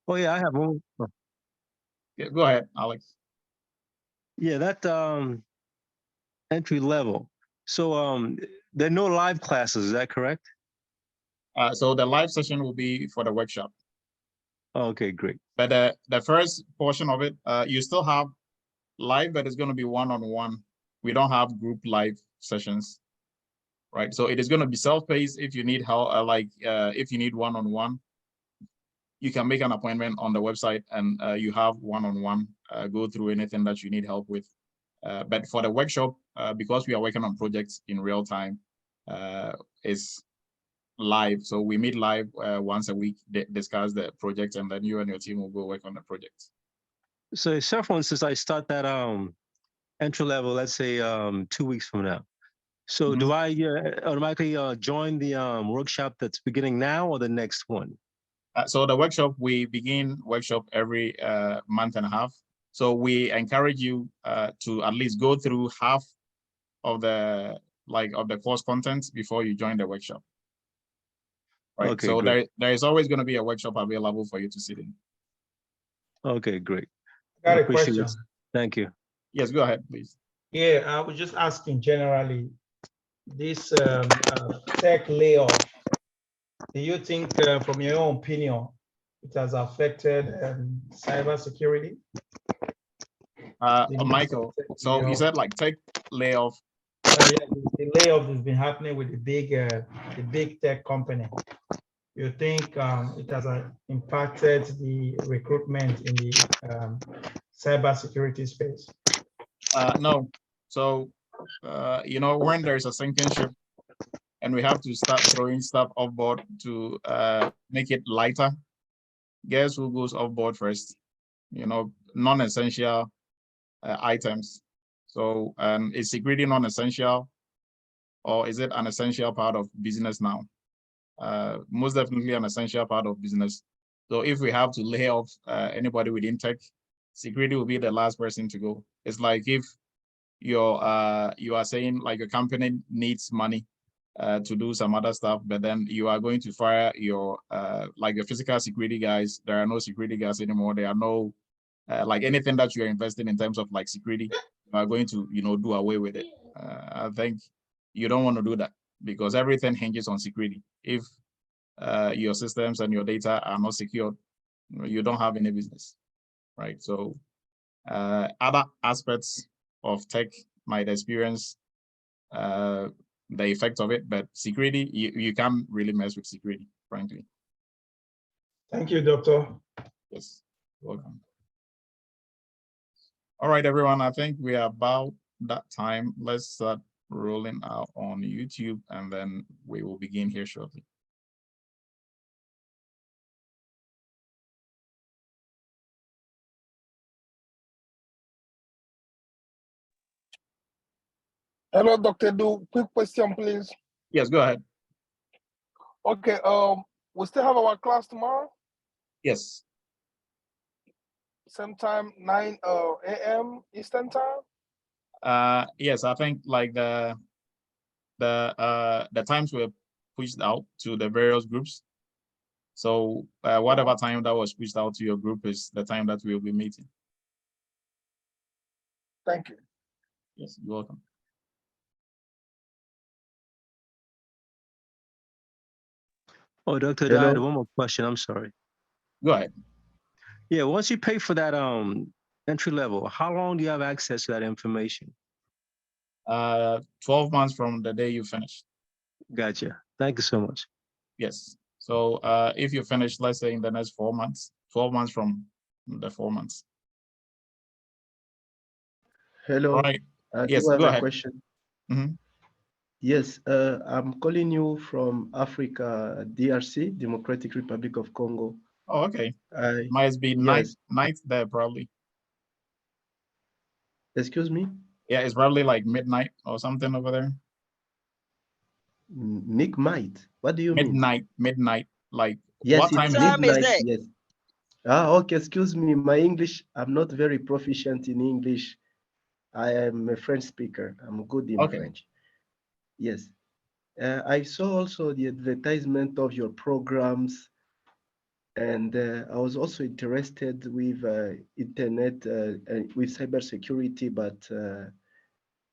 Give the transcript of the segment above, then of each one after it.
Oh yeah, I have one. Yeah, go ahead, Alex. Yeah, that entry level. So there are no live classes, is that correct? So the live session will be for the workshop. Oh, okay, great. But the first portion of it, you still have live, but it's going to be one-on-one. We don't have group live sessions, right? So it is going to be self-paced. If you need help, if you need one-on-one, you can make an appointment on the website, and you have one-on-one, go through anything that you need help with. But for the workshop, because we are working on projects in real time, it's live. So we meet live once a week, discuss the project, and then you and your team will go work on the project. So say for instance, I start that entry level, let's say 2 weeks from now. So do I automatically join the workshop that's beginning now or the next one? So the workshop, we begin workshop every month and a half. So we encourage you to at least go through half of the course content before you join the workshop. Right. Okay, so great. there is always going to be a workshop available for you to sit in. Okay, great. Got a question. Thank you. Yes, go ahead, please. Yeah, I was just asking generally, this tech layoff, do you think, from your own opinion, it has affected cybersecurity? Michael, so you said like tech layoff. Yeah, the layoff has been happening with the big tech company. You think it has impacted the recruitment in the cybersecurity space? No. So, when there's a sinking ship and we have to start throwing stuff off board to make it lighter, guess who goes off board first? Non-essential items. So, is security non-essential, or is it an essential part of business now? Most definitely an essential part of business. So if we have to lay off anybody within tech, security will be the last person to go. It's like if you are saying like a company needs money to do some other stuff, but then you are going to fire your like the physical security guys. There are no security guys anymore. There are no like anything that you're investing in terms of like security, you are going to do away with it. I think you don't want to do that, because everything hinges on security. If your systems and your data are not secured, you don't have any business, right? So other aspects of tech might experience the effect of it, but security, you can't really mess with security, frankly. Thank you, Doctor. Yes, welcome. All right, everyone, I think we are about that time. Let's start rolling out on YouTube, and then we will begin here shortly. Hello, Dr. Du. Quick question, please. Yes, go ahead. Okay, we still have our class tomorrow? Yes. Same time, 9 a.m. Eastern time? Yes, I think like the times were pushed out to the various groups. So whatever time that was pushed out to your group is the time that we will be meeting. Thank you. Yes, you're welcome. Oh, Dr. I had one more question. I'm sorry. Go ahead. Yeah, once you pay for that entry level, how long do you have access to that information? 12 months from the day you finish. Gotcha. Thank you so much. Yes. So if you finish, let's say in the next 4 months, 12 months from the 4 months. Hello. All right. Yes, go ahead. Question. Yes, I'm calling you from Africa, DRC, Democratic Republic of Congo. Oh, okay. Might be night there probably. Excuse me? Yeah, it's probably like midnight or something over there. Midnight? What do you mean? Midnight. Like yes, what time is it? Yes. Okay, excuse me. My English, I'm not very proficient in English. I am a French speaker. I'm good in French. Yes. I saw also the advertisement of your programs And I was also interested with internet, with cybersecurity, but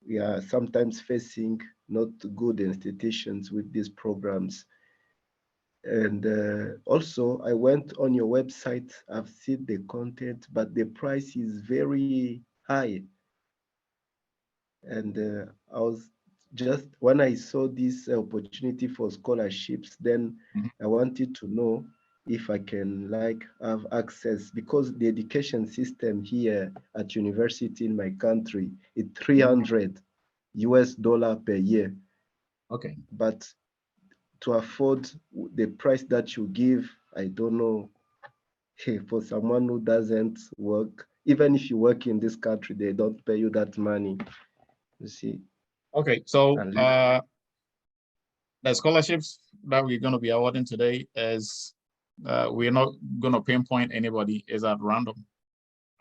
we are sometimes facing not good institutions with these programs. And also, I went on your website, I've seen the content, but the price is very high. And I was just, when I saw this opportunity for scholarships, then I wanted to know if I can like have access, because the education system here at university in my country is $300 per year. Okay. But to afford the price that you give, I don't know, for someone who doesn't work, even if you work in this country, they don't pay you that money, you see. Okay, so the scholarships that we're going to be awarding today is, we're not going to pinpoint anybody, is at random,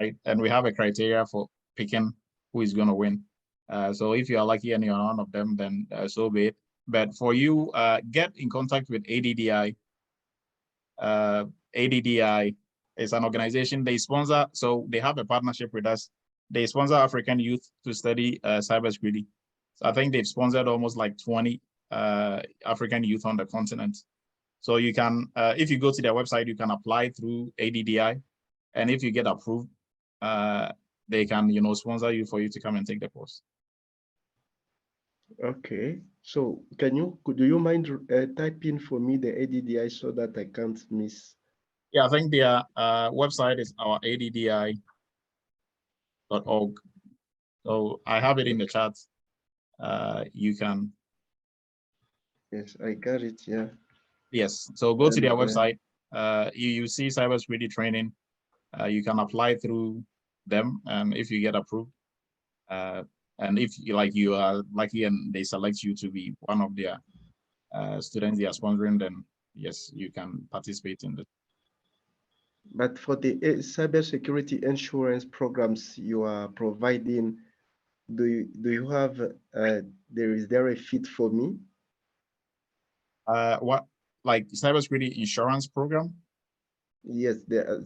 right? And we have a criteria for picking who is going to win. So if you are lucky and you're one of them, then so be it. But for you, get in contact with ADDI. ADDI is an organization, they sponsor, so they have a partnership with us. They sponsor African youth to study cybersecurity. So I think they've sponsored almost like 20 African youth on the continent. So you can, if you go to their website, you can apply through ADDI. And if you get approved, they can, you know, sponsor you for you to come and take the course. Okay, so do you mind typing for me the ADDI so that I can't miss? Yeah, I think their website is our addi.org. So I have it in the chat. You can. Yes, I got it, yeah. Yes, so go to their website. You see cybersecurity training. You can apply through them, and if you get approved, and if you are lucky and they select you to be one of their students they are sponsoring, then yes, you can participate in it. But for the cybersecurity insurance programs you are providing, do you have is there a fit for me? What, like cybersecurity insurance program? Yes,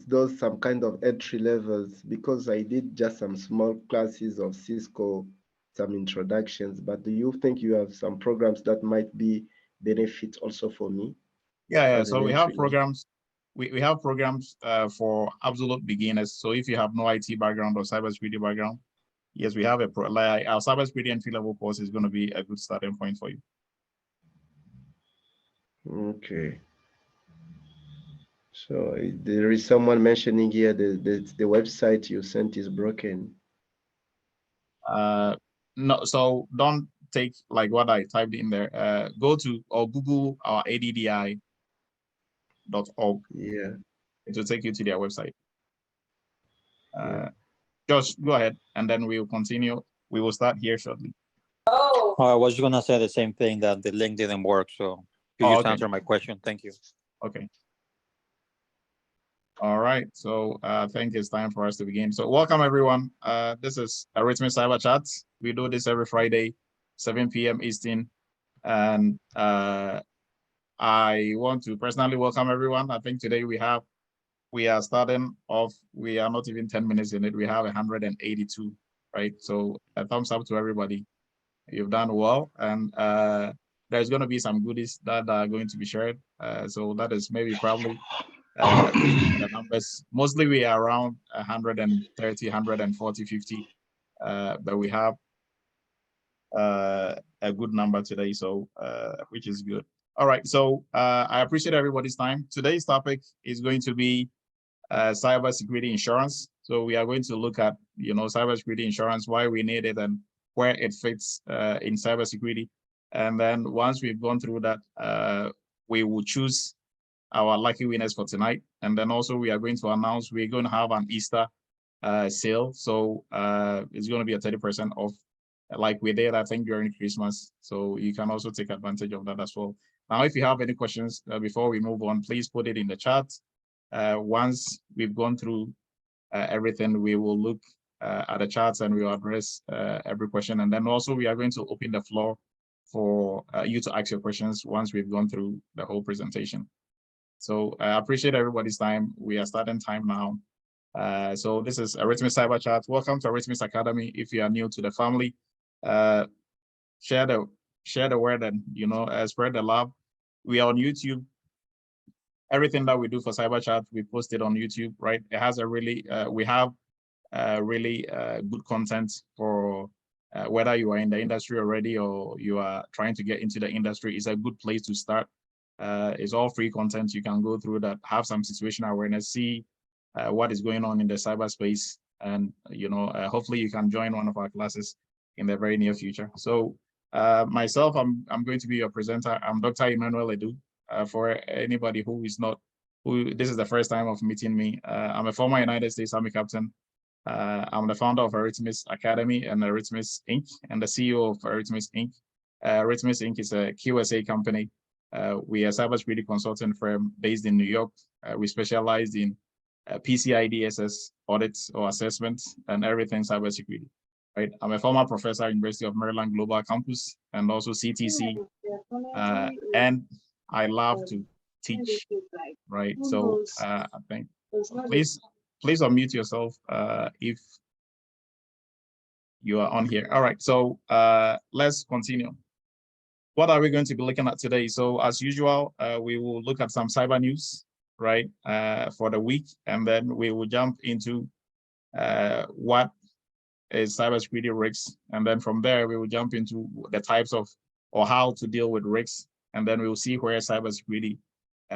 those some kind of entry levels, because I did just some small classes of Cisco, some introductions, but do you think you have some programs that might be benefit also for me? Yeah. So we have programs. We have programs for absolute beginners. So if you have no IT background or cybersecurity background, yes, we have like our cybersecurity entry level course is going to be a good starting point for you. Okay. So there is someone mentioning here the website you sent is broken. No, so don't take like what I typed in there. Go to or Google our addi.org. Yeah. It will take you to their website. Josh, go ahead, and then we will continue. We will start here shortly. Oh, I was going to say the same thing, that the link didn't work. So you just answered my question. Thank you. Okay. All right. So I think it's time for us to begin. So welcome, everyone. This is Eretmis Cyber Chat. We do this every Friday, 7 p.m. Eastern. And I want to personally welcome everyone. I think today we are starting off, we are not even 10 minutes in it. We have 182, right? So a thumbs up to everybody. You've done well. And there's going to be some goodies that are going to be shared. So that is maybe probably the numbers. Mostly we are around 130, 140, 50. But we have a good number today, so which is good. All right, so I appreciate everybody's time. Today's topic is going to be cybersecurity insurance. So we are going to look at, cybersecurity insurance, why we need it and where it fits in cybersecurity. And then once we've gone through that, we will choose our lucky winners for tonight. And then also we are going to announce we're going to have an Easter sale. So it's going to be a 30% off like we did, I think, during Christmas. So you can also take advantage of that as well. Now, if you have any questions before we move on, please put it in the chat. Once we've gone through everything, we will look at the charts and we will address every question. And then also we are going to open the floor for you to ask your questions once we've gone through the whole presentation. So I appreciate everybody's time. We are starting time now. So this is Eretmis Cyber Chat. Welcome to Eretmis Academy. If you are new to the family, share the word and spread the love. We are on YouTube. Everything that we do for Cyber Chat, we post it on YouTube, right? It has a really, we have really good content for whether you are in the industry already or you are trying to get into the industry. It's a good place to start. It's all free content. You can go through that, have some situational awareness, see what is going on in the cyberspace, and hopefully you can join one of our classes in the very near future. So myself, I'm going to be your presenter. I'm Dr. Emmanuel Edu. For anybody who is not, this is the first time of meeting me. I'm a former United States Army captain. I'm the founder of Eretmis Academy and Eretmis Inc. and the CEO of Eretmis Inc. Eretmis Inc. is a QSA company. We are a cybersecurity consulting firm based in New York. We specialize in PCI DSS audits or assessments and everything cybersecurity. Right. I'm a former professor at University of Maryland Global Campus and also CTC. And I love to teach. Right. So I think please unmute yourself if you are on here. All right. So let's continue. What are we going to be looking at today? So as usual, we will look at some cyber news, right, for the week, and then we will jump into what is cybersecurity risks, and then from there we will jump into the types of or how to deal with risks, and then we will see where cybersecurity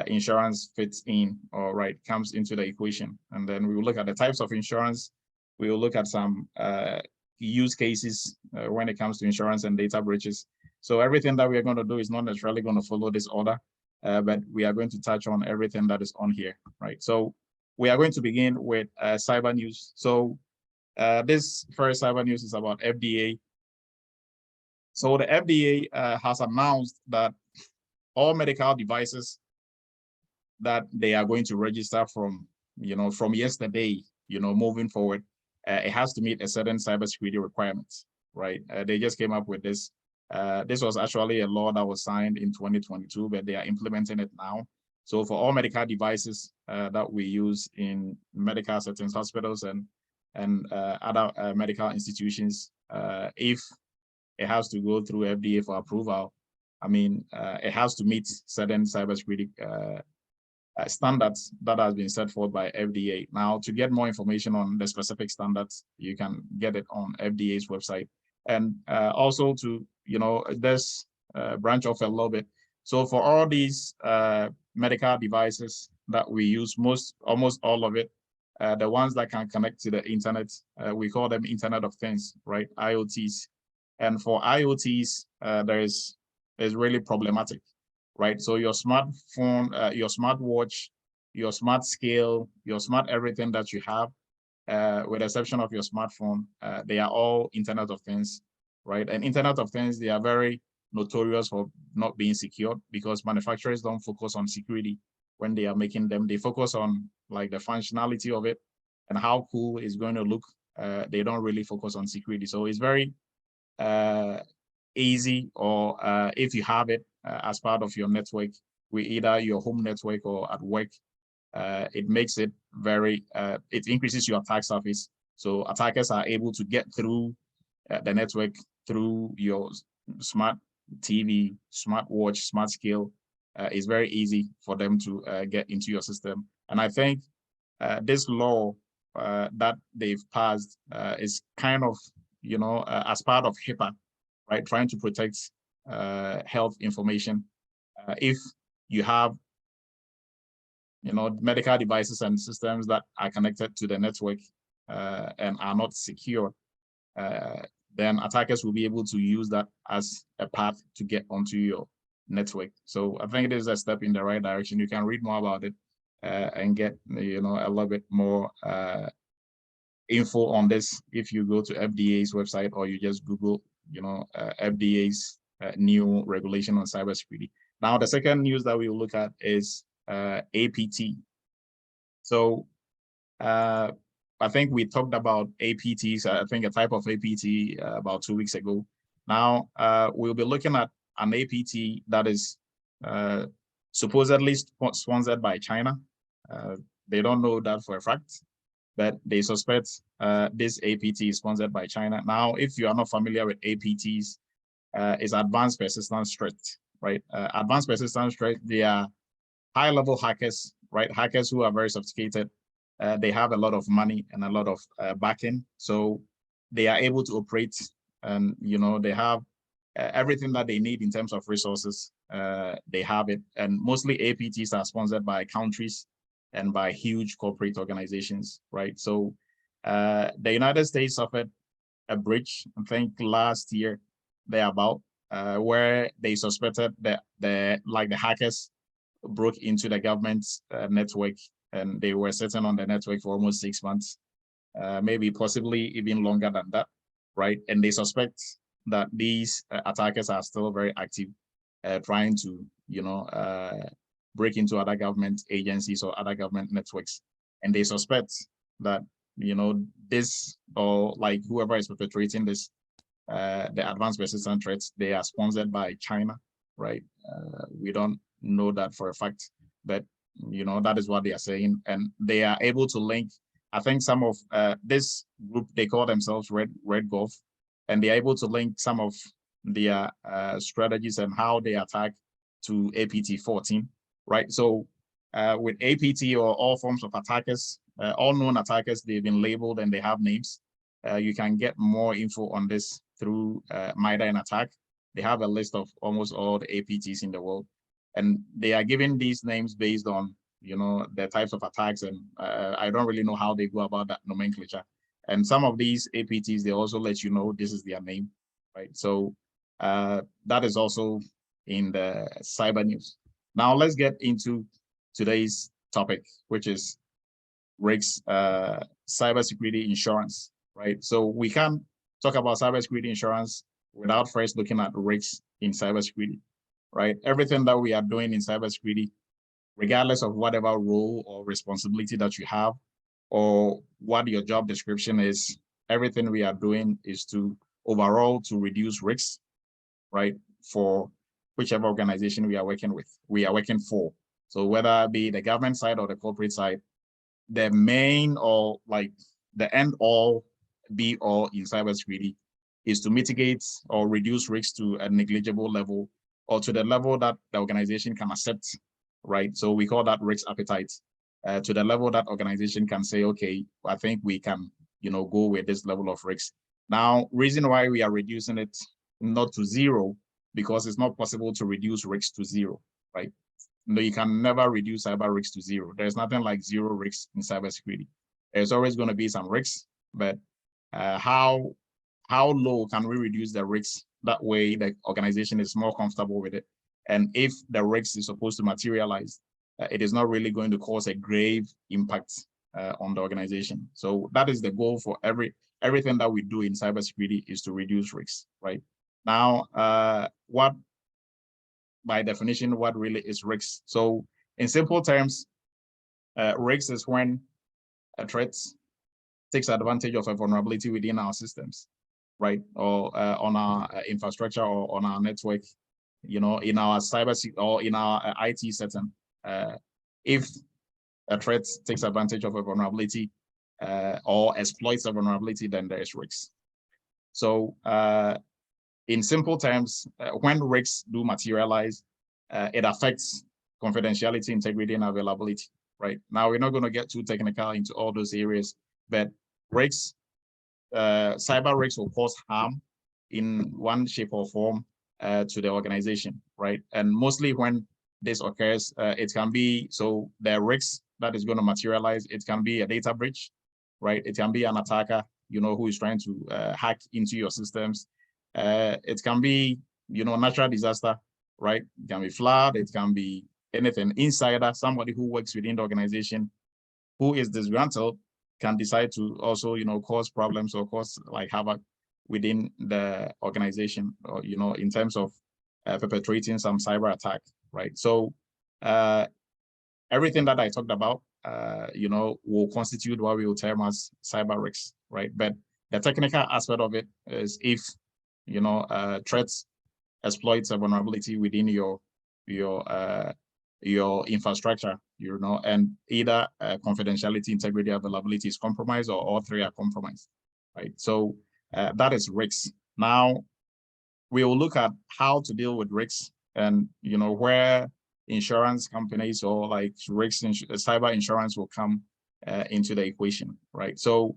insurance fits in or comes into the equation, and then we will look at the types of insurance. We will look at some use cases when it comes to insurance and data breaches. So everything that we are going to do is not necessarily going to follow this order, but we are going to touch on everything that is on here, right? So we are going to begin with cyber news. So this first cyber news is about FDA. So the FDA has announced that all medical devices that they are going to register from yesterday, moving forward, it has to meet a certain cybersecurity requirements, right? They just came up with this. This was actually a law that was signed in 2022, but they are implementing it now. So for all medical devices that we use in medical settings, hospitals, and other medical institutions, if it has to go through FDA for approval, I mean, it has to meet certain cybersecurity standards that has been set forth by FDA. Now, to get more information on the specific standards, you can get it on FDA's website. And also to, this branch off a little bit. So for all these medical devices that we use, almost all of it, the ones that can connect to the internet, we call them Internet of Things, right? IoTs. And for IoTs, is really problematic, right? So your smartphone, your smartwatch, your smart scale, your smart everything that you have, with the exception of your smartphone, they are all Internet of Things, right? And Internet of Things, they are very notorious for not being secured because manufacturers don't focus on security when they are making them. They focus on the functionality of it and how cool it's going to look. They don't really focus on security. So it's very easy, or if you have it as part of your network, with either your home network or at work, it makes it very, it increases your attack surface. So attackers are able to get through the network through your smart TV, smart watch, smart scale. It's very easy for them to get into your system. And I think this law that they've passed is kind of, as part of HIPAA, right? Trying to protect health information. If you have, medical devices and systems that are connected to the network and are not secure, then attackers will be able to use that as a path to get onto your network. So I think it is a step in the right direction. You can read more about it and get, a little bit more info on this if you go to FDA's website or you just Google, FDA's new regulation on cybersecurity. Now, the second news that we will look at is APT. So I think we talked about APTs, I think a type of APT about 2 weeks ago. Now, we'll be looking at an APT that is supposedly sponsored by China. They don't know that for a fact, but they suspect this APT is sponsored by China. Now, if you are not familiar with APTs, it's advanced persistent threat, right? Advanced persistent threat, they are high-level hackers, right? Hackers who are very sophisticated. They have a lot of money and a lot of backing, so they are able to operate, and they have everything that they need in terms of resources. They have it, and mostly APTs are sponsored by countries and by huge corporate organizations, right? So the United States suffered a breach, I think last year, thereabout, where they suspected that the hackers broke into the government's network, and they were sitting on the network for almost 6 months, maybe possibly even longer than that, right? And they suspect that these attackers are still very active, trying to, break into other government agencies or other government networks. And they suspect that, this, or like whoever is perpetrating this, the advanced persistent threats, they are sponsored by China, right? We don't know that for a fact, but that is what they are saying, and they are able to link. I think some of this group, they call themselves Red Gulf, and they are able to link some of their strategies and how they attack to APT 14, right? So with APT or all forms of attackers, all known attackers, they've been labeled and they have names. You can get more info on this through MIDA and Attack. They have a list of almost all the APTs in the world, and they are giving these names based on the types of attacks, and I don't really know how they go about that nomenclature. And some of these APTs, they also let you know this is their name, right? So that is also in the cyber news. Now let's get into today's topic, which is RICS, cybersecurity insurance, right? So we can't talk about cybersecurity insurance without first looking at RICS in cybersecurity, right? Everything that we are doing in cybersecurity, regardless of whatever role or responsibility that you have, or what your job description is, everything we are doing is to overall to reduce risks, right? For whichever organization we are working with, we are working for. So whether it be the government side or the corporate side, the main or like the end all be all in cybersecurity is to mitigate or reduce risks to a negligible level, or to the level that the organization can accept, right? So we call that risk appetite, to the level that organization can say, okay, I think we can, go with this level of risk. Now, reason why we are reducing it not to zero, because it's not possible to reduce risks to zero, right? No, you can never reduce cyber risks to zero. There's nothing like zero risks in cybersecurity. There's always going to be some risks, but how low can we reduce the risks? That way the organization is more comfortable with it. And if the risk is supposed to materialize, it is not really going to cause a grave impact on the organization. So that is the goal for everything that we do in cybersecurity, is to reduce risks, right? Now, by definition, what really is risks? So in simple terms, risks is when a threat takes advantage of a vulnerability within our systems, right? Or on our infrastructure, or on our network, in our cyber or in our IT setting. If a threat takes advantage of a vulnerability or exploits a vulnerability, then there is risks. So in simple terms, when risks do materialize, it affects confidentiality, integrity, and availability, right? Now, we're not going to get too technical into all those areas, but risks, cyber risks will cause harm in one shape or form to the organization, right? And mostly when this occurs, it can be, so the risks that is going to materialize, it can be a data breach, right? It can be an attacker, who is trying to hack into your systems. It can be, natural disaster, right? It can be flood, it can be anything. Insider, somebody who works within the organization who is disgruntled, can decide to also, cause problems or cause like havoc within the organization, or, in terms of perpetrating some cyber attack, right? So everything that I talked about, will constitute what we will term as cyber risks, right? But the technical aspect of it is if, threats exploits a vulnerability within your your infrastructure, and either confidentiality, integrity, availability is compromised, or all three are compromised, right? So that is risks. Now we will look at how to deal with risks, and where insurance companies or like risks, cyber insurance will come into the equation, right? So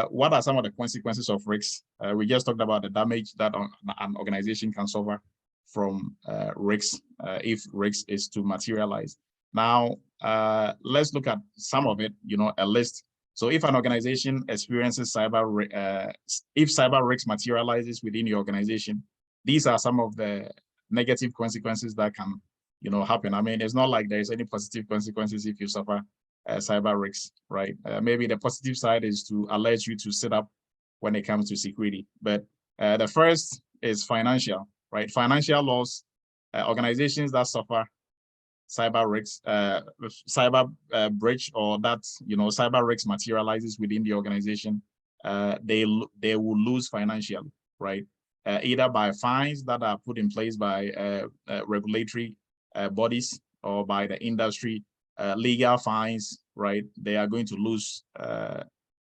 what are some of the consequences of risks? We just talked about the damage that an organization can suffer from risks if risk is to materialize. Now, let's look at some of it, a list. So if an organization experiences if cyber risk materializes within your organization, these are some of the negative consequences that can, happen. I mean, it's not like there's any positive consequences if you suffer cyber risks, right? Maybe the positive side is to alert you to sit up when it comes to security. But the first is financial, right? Financial loss. Organizations that suffer cyber risks, cyber breach, or that cyber risks materializes within the organization, they will lose financially, right? Either by fines that are put in place by regulatory bodies or by the industry, legal fines, right? They are going to lose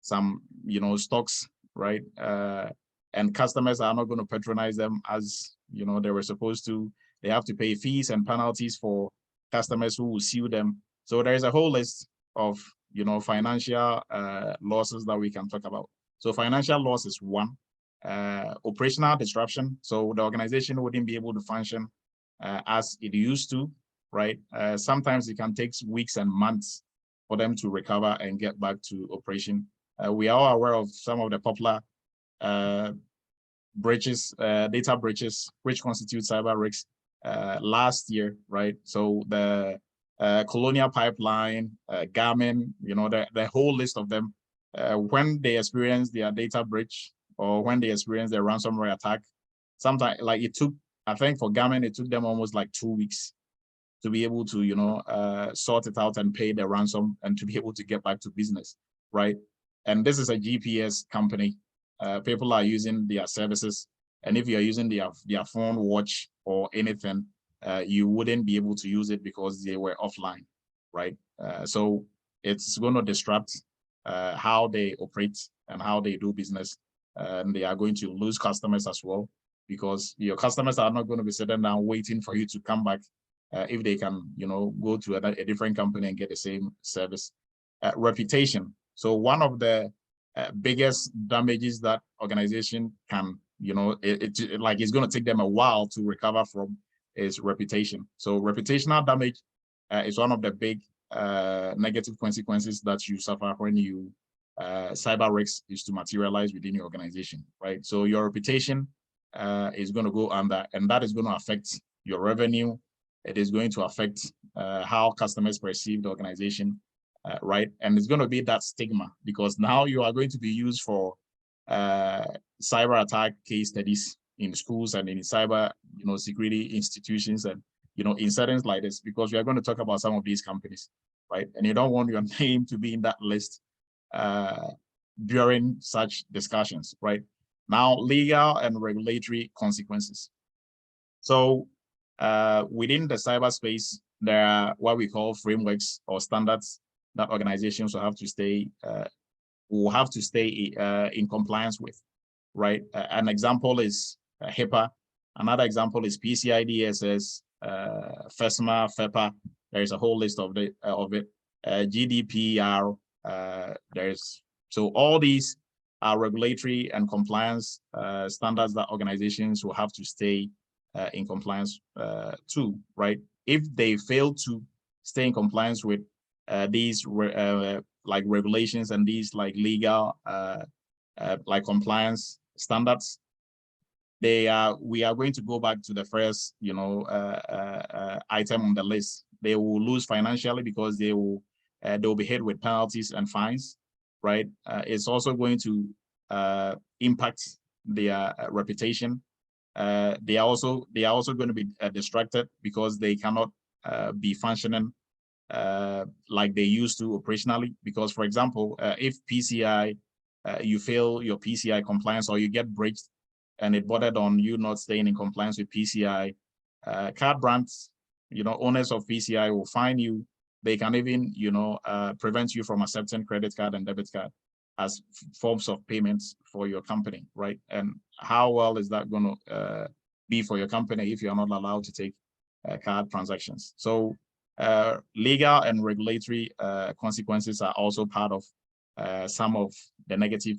some, stocks, right? And customers are not going to patronize them as they were supposed to. They have to pay fees and penalties for customers who will sue them. So there is a whole list of financial losses that we can talk about. So financial loss is one. Operational disruption. So the organization wouldn't be able to function as it used to, right? Sometimes it can take weeks and months for them to recover and get back to operation. We are all aware of some of the popular breaches, data breaches, which constitute cyber risks last year, right? So the Colonial Pipeline, Garmin, the whole list of them, when they experience their data breach or when they experience their ransomware attack, sometimes like it took, I think for Garmin, it took them almost like 2 weeks to be able to, sort it out and pay the ransom and to be able to get back to business, right? And this is a GPS company. People are using their services. And if you're using their phone, watch, or anything, you wouldn't be able to use it because they were offline, right? So it's going to disrupt how they operate and how they do business. And they are going to lose customers as well, because your customers are not going to be sitting down waiting for you to come back if they can, go to a different company and get the same service. Reputation. So one of the biggest damages that organization can, it's going to take them a while to recover from is reputation. So reputational damage is one of the big negative consequences that you suffer when you cyber risk is to materialize within your organization, right? So your reputation is going to go under, and that is going to affect your revenue. It is going to affect how customers perceive the organization, right? And it's going to be that stigma, because now you are going to be used for cyber attack case studies in schools and in cyber, security institutions, and in settings like this, because we are going to talk about some of these companies, right? And you don't want your name to be in that list during such discussions, right? Now, legal and regulatory consequences. So within the cyberspace, there are what we call frameworks or standards that organizations will have to stay in compliance with, right? An example is HIPAA. Another example is PCI DSS, FESMA, FEPA. There's a whole list of it. GDPR. So all these are regulatory and compliance standards that organizations will have to stay in compliance to, right? If they fail to stay in compliance with these like regulations and these like legal like compliance standards, we are going to go back to the first item on the list. They will lose financially because they'll be hit with penalties and fines, right? It's also going to impact their reputation. They are also going to be distracted because they cannot be functioning like they used to operationally. Because, for example, if PCI, you fail your PCI compliance or you get breached and it bordered on you not staying in compliance with PCI, card brands owners of PCI will fine you. They can even, prevent you from accepting credit card and debit card as forms of payments for your company, right? And how well is that going to be for your company if you're not allowed to take card transactions? So legal and regulatory consequences are also part of some of the negative,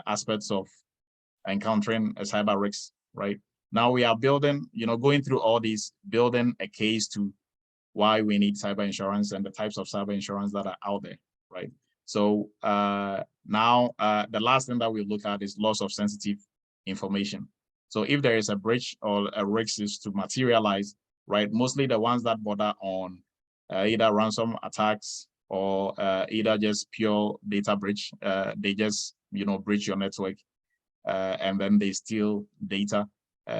aspects of encountering a cyber risk, right? Now we are building, going through all these, building a case to why we need cyber insurance and the types of cyber insurance that are out there, right? So now the last thing that we look at is loss of sensitive information. So if there is a breach or a risk is to materialize, right? Mostly the ones that border on either ransom attacks or either just pure data breach. They just, breach your network and then they steal data.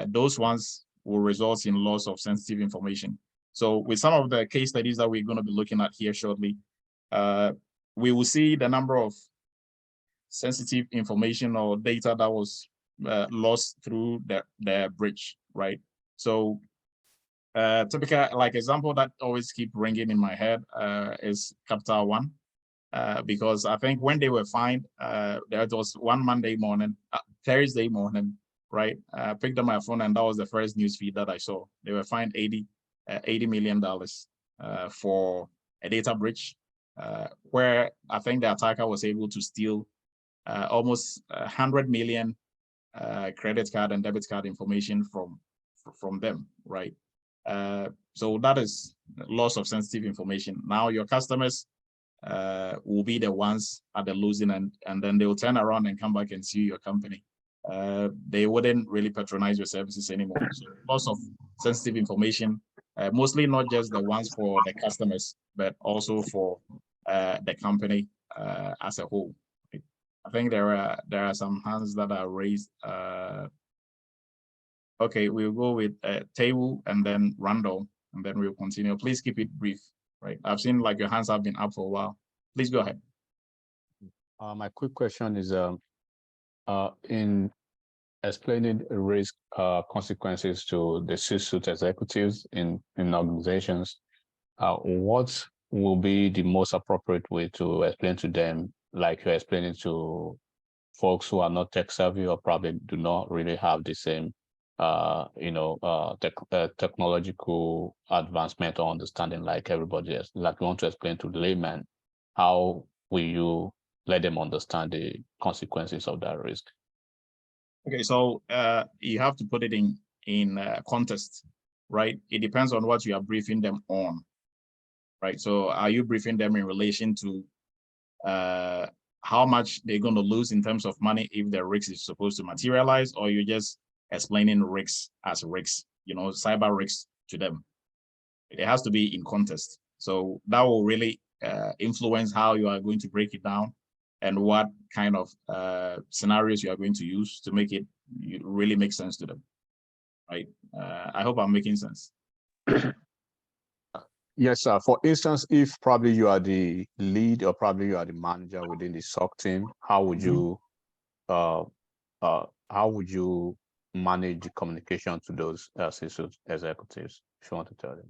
Those ones will result in loss of sensitive information. So with some of the case studies that we're going to be looking at here shortly, we will see the number of sensitive information or data that was lost through the breach, right? So typical, like example that always keep ringing in my head is Capital One, because I think when they were fined, there was one Thursday morning, right? I picked up my phone and that was the first news feed that I saw. They were fined $80 million for a data breach, where I think the attacker was able to steal almost 100 million credit card and debit card information from them, right? So that is loss of sensitive information. Now your customers will be the ones at the losing end, and then they will turn around and come back and sue your company. They wouldn't really patronize your services anymore. So loss of sensitive information, mostly not just the ones for the customers, but also for the company as a whole. I think there are some hands that are raised. Okay, we'll go with Table and then Randall, and then we'll continue. Please keep it brief, right? I've seen like your hands have been up for a while. Please go ahead. My quick question is, in explaining risk consequences to the C-suite executives in organizations, what will be the most appropriate way to explain to them, like you're explaining to folks who are not tech savvy or probably do not really have the same technological advancement or understanding like everybody else? Like you want to explain to the layman, how will you let them understand the consequences of that risk? Okay, so you have to put it in context, right? It depends on what you are briefing them on, right? So are you briefing them in relation to how much they're going to lose in terms of money if the risk is supposed to materialize, or you're just explaining risks as risks, cyber risks to them? It has to be in context. So that will really influence how you are going to break it down and what kind of scenarios you are going to use to make it really make sense to them, right? I hope I'm making sense. Yes, sir. For instance, if probably you are the lead or probably you are the manager within the SOC team, how would you manage the communication to those executives, if you want to tell them?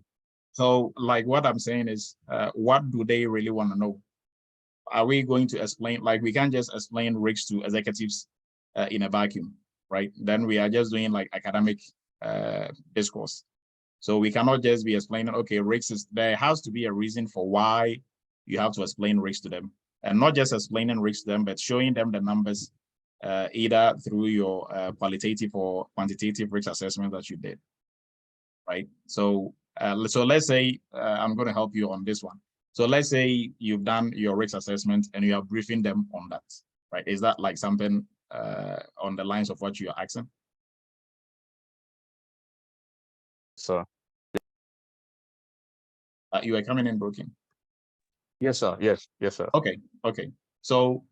So like what I'm saying is, what do they really want to know? Are we going to explain, like we can't just explain risks to executives in a vacuum, right? Then we are just doing like academic discourse. So we cannot just be explaining, okay, risks is, there has to be a reason for why you have to explain risks to them. And not just explaining risks to them, but showing them the numbers either through your qualitative or quantitative risk assessment that you did, right? So, so let's say, I'm going to help you on this one. So let's say you've done your risk assessment and you are briefing them on that, right? Is that like something on the lines of what you're asking? Sir. You are coming in broken. Yes, sir. Yes, sir. Okay. So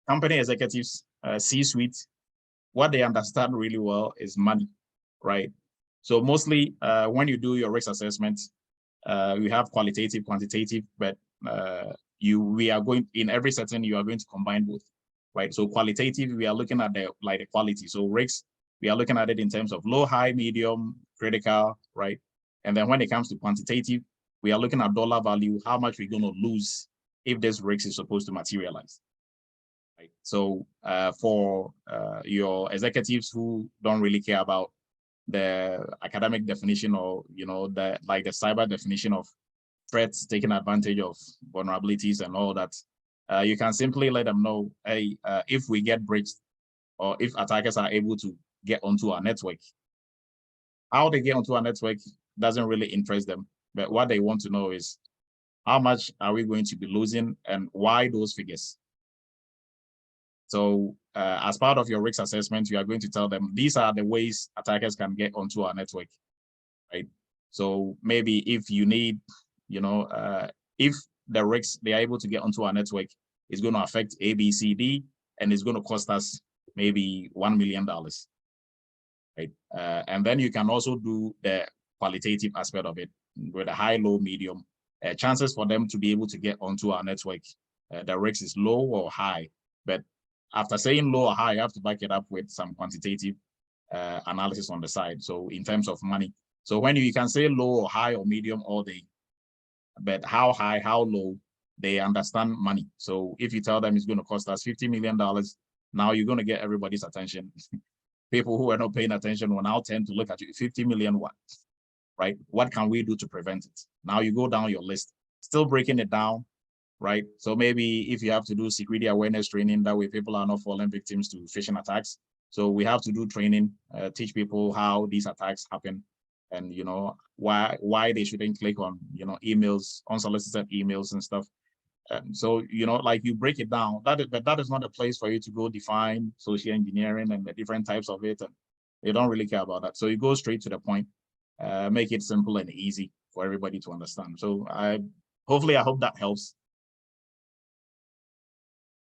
company executives, C-suite, what they understand really well is money, right? So mostly when you do your risk assessment, we have qualitative, quantitative, but we are going, in every setting, you are going to combine both, right? So qualitative, we are looking at the quality. So risks, we are looking at it in terms of low, high, medium, critical, right? And then when it comes to quantitative, we are looking at dollar value, how much we're going to lose if this risk is supposed to materialize. Right? So for your executives who don't really care about the academic definition or the cyber definition of threats, taking advantage of vulnerabilities and all that, you can simply let them know, hey, if we get breached or if attackers are able to get onto our network, how they get onto our network doesn't really interest them. But what they want to know is how much are we going to be losing and why those figures. So as part of your risk assessment, you are going to tell them these are the ways attackers can get onto our network, right? So maybe if you need, if the risks they are able to get onto our network is going to affect A, B, C, D, and it's going to cost us maybe $1 million, right? And then you can also do the qualitative aspect of it with a high, low, medium. Chances for them to be able to get onto our network, the risk is low or high. But after saying low or high, you have to back it up with some quantitative analysis on the side. So in terms of money, so when you can say low or high or medium all day, but how high, how low, they understand money. So if you tell them it's going to cost us $50 million, now you're going to get everybody's attention. People who are not paying attention will now tend to look at you. 50 million what? Right? What can we do to prevent it? Now you go down your list, still breaking it down, right? So maybe if you have to do security awareness training, that way people are not falling victims to phishing attacks. So we have to do training, teach people how these attacks happen, and why they shouldn't click on emails, unsolicited emails and stuff. So like you break it down. But that is not a place for you to go define social engineering and the different types of it, and they don't really care about that. So you go straight to the point, make it simple and easy for everybody to understand. So I hope that helps.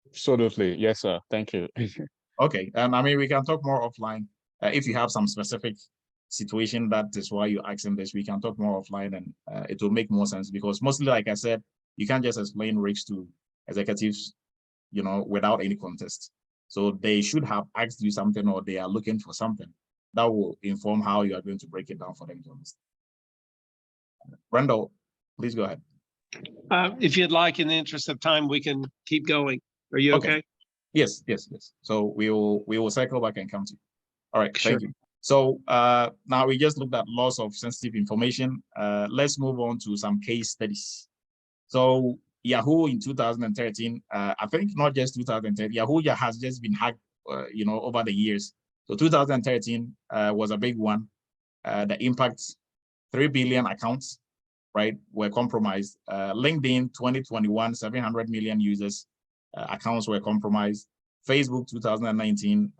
Absolutely, yes, sir. Thank you. Okay, and I mean we can talk more offline if you have some specific situation that is why you're asking this. We can talk more offline, and it will make more sense, because mostly, like I said, you can't just explain risks to executives, without any context. So they should have asked you something, or they are looking for something that will inform how you are going to break it down for them to understand. Randall, please go ahead. If you'd like, in the interest of time, we can keep going. Are you okay? Yes. So we will cycle back and come to you. All right, sure. Thank you. So now we just looked at loss of sensitive information. Let's move on to some case studies. So Yahoo in 2013, I think not just 2013, Yahoo has just been hacked, over the years. So 2013 was a big one. The impact, 3 billion accounts, right, were compromised. LinkedIn 2021, 700 million users, accounts were compromised. Facebook 2019,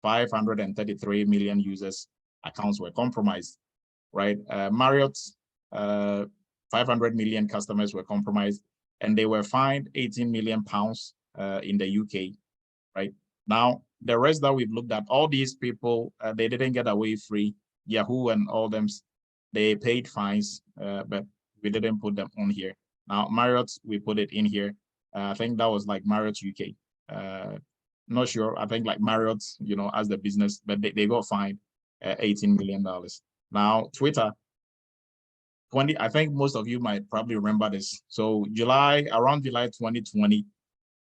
533 million users, accounts were compromised, right? Marriott, 500 million customers were compromised, and they were fined 18 million pounds in the UK, right? Now, the rest that we've looked at, all these people, they didn't get away free. Yahoo and all them, they paid fines, but we didn't put them on here. Now, Marriott, we put it in here. I think that was like Marriott UK. Not sure, I think like Marriott, as the business, but they got fined $18 million. Now, Twitter, I think most of you might probably remember this. So around July 2020,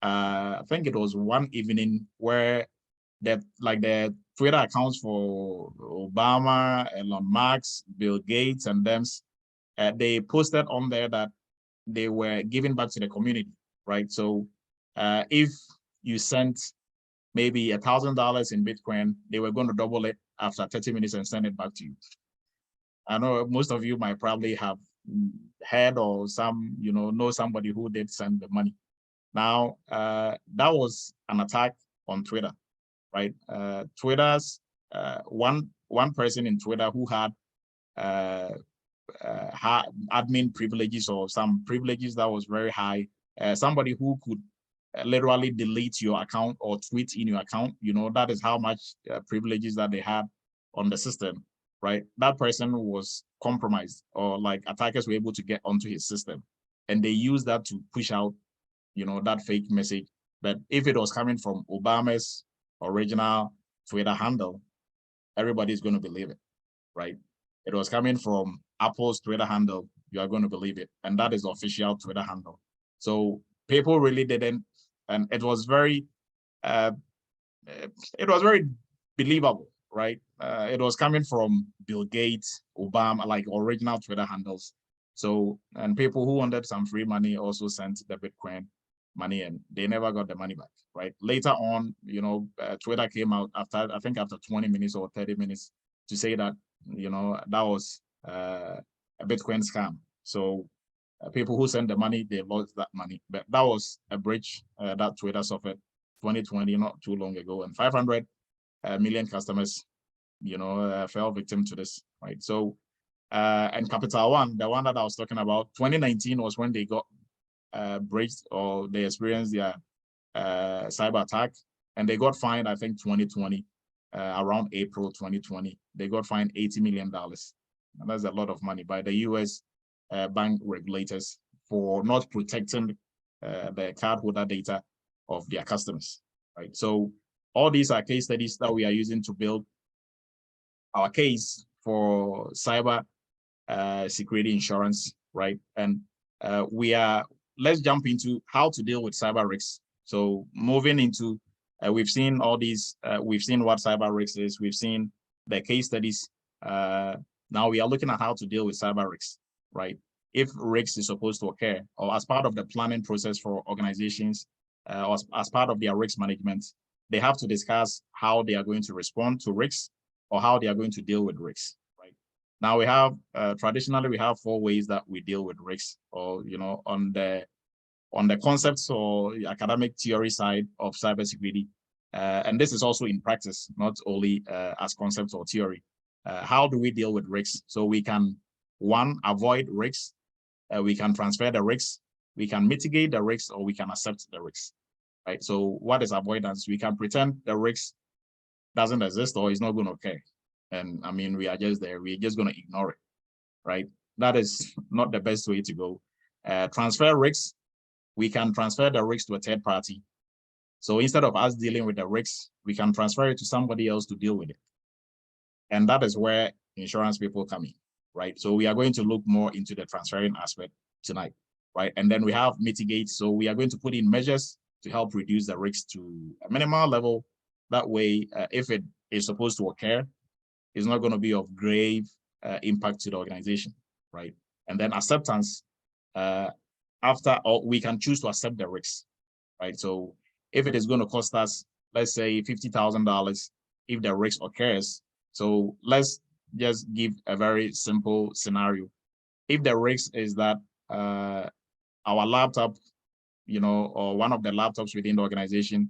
I think it was one evening where the Twitter accounts for Obama, Elon Musk, Bill Gates, and them, they posted on there that they were giving back to the community, right? So if you sent maybe $1,000 in Bitcoin, they were going to double it after 30 minutes and send it back to you. I know most of you might probably have heard or know somebody who did send the money. Now, that was an attack on Twitter, right? Twitter's one person in Twitter who had admin privileges or some privileges that was very high. Somebody who could literally delete your account or tweet in your account, that is how much privileges that they had on the system. Right, that person was compromised, or like attackers were able to get onto his system, and they used that to push out, that fake message. But if it was coming from Obama's original Twitter handle, everybody's going to believe it, right? It was coming from Apple's Twitter handle. You are going to believe it. And that is the official Twitter handle. So people really didn't, and it was very believable, right? It was coming from Bill Gates, Obama, like original Twitter handles. So, and people who wanted some free money also sent the Bitcoin money and they never got the money back, right? Later on, you know, Twitter came out after, I think after 20 minutes or 30 minutes to say that, you know, that was a Bitcoin scam. So people who sent the money, they lost that money. But that was a breach that Twitter suffered 2020, not too long ago, and 500 million customers, you know, fell victim to this, right? So, and Capital One, the one that I was talking about, 2019 was when they got breached or they experienced their cyber attack, and they got fined, I think 2020, around April 2020, they got fined $80 million. And that's a lot of money by the US bank regulators for not protecting the cardholder data of their customers, right? So all these are case studies that we are using to build our case for cyber security insurance, right? And let's jump into how to deal with cyber risks. So moving into, we've seen all these, we've seen what cyber risks is, we've seen the case studies. Now we are looking at how to deal with cyber risks, right? If risks is supposed to occur, or as part of the planning process for organizations, or as part of their risk management, they have to discuss how they are going to respond to risks or how they are going to deal with risks, right? Now we have, traditionally, we have 4 ways that we deal with risks, or, you know, on the concepts or academic theory side of cybersecurity. And this is also in practice, not only as concepts or theory. How do we deal with risks? So we can, 1, avoid risks. We can transfer the risks. We can mitigate the risks, or we can accept the risks, right? So what is avoidance? We can pretend the risk doesn't exist or is not going to occur. And I mean, we are just there. We're just going to ignore it, right? That is not the best way to go. Transfer risks. We can transfer the risks to a third party. So instead of us dealing with the risks, we can transfer it to somebody else to deal with it. And that is where insurance people come in, right? So we are going to look more into the transferring aspect tonight, right? And then we have mitigate. So we are going to put in measures to help reduce the risks to a minimal level. That way, if it is supposed to occur, it's not going to be of grave impact to the organization, right? And then acceptance, after, or we can choose to accept the risks, right? So if it is going to cost us, let's say $50,000, if the risk occurs, so let's just give a very simple scenario. If the risk is that our laptop, you know, or one of the laptops within the organization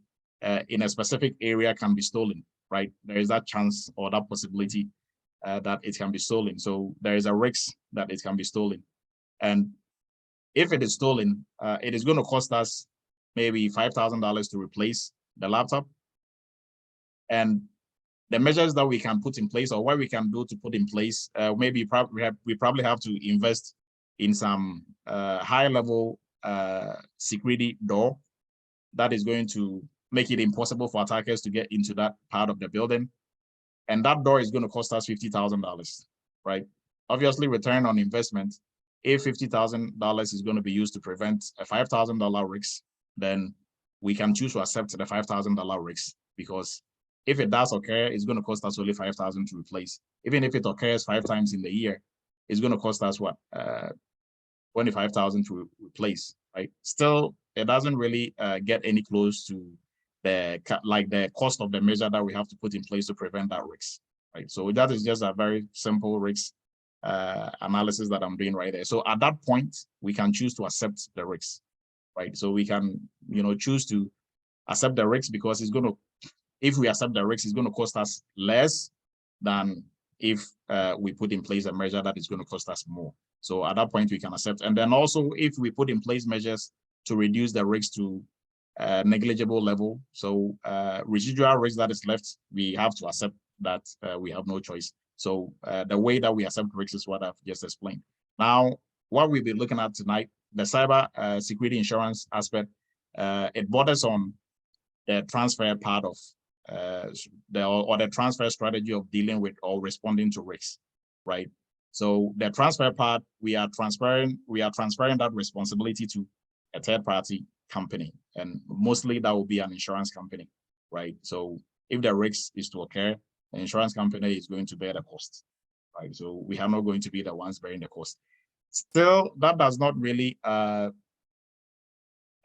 in a specific area can be stolen, right? There is that chance or that possibility that it can be stolen. So there is a risk that it can be stolen. And if it is stolen, it is going to cost us maybe $5,000 to replace the laptop. And the measures that we can put in place, or what we can do to put in place, maybe we probably have to invest in some high-level security door that is going to make it impossible for attackers to get into that part of the building. And that door is going to cost us $50,000, right? Obviously, return on investment, if $50,000 is going to be used to prevent a $5,000 risk, then we can choose to accept the $5,000 risk, because if it does occur, it's going to cost us only $5,000 to replace. Even if it occurs 5 times in the year, it's going to cost us what, $25,000 to replace, right? Still, it doesn't really get any close to the cost of the measure that we have to put in place to prevent that risk, right? So that is just a very simple risk analysis that I'm doing right there. So at that point, we can choose to accept the risk, right? So we can, you know, choose to accept the risk, because it's going to, if we accept the risk, it's going to cost us less than if we put in place a measure that is going to cost us more. So at that point, we can accept. And then also, if we put in place measures to reduce the risk to negligible level, so residual risk that is left, we have to accept that we have no choice. So the way that we accept risks is what I've just explained. Now, what we'll be looking at tonight, the cyber security insurance aspect, it borders on the transfer part of the transfer strategy of dealing with or responding to risks. right? So the transfer part, we are transferring that responsibility to a third-party company, and mostly that will be an insurance company, right? So if the risk is to occur, the insurance company is going to bear the cost, right? So we are not going to be the ones bearing the cost. Still, that does not really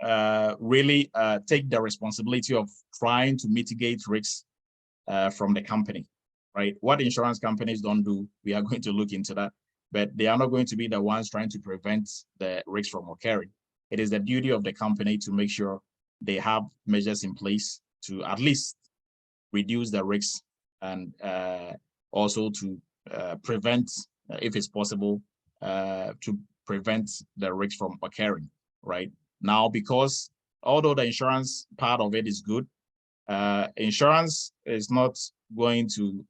take the responsibility of trying to mitigate risks from the company, right? What insurance companies don't do, we are going to look into that, but they are not going to be the ones trying to prevent the risks from occurring. It is the duty of the company to make sure they have measures in place to at least reduce the risks, and also to prevent, if it's possible, to prevent the risks from occurring, right? Now, because although the insurance part of it is good, insurance is not going to,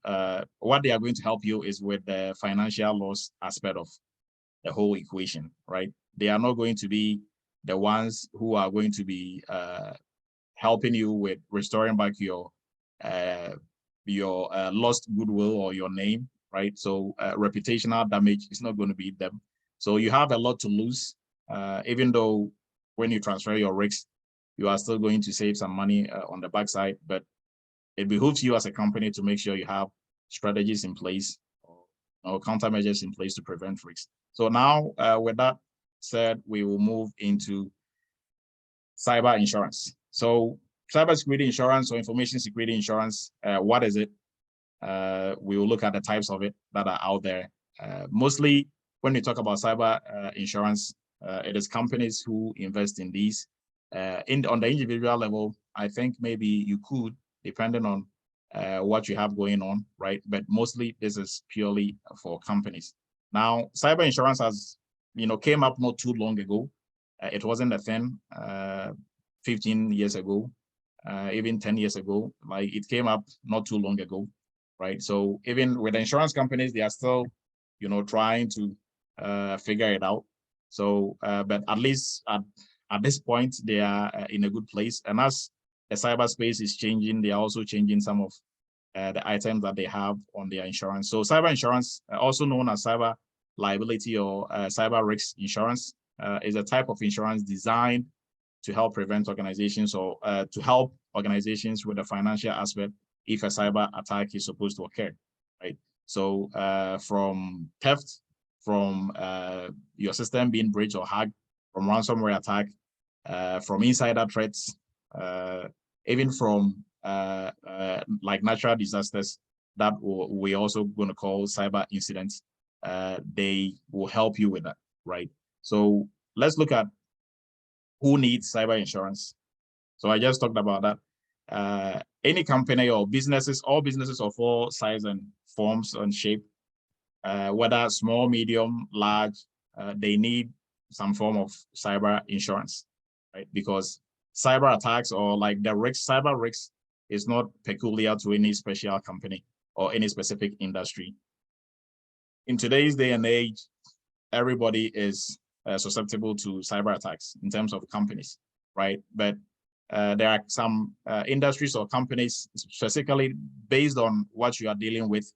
what they are going to help you is with the financial loss aspect of the whole equation, right? They are not going to be the ones who are going to be helping you with restoring back your lost goodwill or your name, right? So reputational damage is not going to be them. So you have a lot to lose, even though when you transfer your risks, you are still going to save some money on the backside, but it behooves you as a company to make sure you have strategies in place or countermeasures in place to prevent risks. So now, with that said, we will move into cyber insurance. So cybersecurity insurance or information security insurance, what is it? We will look at the types of it that are out there. Mostly when we talk about cyber insurance, it is companies who invest in these. On the individual level, I think maybe you could, depending on what you have going on, right? But mostly this is purely for companies. Now, cyber insurance has, came up not too long ago. It wasn't a thing 15 years ago, even 10 years ago. Like, it came up not too long ago, right? So even with the insurance companies, they are still, trying to figure it out. So, but at least at this point, they are in a good place. And as the cyberspace is changing, they are also changing some of the items that they have on their insurance. So cyber insurance, also known as cyber liability or cyber risk insurance, is a type of insurance designed to help prevent organizations or to help organizations with the financial aspect if a cyber attack is supposed to occur, right? So from theft, from your system being breached or hacked, from ransomware attack, from insider threats, even from like natural disasters that we're also going to call cyber incidents, they will help you with that, right? So let's look at who needs cyber insurance. So I just talked about that. Any company or businesses, all businesses of all size and forms and shape, whether small, medium, large, they need some form of cyber insurance, right? Because cyber attacks or like the risk, cyber risk is not peculiar to any special company or any specific industry. In today's day and age, everybody is susceptible to cyber attacks in terms of companies, right? But there are some industries or companies specifically based on what you are dealing with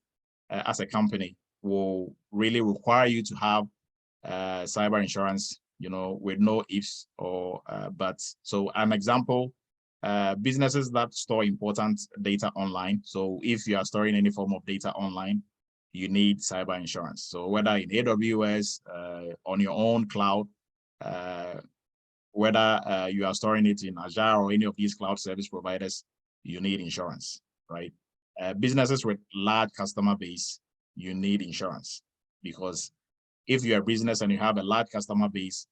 as a company will really require you to have cyber insurance, with no ifs or buts. So an example, businesses that store important data online. So if you are storing any form of data online, you need cyber insurance. So whether in AWS, on your own cloud, whether you are storing it in Azure or any of these cloud service providers, you need insurance, right? Businesses with large customer base, you need insurance, because if you're a business and you have a large customer base,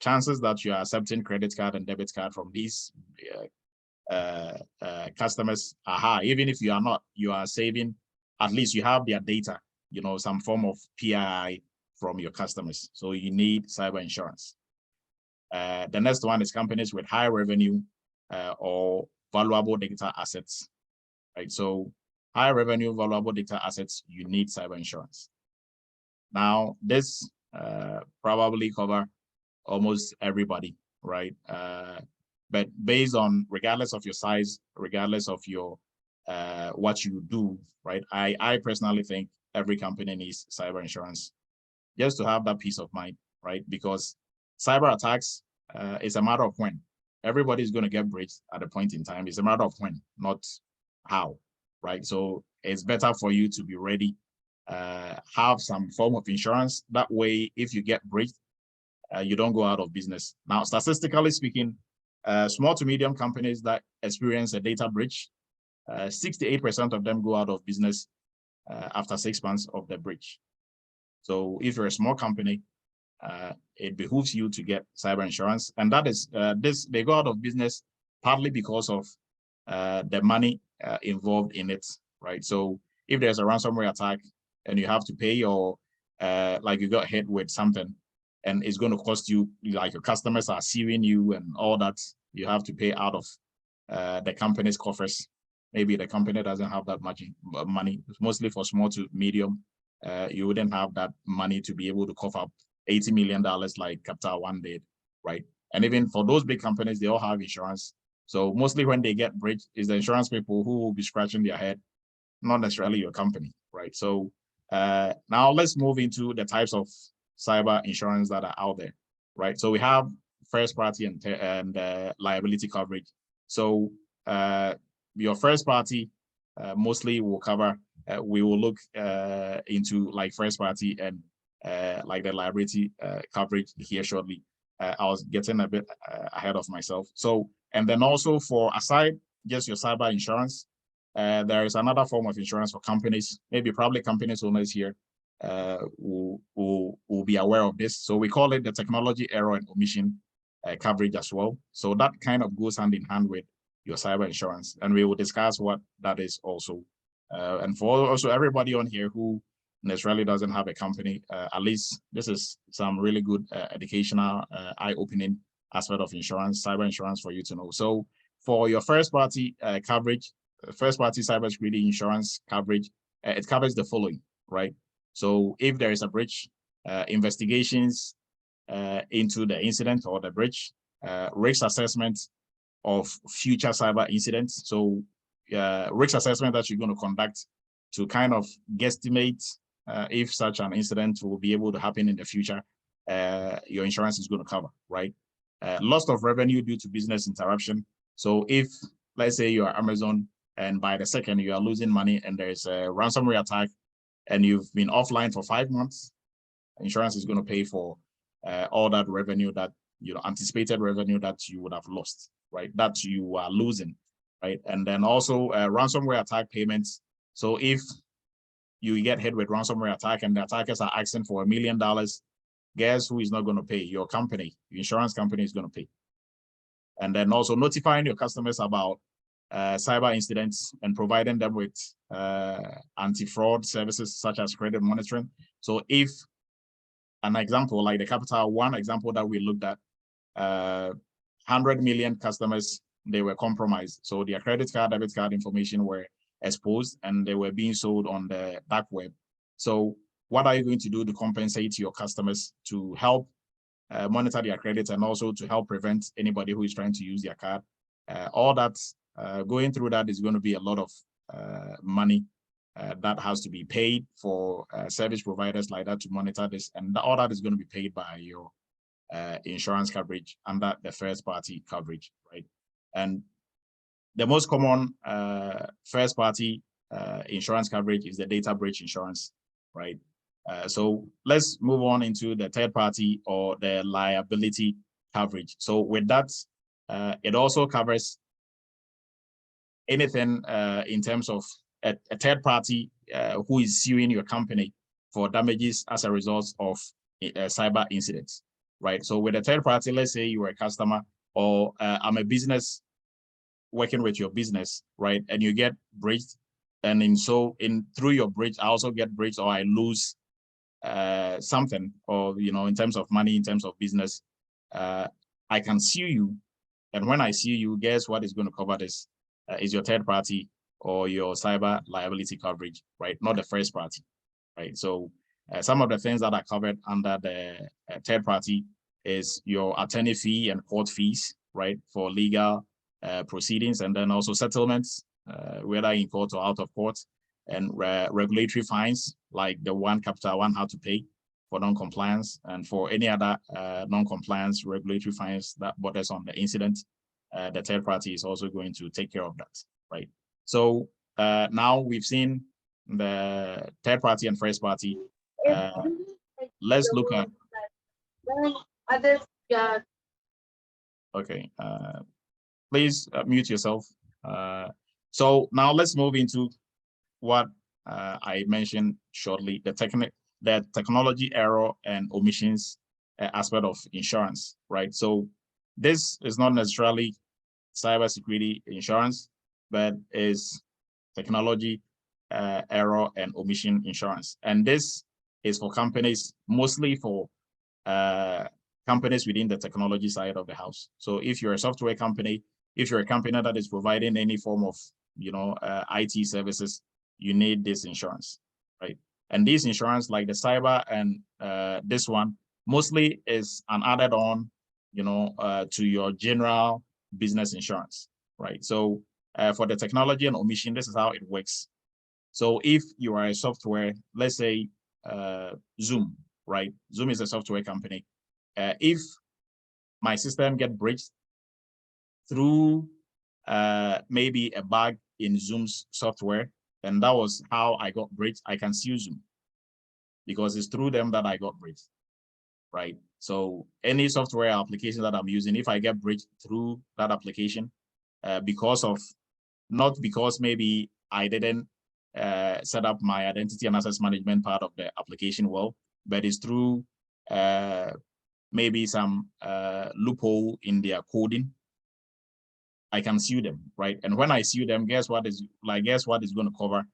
chances that you are accepting credit card and debit card from these customers are high. Even if you are not, you are saving, at least you have their data, some form of PII from your customers. So you need cyber insurance. The next one is companies with high revenue or valuable data assets, right? So high revenue, valuable data assets, you need cyber insurance. Now, this probably cover almost everybody, right? But based on, regardless of your size, regardless of your what you do, right? I personally think every company needs cyber insurance, just to have that peace of mind, right? Because cyber attacks is a matter of when. Everybody's going to get breached at a point in time. It's a matter of when, not how, right? So it's better for you to be ready, have some form of insurance. That way, if you get breached, you don't go out of business. Now, statistically speaking, small to medium companies that experience a data breach, 68% of them go out of business after 6 months of the breach. So if you're a small company, it behooves you to get cyber insurance. And that is, they go out of business partly because of the money involved in it, right? So if there's a ransomware attack and you have to pay, or like you got hit with something and it's going to cost you, like your customers are suing you and all that, you have to pay out of the company's coffers. Maybe the company doesn't have that much money. It's mostly for small to medium. You wouldn't have that money to be able to cough up $80 million like Capital One did, right? And even for those big companies, they all have insurance. So mostly when they get breached, is the insurance people who will be scratching their head, not necessarily your company, right? So now let's move into the types of cyber insurance that are out there, right? So we have first party and liability coverage. So your first party mostly will cover, we will look into like first party and like the liability coverage here shortly. I was getting a bit ahead of myself. So, and then also for aside just your cyber insurance, there is another form of insurance for companies, maybe probably companies owners here will be aware of this. So we call it the technology error and omission coverage as well. So that kind of goes hand in hand with your cyber insurance, and we will discuss what that is also. And for also everybody on here who necessarily doesn't have a company, at least this is some really good educational, eye-opening aspect of insurance, cyber insurance for you to know. So for your first party coverage, first party cybersecurity insurance coverage, it covers the following, right? So if there is a breach, investigations into the incident or the breach, risk assessment of future cyber incidents. So risk assessment that you're going to conduct to kind of guesstimate if such an incident will be able to happen in the future, your insurance is going to cover, right? Loss of revenue due to business interruption. So if, let's say you are Amazon and by the second you are losing money and there's a ransomware attack and you've been offline for 5 months, insurance is going to pay for all that revenue that, you know, anticipated revenue that you would have lost, right? That you are losing, right? And then also ransomware attack payments. So if you get hit with ransomware attack and the attackers are asking for $1 million, guess who is not going to pay? Your company, your insurance company is going to pay. And then also notifying your customers about cyber incidents and providing them with anti-fraud services such as credit monitoring. So if an example, like the Capital One example that we looked at, 100 million customers, they were compromised. So their credit card, debit card information were exposed and they were being sold on the dark web. So what are you going to do to compensate your customers to help monitor their credit and also to help prevent anybody who is trying to use their card? All that, going through that is going to be a lot of money that has to be paid for service providers like that to monitor this, and all that is going to be paid by your insurance coverage under the first party coverage, right? And the most common first party insurance coverage is the data breach insurance, right? So let's move on into the third party or the liability coverage. So with that, it also covers anything in terms of a third party who is suing your company for damages as a result of cyber incidents, right? So with a third party, let's say you are a customer or I'm a business working with your business, right? And you get breached, and through your breach, I also get breached or I lose something, or in terms of money, in terms of business, I can sue you. And when I sue you, guess what is going to cover this? Is your third party or your cyber liability coverage, right? Not the first party, right? So some of the things that are covered under the third party is your attorney fee and court fees, right? For legal proceedings, and then also settlements, whether in court or out of court, and regulatory fines, like the one Capital One had to pay for non-compliance, and for any other non-compliance regulatory fines that borders on the incident, the third party is also going to take care of that, right? So now we've seen the third party and first party. Let's look at. Okay, please mute yourself. So now let's move into what I mentioned shortly, the technology error and omissions aspect of insurance, right? So this is not necessarily cybersecurity insurance, but is technology error and omission insurance. And this is for companies, mostly for companies within the technology side of the house. So if you're a software company, if you're a company that is providing any form of, IT services, you need this insurance, right? And this insurance, like the cyber and this one, mostly is an added on, to your general business insurance, right? So for the technology and omission, this is how it works. So if you are a software, let's say Zoom, right? Zoom is a software company. If my system get breached through maybe a bug in Zoom's software, and that was how I got breached, I can sue Zoom because it's through them that I got breached, right? So any software application that I'm using, if I get breached through that application, not because maybe I didn't set up my identity and access management part of the application well, but it's through maybe some loophole in their coding, I can sue them, right? And when I sue them, guess what is going to cover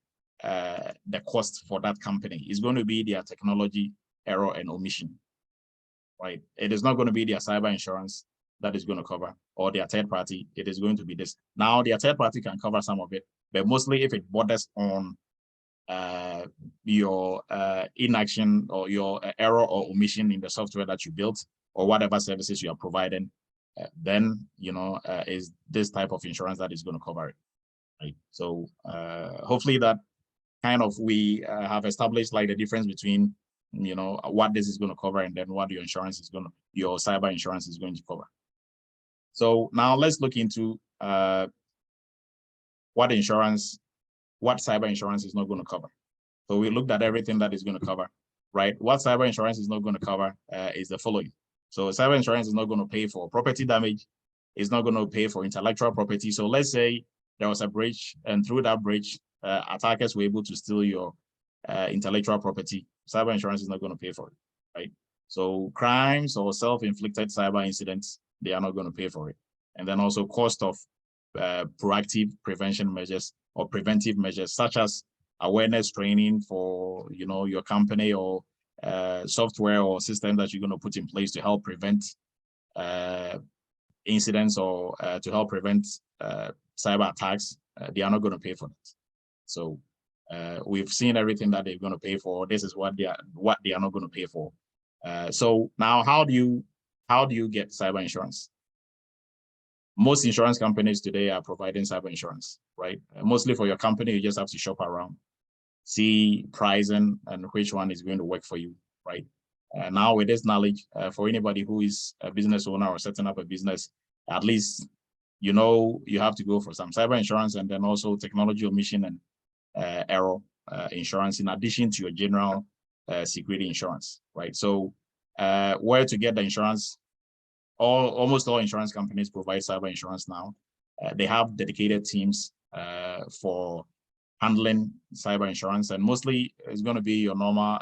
the cost for that company? It's going to be their technology error and omission, right? It is not going to be their cyber insurance that is going to cover, or their third party. It is going to be this. Now, their third party can cover some of it, but mostly if it borders on your inaction or your error or omission in the software that you built or whatever services you are providing, then is this type of insurance that is going to cover it, right? So hopefully that kind of we have established like the difference between what this is going to cover and then what your cyber insurance is going to cover. So now let's look into what cyber insurance is not going to cover. So we looked at everything that is going to cover, right? What cyber insurance is not going to cover is the following. So cyber insurance is not going to pay for property damage. It's not going to pay for intellectual property. So let's say there was a breach, and through that breach, attackers were able to steal your intellectual property. Cyber insurance is not going to pay for it, right? So crimes or self-inflicted cyber incidents, they are not going to pay for it. And then also cost of proactive prevention measures or preventive measures, such as awareness training for your company or software or system that you're going to put in place to help prevent incidents or to help prevent cyber attacks. They are not going to pay for that. So we've seen everything that they're going to pay for. This is what they are not going to pay for. So now, how do you get cyber insurance? Most insurance companies today are providing cyber insurance, right? Mostly for your company, you just have to shop around, see pricing and which one is going to work for you, right? Now with this knowledge, for anybody who is a business owner or setting up a business, at least you have to go for some cyber insurance and then also technology omission and error insurance in addition to your general security insurance, right? So where to get the insurance? Almost all insurance companies provide cyber insurance now. They have dedicated teams for handling cyber insurance, and mostly it's going to be your normal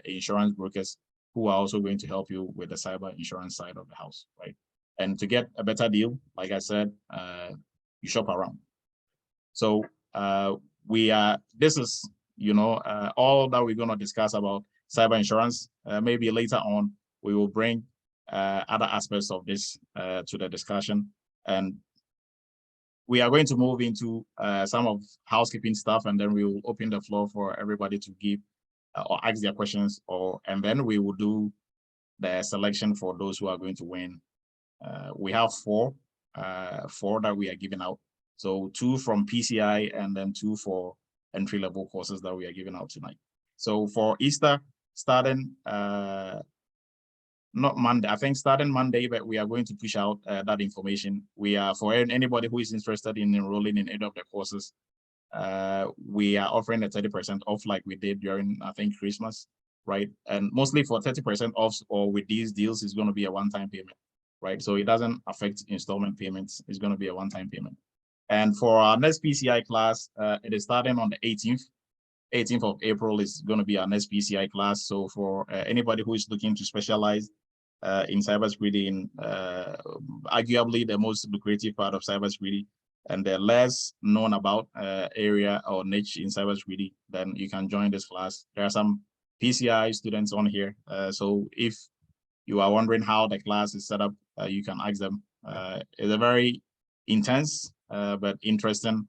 insurance brokers who are also going to help you with the cyber insurance side of the house, right? And to get a better deal, like I said, you shop around. So this is all that we're going to discuss about cyber insurance. Maybe later on we will bring other aspects of this to the discussion, and we are going to move into some of housekeeping stuff, and then we will open the floor for everybody to give or ask their questions, and then we will do the selection for those who are going to win. We have four that we are giving out. So 2 from PCI and then 2 for entry-level courses that we are giving out tonight. So for Easter, starting not Monday, I think starting Monday, but we are going to push out that information. We are, for anybody who is interested in enrolling in any of the courses, we are offering a 30% off like we did during, I think, Christmas, right? And mostly for 30% off or with these deals is going to be a one-time payment, right? So it doesn't affect installment payments. It's going to be a one-time payment. And for our next PCI class, it is starting on the 18th. 18th of April is going to be our next PCI class. So for anybody who is looking to specialize in cybersecurity, in arguably the most lucrative part of cybersecurity and the less known about area or niche in cybersecurity, then you can join this class. There are some PCI students on here. So if you are wondering how the class is set up, you can ask them. It's a very intense but interesting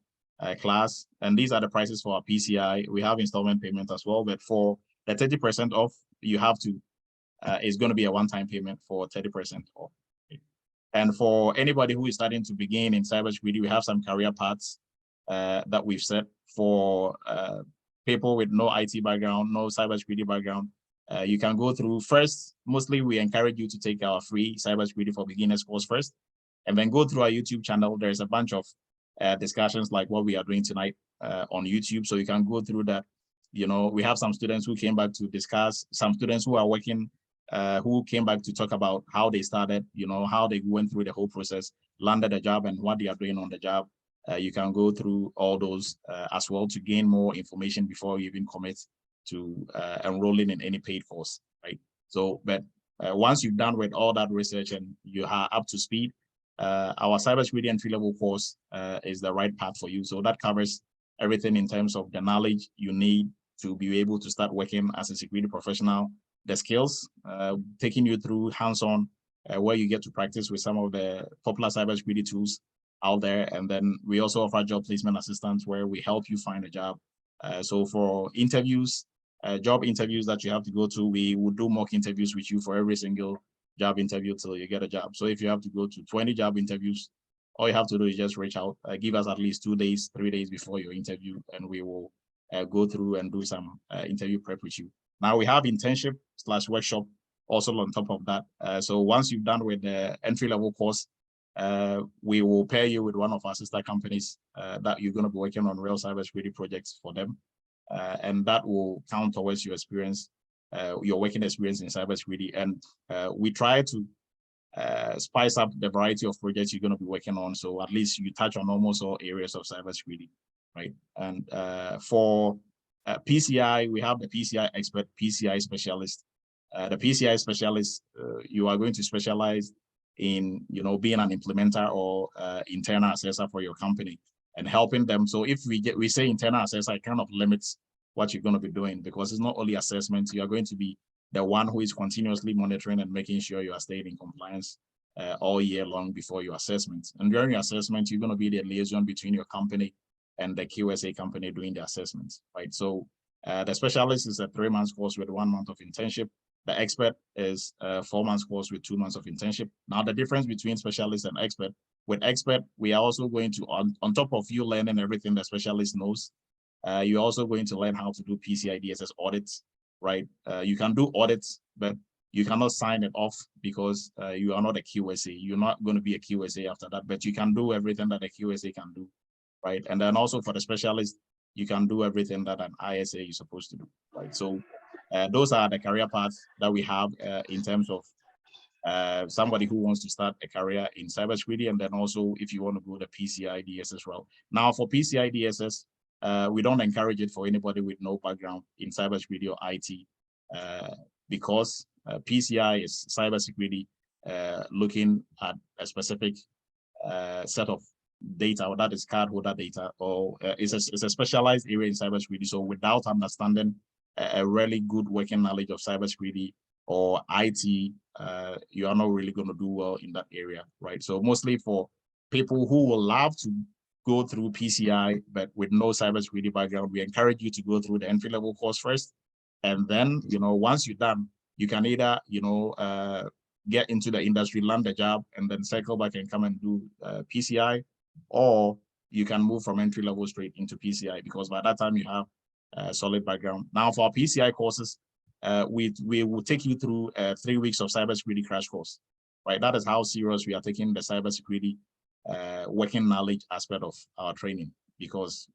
class. And these are the prices for our PCI. We have installment payment as well, but for the 30% off, you have to, it's going to be a one-time payment for 30% off. And for anybody who is starting to begin in cybersecurity, we have some career paths that we've set for people with no IT background, no cybersecurity background. You can go through first. Mostly, we encourage you to take our free cybersecurity for beginners course first, and then go through our YouTube channel. There's a bunch of discussions like what we are doing tonight on YouTube. So you can go through that. You know, we have some students who came back to discuss, some students who are working, who came back to talk about how they started, you know, how they went through the whole process, landed a job and what they are doing on the job. You can go through all those as well to gain more information before you even commit to enrolling in any paid course, right? So, but once you've done with all that research and you are up to speed, our cybersecurity entry-level course is the right path for you. So that covers everything in terms of the knowledge you need to be able to start working as a security professional, the skills, taking you through hands-on, where you get to practice with some of the popular cybersecurity tools out there. And then we also offer job placement assistance where we help you find a job. So for interviews, job interviews that you have to go to, we will do mock interviews with you for every single job interview till you get a job. So if you have to go to 20 job interviews, all you have to do is just reach out, give us at least 2 days, 3 days before your interview, and we will go through and do some interview prep with you. Now we have internship/workshop also on top of that. So once you've done with the entry-level course, we will pair you with one of our sister companies that you're going to be working on real cybersecurity projects for them. And that will count towards your experience, your working experience in cybersecurity. And we try to spice up the variety of projects you're going to be working on. So at least you touch on almost all areas of cybersecurity, right? And for PCI, we have the PCI expert, PCI specialist. The PCI specialist, you are going to specialize in, you know, being an implementer or internal assessor for your company and helping them. So if we say internal assessor, it kind of limits what you're going to be doing, because it's not only assessment. You are going to be the one who is continuously monitoring and making sure you are staying in compliance all year long before your assessment. And during your assessment, you're going to be the liaison between your company and the QSA company doing the assessments, right? So the specialist is a 3 months course with 1 month of internship. The expert is a 4 months course with 2 months of internship. Now, the difference between specialist and expert, with expert, we are also going to, on top of you learning everything the specialist knows, you're also going to learn how to do PCI DSS audits, right? You can do audits, but you cannot sign it off because you are not a QSA. You're not going to be a QSA after that, but you can do everything that a QSA can do, right? And then also for the specialist, you can do everything that an ISA is supposed to do, right? So those are the career paths that we have in terms of somebody who wants to start a career in cybersecurity, and then also if you want to go the PCI DSS route. Now for PCI DSS, we don't encourage it for anybody with no background in cybersecurity or IT, because PCI is cybersecurity looking at a specific set of data, that is cardholder data, or it's a specialized area in cybersecurity. So without understanding a really good working knowledge of cybersecurity or IT, you are not really going to do well in that area, right? So mostly for people who will love to go through PCI, but with no cybersecurity background, we encourage you to go through the entry-level course first. And then, you know, once you're done, you can either, you know, get into the industry, land a job, and then cycle back and come and do PCI, or you can move from entry level straight into PCI, because by that time you have a solid background. Now for our PCI courses, we will take you through 3 weeks of cybersecurity crash course, right? That is how serious we are taking the cybersecurity working knowledge aspect of our training, because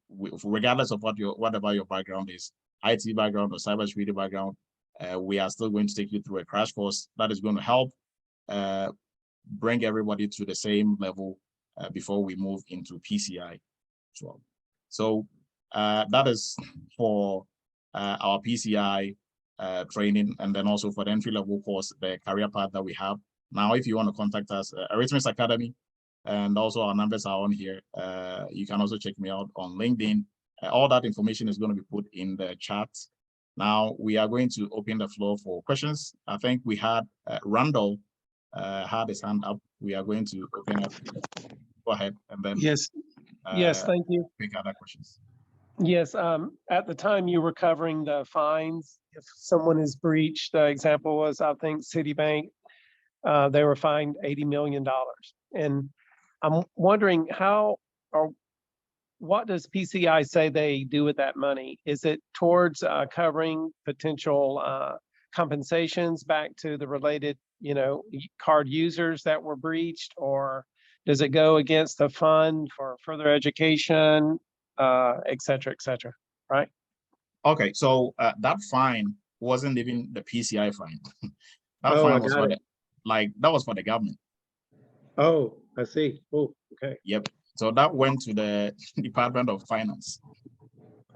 regardless of whatever your background is, IT background or cybersecurity background, we are still going to take you through a crash course that is going to help bring everybody to the same level before we move into PCI as well. So that is for our PCI training, and then also for the entry-level course, the career path that we have. Now, if you want to contact us, Eretmis Academy, and also our numbers are on here. You can also check me out on LinkedIn. All that information is going to be put in the chat. Now, we are going to open the floor for questions. I think we had Randall had his hand up. We are going to open up. Go ahead, and then yes, thank you. Pick other questions. Yes, at the time you were covering the fines. If someone is breached, the example was, I think, Citibank, they were fined $80 million. And I'm wondering what does PCI say they do with that money? Is it towards covering potential compensations back to the related, card users that were breached, or does it go against the fund for further education, et cetera, right? Okay, so that fine wasn't even the PCI fine. That fine was for that was for the government. Oh, I see. Oh, okay. Yep. So that went to the Department of Finance.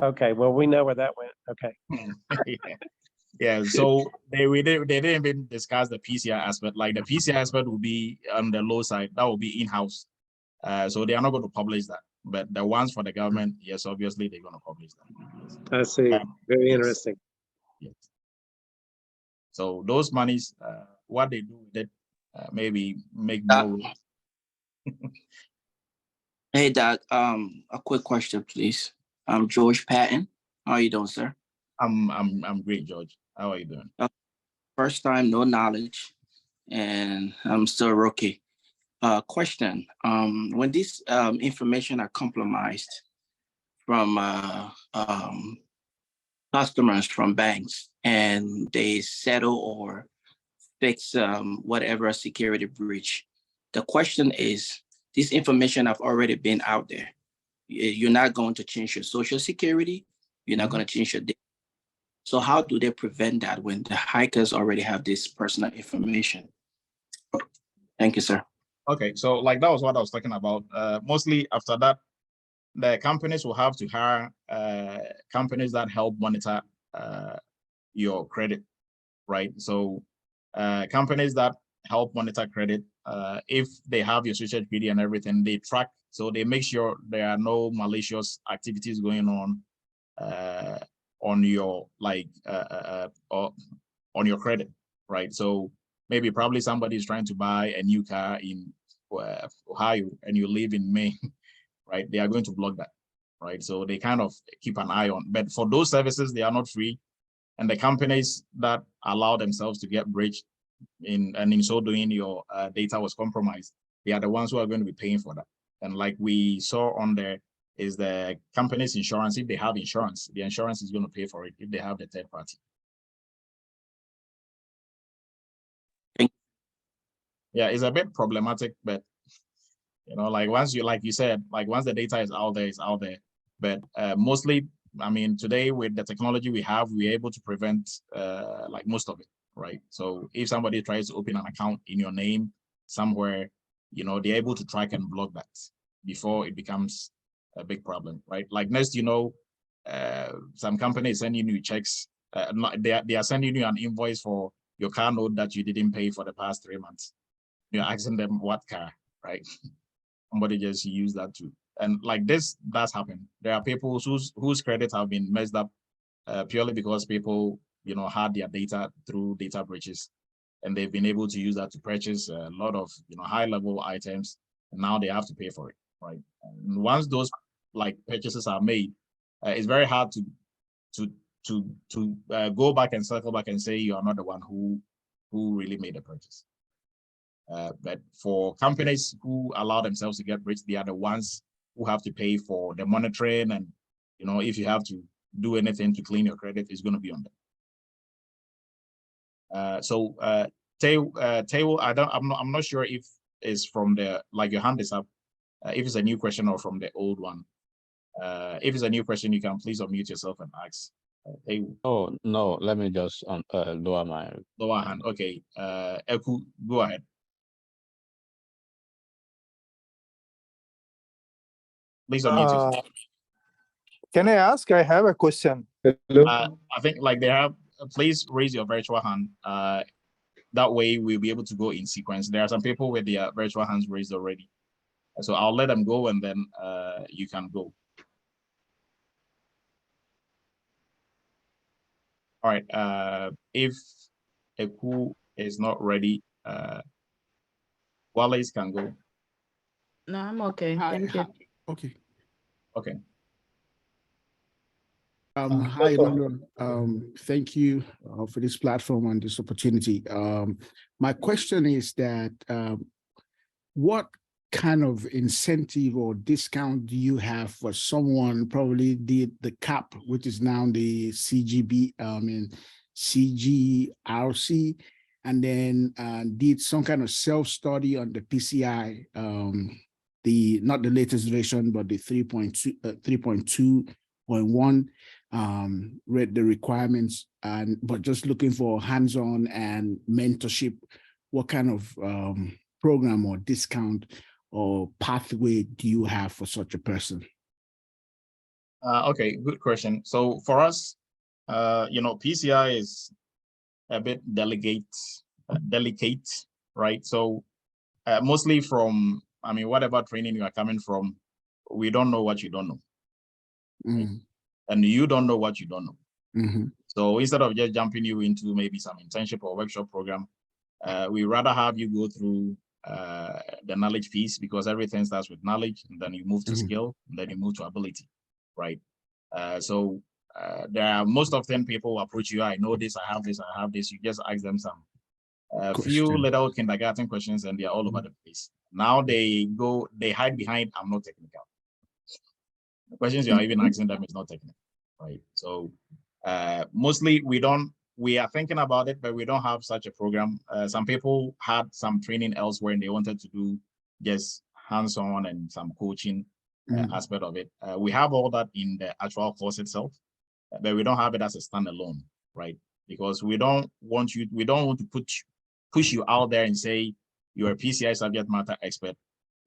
Okay, well, we know where that went. Okay. Yeah. So they didn't even discuss the PCI aspect. Like the PCI aspect will be on the low side. That will be in-house. So they are not going to publish that. But the ones for the government, yes, obviously they're going to publish that. I see. Very yes. interesting. Yes. So those monies, what they do with it, maybe make more. Hey, Doc. A quick question, please. I'm George Patton. How are you doing, sir? I'm great, George. How are you doing? First time, no knowledge, and I'm still a rookie. Question: when this information are compromised from customers from banks, and they settle or fix whatever security breach, the question is, this information have already been out there. You're not going to change your social security. You're not going to change your data. So how do they prevent that when the hackers already have this personal information? Thank you, sir. Okay, so like that was what I was talking about. Mostly after that, the companies will have to hire companies that help monitor your credit, right? So companies that help monitor credit, if they have your social security and everything, they track, so they make sure there are no malicious activities going on your or on your credit, right? So maybe probably somebody is trying to buy a new car in Ohio and you live in Maine, right? They are going to block that, right? So they kind of keep an eye on. But for those services, they are not free, and the companies that allow themselves to get breached and in so doing your data was compromised, they are the ones who are going to be paying for that. And like we saw on there is the company's insurance. If they have insurance, the insurance is going to pay for it if they have the third party. Yeah, it's a bit problematic, but like once you said, like once the data is out there, it's out there. But mostly, I mean, today with the technology we have, we're able to prevent like most of it, right? So if somebody tries to open an account in your name somewhere, they're able to track and block that before it becomes a big problem, right? Like next, some companies sending you checks. They are sending you an invoice for your car note that you didn't pay for the past 3 months. You're asking them what car, right? Somebody just use that too. And like this does happen. There are people whose credits have been messed up purely because people, had their data through data breaches, and they've been able to use that to purchase a lot of, high-level items, and now they have to pay for it, right? And once those purchases are made, it's very hard to go back and circle back and say you are not the one who really made the purchase. But for companies who allow themselves to get breached, they are the ones who have to pay for the monitoring, and if you have to do anything to clean your credit, it's going to be on them. Table, I'm not sure if it's from the, like, your hand is up, if it's a new question or from the old one. If it's a new question, you can please unmute yourself and ask. Oh no, let me just lower my hand. Okay, Eku, go ahead. Please unmute yourself. Can I ask? I have a question. Hello. I think, like, they have. Please raise your virtual hand. That way we'll be able to go in sequence. There are some people with their virtual hands raised already, so I'll let them go, and then you can go. All right. If Eku is not ready, Wallace can go. No, I'm okay. Thank you. Okay. Okay. Hi, Emmanuel. Thank you for this platform and this opportunity. My question is that what kind of incentive or discount do you have for someone probably did the CAP, which is now the CGRC, and then did some kind of self-study on the PCI, not the latest version, but the 3.2.1, read the requirements, but just looking for hands-on and mentorship. What kind of program or discount or pathway do you have for such a person? Okay, good question. So for us, PCI is a bit delicate, right? So mostly from, whatever training you are coming from, we don't know what you don't know. Mm. And you don't know what you don't know. Mm-hmm. So instead of just jumping you into maybe some internship or workshop program, we rather have you go through the knowledge piece, because everything starts with knowledge, and then you move to skill, and then you move to ability, right? So there are, most of them, people approach you, I know this, I have this, I have this. You just ask them some few little kindergarten questions, and they're all over the place. Now they hide behind, I'm not technical. The questions you are even asking them is not technical, right? So mostly we are thinking about it, but we don't have such a program. Some people had some training elsewhere, and they wanted to do just hands-on and some coaching aspect of it. We have all that in the actual course itself, but we don't have it as a standalone, right? Because we don't want to push you out there and say you're a PCI subject matter expert,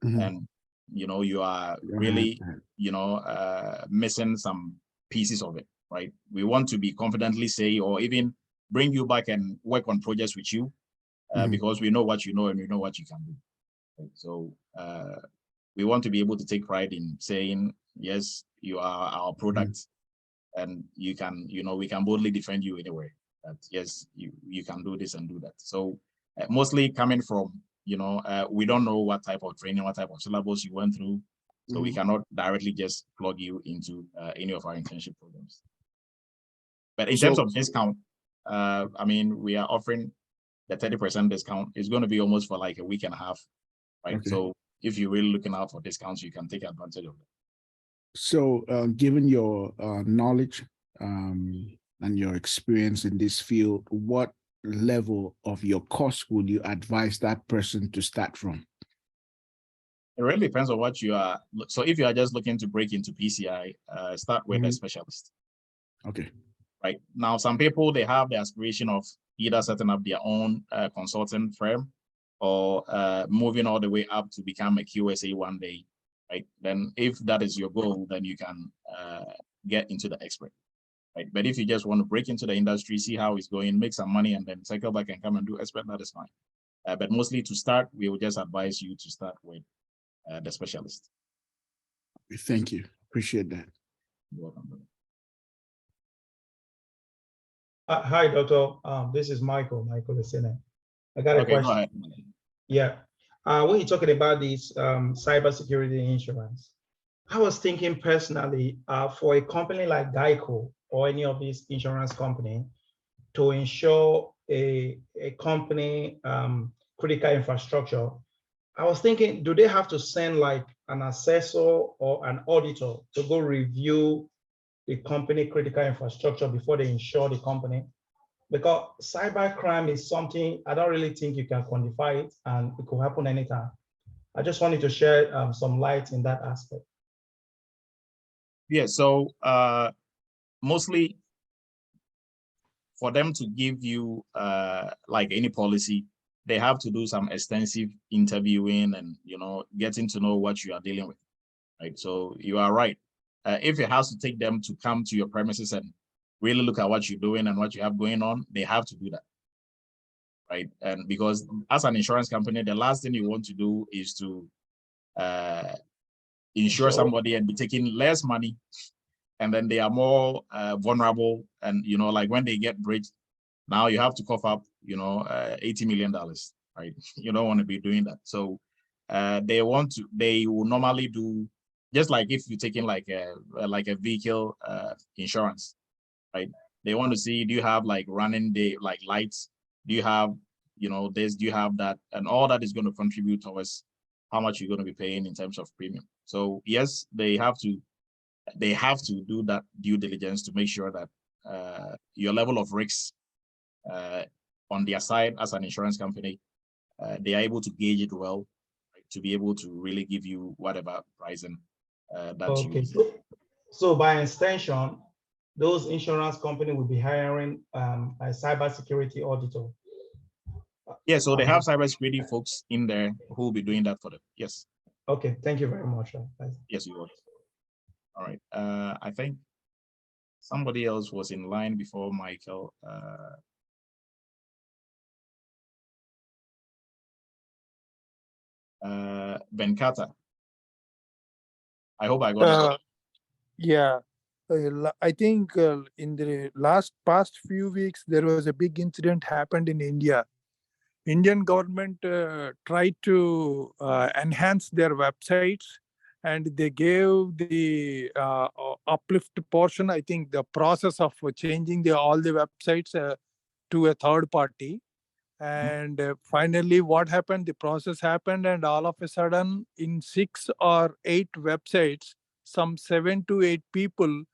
and you are really missing some pieces of it, right? We want to be confidently say, or even bring you back and work on projects with you, because we know what you know and we know what you can do. Right? So we want to be able to take pride in saying, yes, you are our product, and you can, we can boldly defend you anywhere. That yes, you can do this and do that. So mostly coming from, we don't know what type of training, what type of syllabus you went through, so we cannot directly just plug you into any of our internship programs. But in terms of discount, we are offering the 30% discount. It's going to be almost for like a week and a half, right? Okay. So if you're really looking out for discounts, you can take advantage of it. So given your knowledge and your experience in this field, what level of your course would you advise that person to start from? It really depends on what you are. So if you are just looking to break into PCI, start with a specialist. Okay. Right now, some people, they have the aspiration of either setting up their own consulting firm, or moving all the way up to become a QSA one day, right? Then if that is your goal, then you can get into the expert, right? But if you just want to break into the industry, see how it's going, make some money, and then cycle back and come and do expert, that is fine. But mostly to start, we will just advise you to start with the specialist. Thank you. Appreciate that. You're welcome. Hi, Doctor. This is Michael Essene. I got a question. Go ahead. Yeah. When you're talking about this cybersecurity insurance, I was thinking personally, for a company like Geico or any of these insurance company to insure a company critical infrastructure, I was thinking, do they have to send like an assessor or an auditor to go review the company critical infrastructure before they insure the company? Because cybercrime is something I don't really think you can quantify it, and it could happen anytime. I just wanted to share some light in that aspect. Yeah, so mostly for them to give you like any policy, they have to do some extensive interviewing and, you know, getting to know what you are dealing with, right? So you are right. If it has to take them to come to your premises and really look at what you're doing and what you have going on, they have to do that, right? And because as an insurance company, the last thing you want to do is to insure somebody and be taking less money, and then they are more vulnerable. And, you know, like when they get breached, now you have to cough up, you know, $80 million, right? You don't want to be doing that. So they will normally do, just like if you're taking like a vehicle insurance, right? They want to see, do you have like running day, like lights? Do you have, you know, this, do you have that? And all that is going to contribute towards how much you're going to be paying in terms of premium. So yes, they have to do that due diligence to make sure that your level of risk on their side as an insurance company, they are able to gauge it well, right, to be able to really give you whatever pricing that you. So by extension, those insurance companies will be hiring a cybersecurity auditor. Yeah, so they have cybersecurity folks in there who will be doing that for them. Yes. Okay, thank you very much. Yes, you will. All right. I think somebody else was in line before Michael. Venkata. I hope I got it. Yeah. I think in the past few weeks, there was a big incident happened in India. Indian government tried to enhance their websites, and they gave the uplift portion. I think the process of changing all the websites to a third party. And finally, what happened? The process happened, and all of a sudden, in 6 or 8 websites, some 7 to 8 people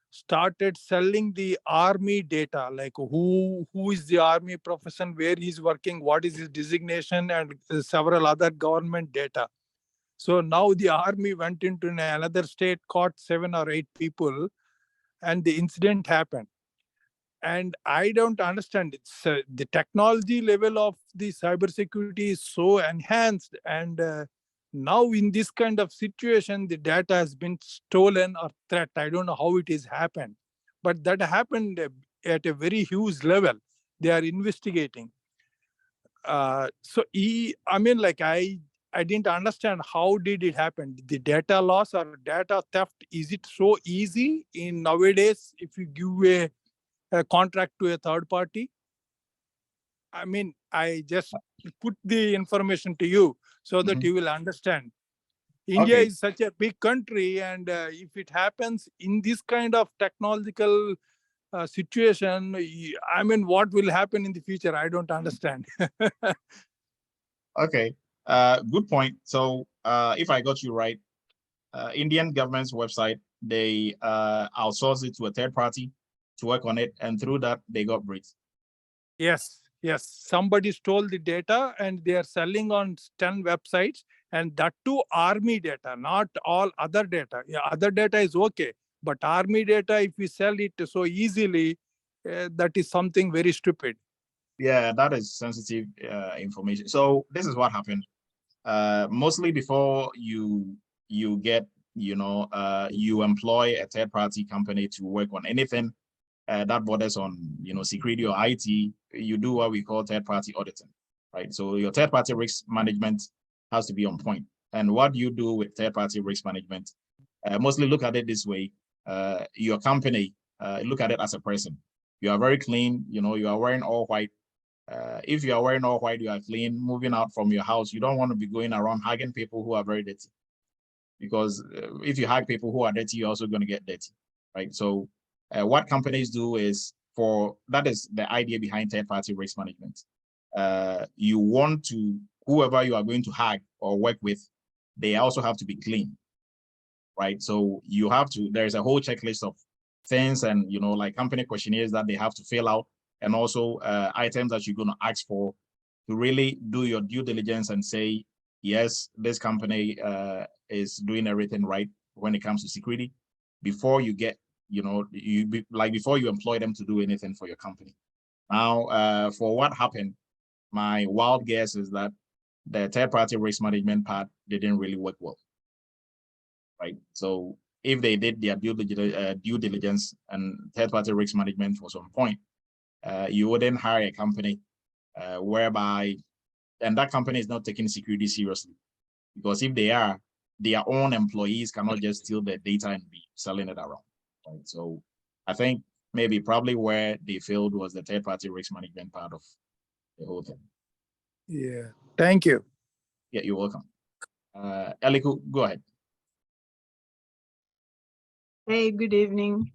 started selling the army data, like who is the army profession, where he's working, what is his designation, and several other government data. So now the army went into another state, caught 7 or 8 people, and the incident happened. And I don't understand. It's the technology level of the cybersecurity is so enhanced, and now in this kind of situation, the data has been stolen or threat. I don't know how it has happened, but that happened at a very huge level. They are investigating. I mean, like I didn't understand how did it happen. The data loss or data theft, is it so easy in nowadays if you give a contract to a third party? I mean, I just put the information to you so that you will understand. India is such a big country, and if it happens in this kind of technological situation, I mean, what will happen in the future? I don't understand. Okay, good point. So if I got you right, Indian government's website, they outsourced it to a third party to work on it, and through that, they got breached. Yes. Somebody stole the data, and they are selling on 10 websites, and that too army data, not all other data. Yeah, other data is okay, but army data, if we sell it so easily, that is something very stupid. Yeah, that is sensitive information. So this is what happened. Mostly before you get, you know, you employ a third-party company to work on anything that borders on, you know, security or IT, you do what we call third-party auditing, right? So your third-party risk management has to be on point. And what you do with third-party risk management, mostly look at it this way. Your company, look at it as a person. You are very clean, you know, you are wearing all white. If you are wearing all white, you are clean, moving out from your house, you don't want to be going around hugging people who are very dirty. Because if you hug people who are dirty, you're also going to get dirty, right? So what companies do is, that is the idea behind third-party risk management. You want to, whoever you are going to hug or work with, they also have to be clean, right? So you have to, there's a whole checklist of things and, you know, like company questionnaires that they have to fill out, and also items that you're going to ask for to really do your due diligence and say, yes, this company is doing everything right when it comes to security before you get, you know, before you employ them to do anything for your company. Now, for what happened, my wild guess is that the third-party risk management part didn't really work well, right? So if they did their due diligence and third-party risk management was on point, you wouldn't hire a company whereby, and that company is not taking security seriously, because if they are, their own employees cannot just steal their data and be selling it around, right? So I think maybe probably where they failed was the third-party risk management part of the whole thing. Yeah, thank you. Yeah, you're welcome. Eliku, go ahead. Hey, good evening.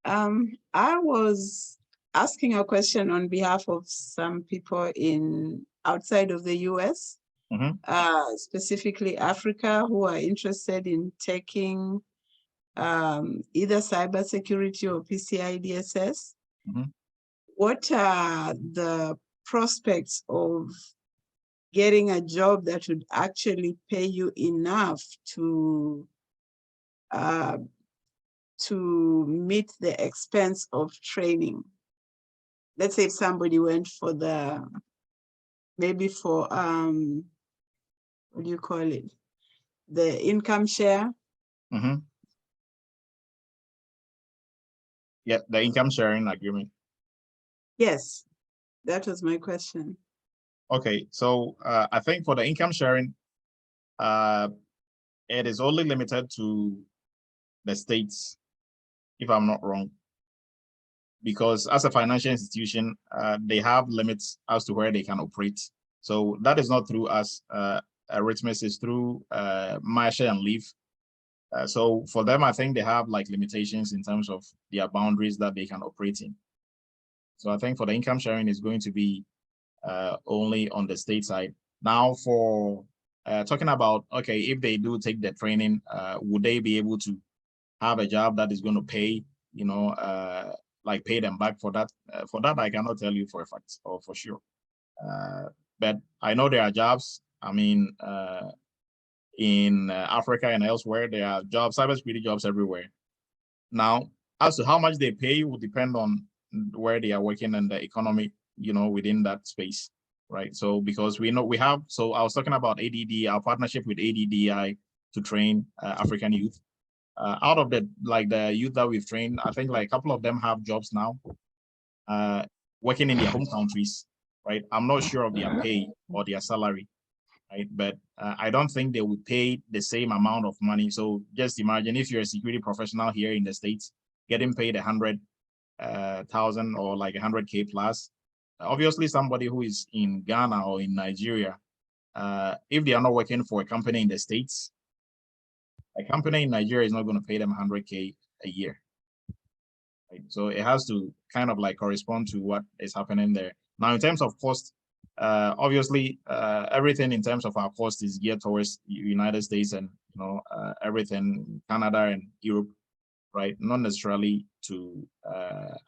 I was asking a question on behalf of some people outside of the US, specifically Africa, who are interested in taking either cybersecurity or PCI DSS. What are the prospects of getting a job that would actually pay you enough to meet the expense of training? Let's say if somebody went for maybe for what do you call it? The income share. Yeah, the income sharing agreement. Yes, that was my question. Okay, so I think for the income sharing, it is only limited to the states, if I'm not wrong, because as a financial institution, they have limits as to where they can operate. So that is not through us. Eretmis is through Marsha and Leaf. So for them, I think they have like limitations in terms of their boundaries that they can operate in. So I think for the income sharing is going to be only on the state side. Now for talking about, okay, if they do take the training, would they be able to have a job that is going to pay, you know, like pay them back for that? For that, I cannot tell you for a fact or for sure. But I know there are jobs. I mean, in Africa and elsewhere, there are jobs, cybersecurity jobs everywhere. Now, as to how much they pay will depend on where they are working and the economy, you know, within that space, right? So because we know we have, so I was talking about ADD, our partnership with ADDI to train African youth. Out of the youth that we've trained, I think like a couple of them have jobs now, working in their home countries, right? I'm not sure of their pay or their salary, right? But I don't think they will pay the same amount of money. So just imagine if you're a security professional here in the States, getting paid 100,000 or like 100K plus. Obviously, somebody who is in Ghana or in Nigeria, if they are not working for a company in the States, a company in Nigeria is not going to pay them 100K a year. Right? So it has to kind of like correspond to what is happening there. Now, in terms of cost, obviously, everything in terms of our cost is geared towards United States and, you know, everything, Canada and Europe, right? Not necessarily to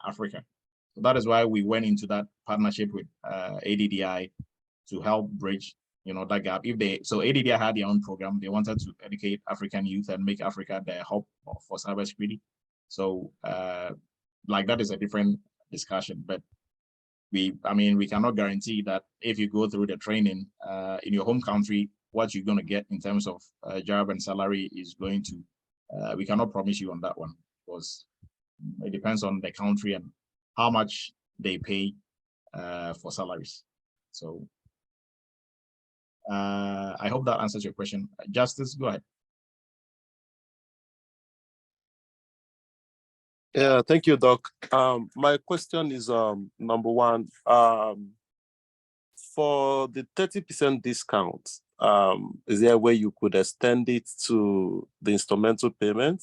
Africa. So that is why we went into that partnership with ADDI to help bridge, you know, that gap. So ADDI had their own program. They wanted to educate African youth and make Africa the hub for cybersecurity. So like that is a different discussion, but we cannot guarantee that if you go through the training in your home country, what you're going to get in terms of job and salary is going to, we cannot promise you on that one, because it depends on the country and how much they pay for salaries. So I hope that answers your question. Justice, go ahead. Yeah, thank you, Doc. My question is number one, for the 30% discount, is there a way you could extend it to the instrumental payment?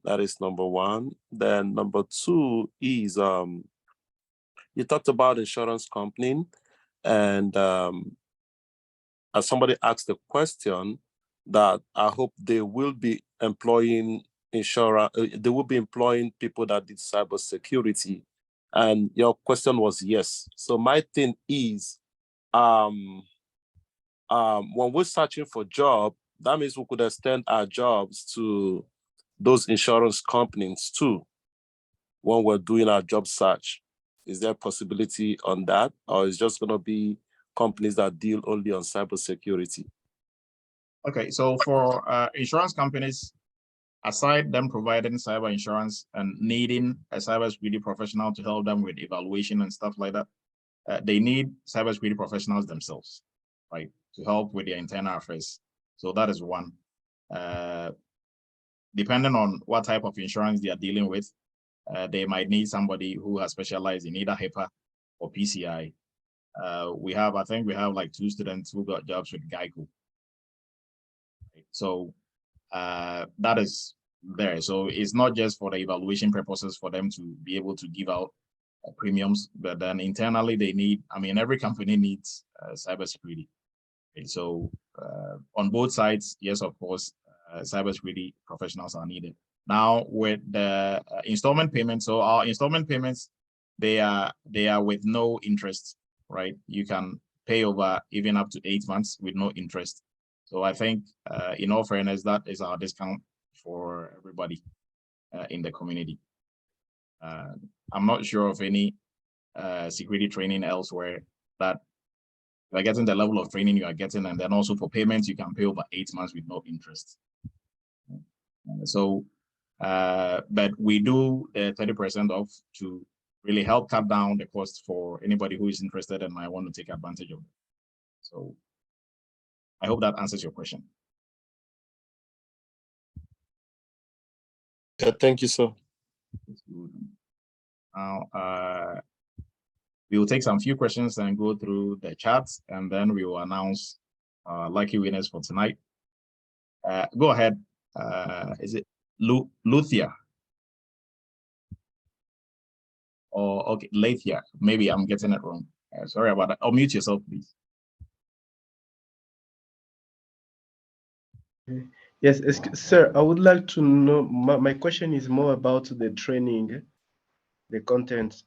That is number one. Then number two is you talked about insurance company, and as somebody asked the question, that I hope they will be employing they will be employing people that did cybersecurity. And your question was yes. So my thing is, when we're searching for job, that means we could extend our jobs to those insurance companies too, when we're doing our job search. Is there a possibility on that? Or is just gonna be companies that deal only on cybersecurity? Okay, so for insurance companies, aside them providing cyber insurance and needing a cybersecurity professional to help them with evaluation and stuff like that, they need cybersecurity professionals themselves, right, to help with their internal affairs. So that is one. Depending on what type of insurance they are dealing with, they might need somebody who has specialized in either HIPAA or PCI. I think we have like 2 students who got jobs with Geico. So that is there. So it's not just for the evaluation purposes for them to be able to give out premiums, but then internally they need, I mean, every company needs cybersecurity. Okay, so on both sides, yes, of course, cybersecurity professionals are needed. Now with the installment payments, so our installment payments, they are with no interest, right? You can pay over even up to 8 months with no interest. So I think, in all fairness, that is our discount for everybody in the community. I'm not sure of any security training elsewhere that you are getting the level of training you are getting, and then also for payments, you can pay over 8 months with no interest. So, but we do 30% off to really help cut down the cost for anybody who is interested and might want to take advantage of it. So I hope that answers your question. Yeah, thank you, sir. Now, we will take some few questions and go through the chats, and then we will announce lucky winners for tonight. Go ahead. Is it Luthia? Or okay, Lathia. Maybe I'm getting it wrong. Sorry about that. I'll mute yourself, please. Yes, sir, I would like to know, my question is more about the training, the content,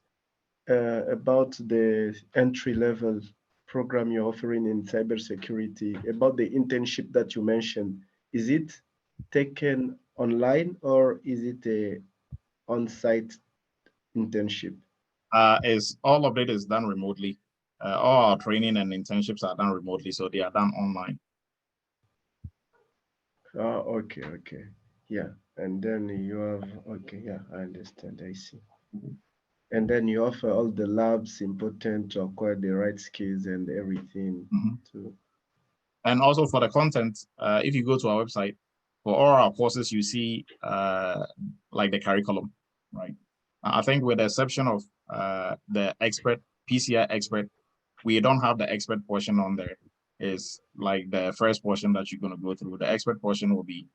about the entry-level program you're offering in cybersecurity, about the internship that you mentioned. Is it taken online or is it a on-site internship? Is all of it is done remotely. All our training and internships are done remotely, so they are done online. Okay, yeah. And then you have, okay, yeah, I understand, I see. And then you offer all the labs important to acquire the right skills and everything too. And also for the content, if you go to our website, for all our courses, you see like the curriculum, right? I think with the exception of the expert, PCI expert, we don't have the expert portion on there. Is like the first portion that you're going to go through. The expert portion will be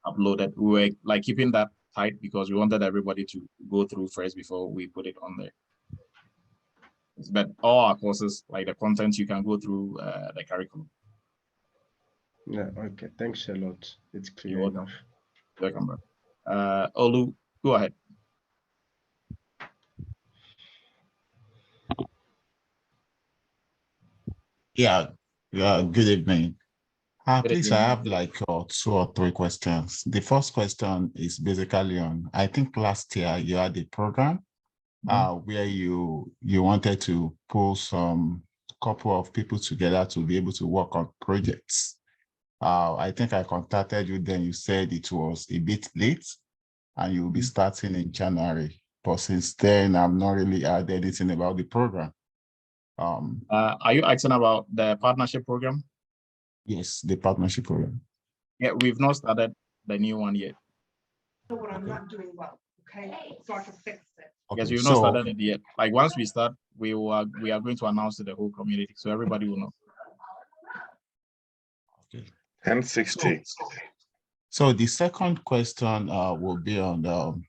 uploaded. We were like keeping that tight because we wanted everybody to go through first before we put it on there. But all our courses, like the content, you can go through the curriculum. Yeah, okay, thanks a lot. It's clear enough. Welcome, bro. Olu, go ahead. Yeah, good evening. Please, I have like 2 or 3 questions. The first question is basically on, I think last year you had a program where you wanted to pull some couple of people together to be able to work on projects. I think I contacted you then, you said it was a bit late and you'll be starting in January. But since then, I've not really heard anything about the program. Are you asking about the partnership program? Yes, the partnership program. Yeah, we've not started the new one yet. So what I'm not doing well, okay? So I can fix it. Because we've not started it yet. Like once we start, we are going to announce to the whole community, so everybody will know. Okay. 1060. So the second question will be on,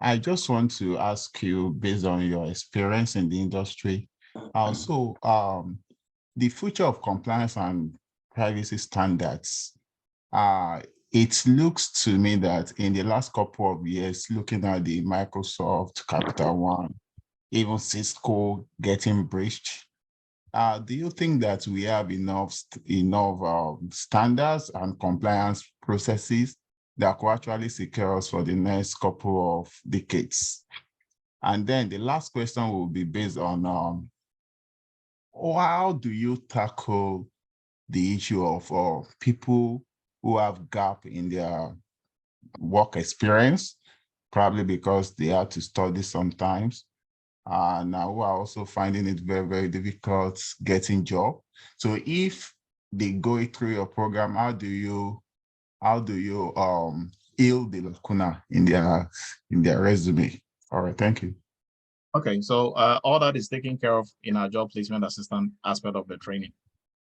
I just want to ask you, based on your experience in the industry, also the future of compliance and privacy standards. It looks to me that in the last couple of years, looking at the Microsoft, Capital One, even Cisco getting breached, do you think that we have enough standards and compliance processes that will actually secure us for the next couple of decades? And then the last question will be based on how do you tackle the issue of people who have gap in their work experience, probably because they have to study sometimes, and who are also finding it very, very difficult getting job. So if they go through your program, how do you heal the lacuna in their resume? All right, thank you. Okay, so all that is taken care of in our job placement assistant aspect of the training.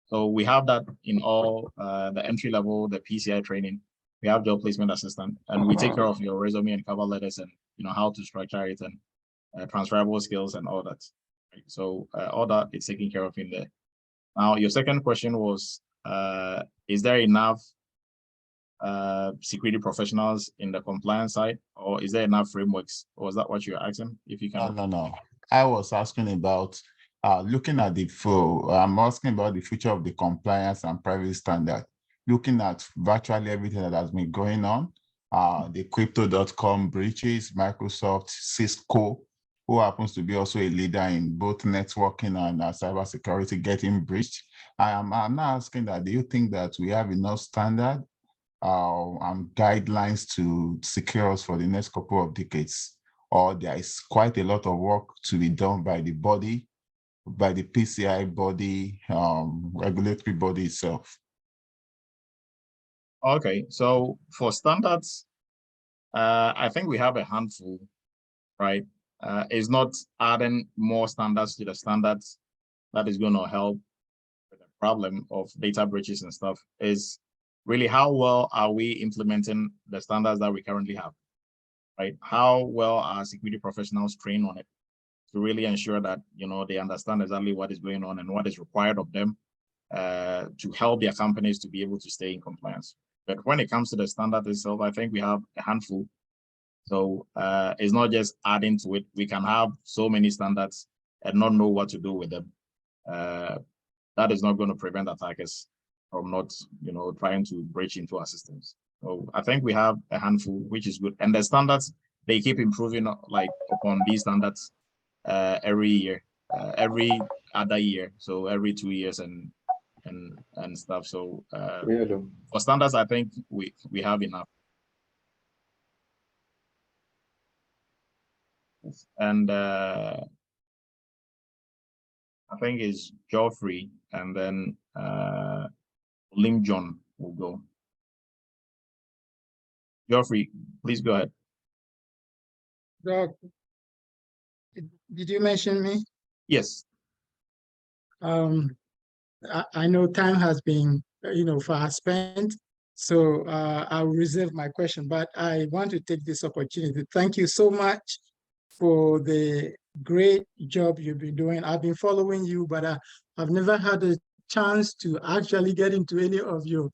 So we have that in all the entry level, the PCI training. We have job placement assistant, and we take care of your resume and cover letters, and how to structure it, and transferable skills and all that. Right? So all that is taken care of in there. Now, your second question was, is there enough security professionals in the compliance side, or is there enough frameworks? Or was that what you're asking? If you can. No. I was asking about looking at I'm asking about the future of the compliance and privacy standard, looking at virtually everything that has been going on, the crypto.com breaches, Microsoft, Cisco, who happens to be also a leader in both networking and cybersecurity getting breached. I'm not asking that, do you think that we have enough standard and guidelines to secure us for the next couple of decades? Or there is quite a lot of work to be done by the PCI body, regulatory body itself? Okay, so for standards, I think we have a handful, right? It's not adding more standards to the standards that is going to help with the problem of data breaches and stuff. Is really how well are we implementing the standards that we currently have, right? How well are security professionals trained on it to really ensure that they understand exactly what is going on and what is required of them to help their companies to be able to stay in compliance. But when it comes to the standard itself, I think we have a handful. So it's not just adding to it. We can have so many standards and not know what to do with them. That is not going to prevent attackers from not, trying to breach into our systems. So I think we have a handful, which is good. And the standards, they keep improving upon these standards every year, every other year. So every 2 years and stuff. So for standards, I think we have enough. And I think it's Geoffrey, and then Lim John will go. Geoffrey, please go ahead. Doc, did you mention me? Yes. I know time has been, far spent, so I will reserve my question, but I want to take this opportunity. Thank you so much for the great job you've been doing. I've been following you, but I've never had a chance to actually get into any of your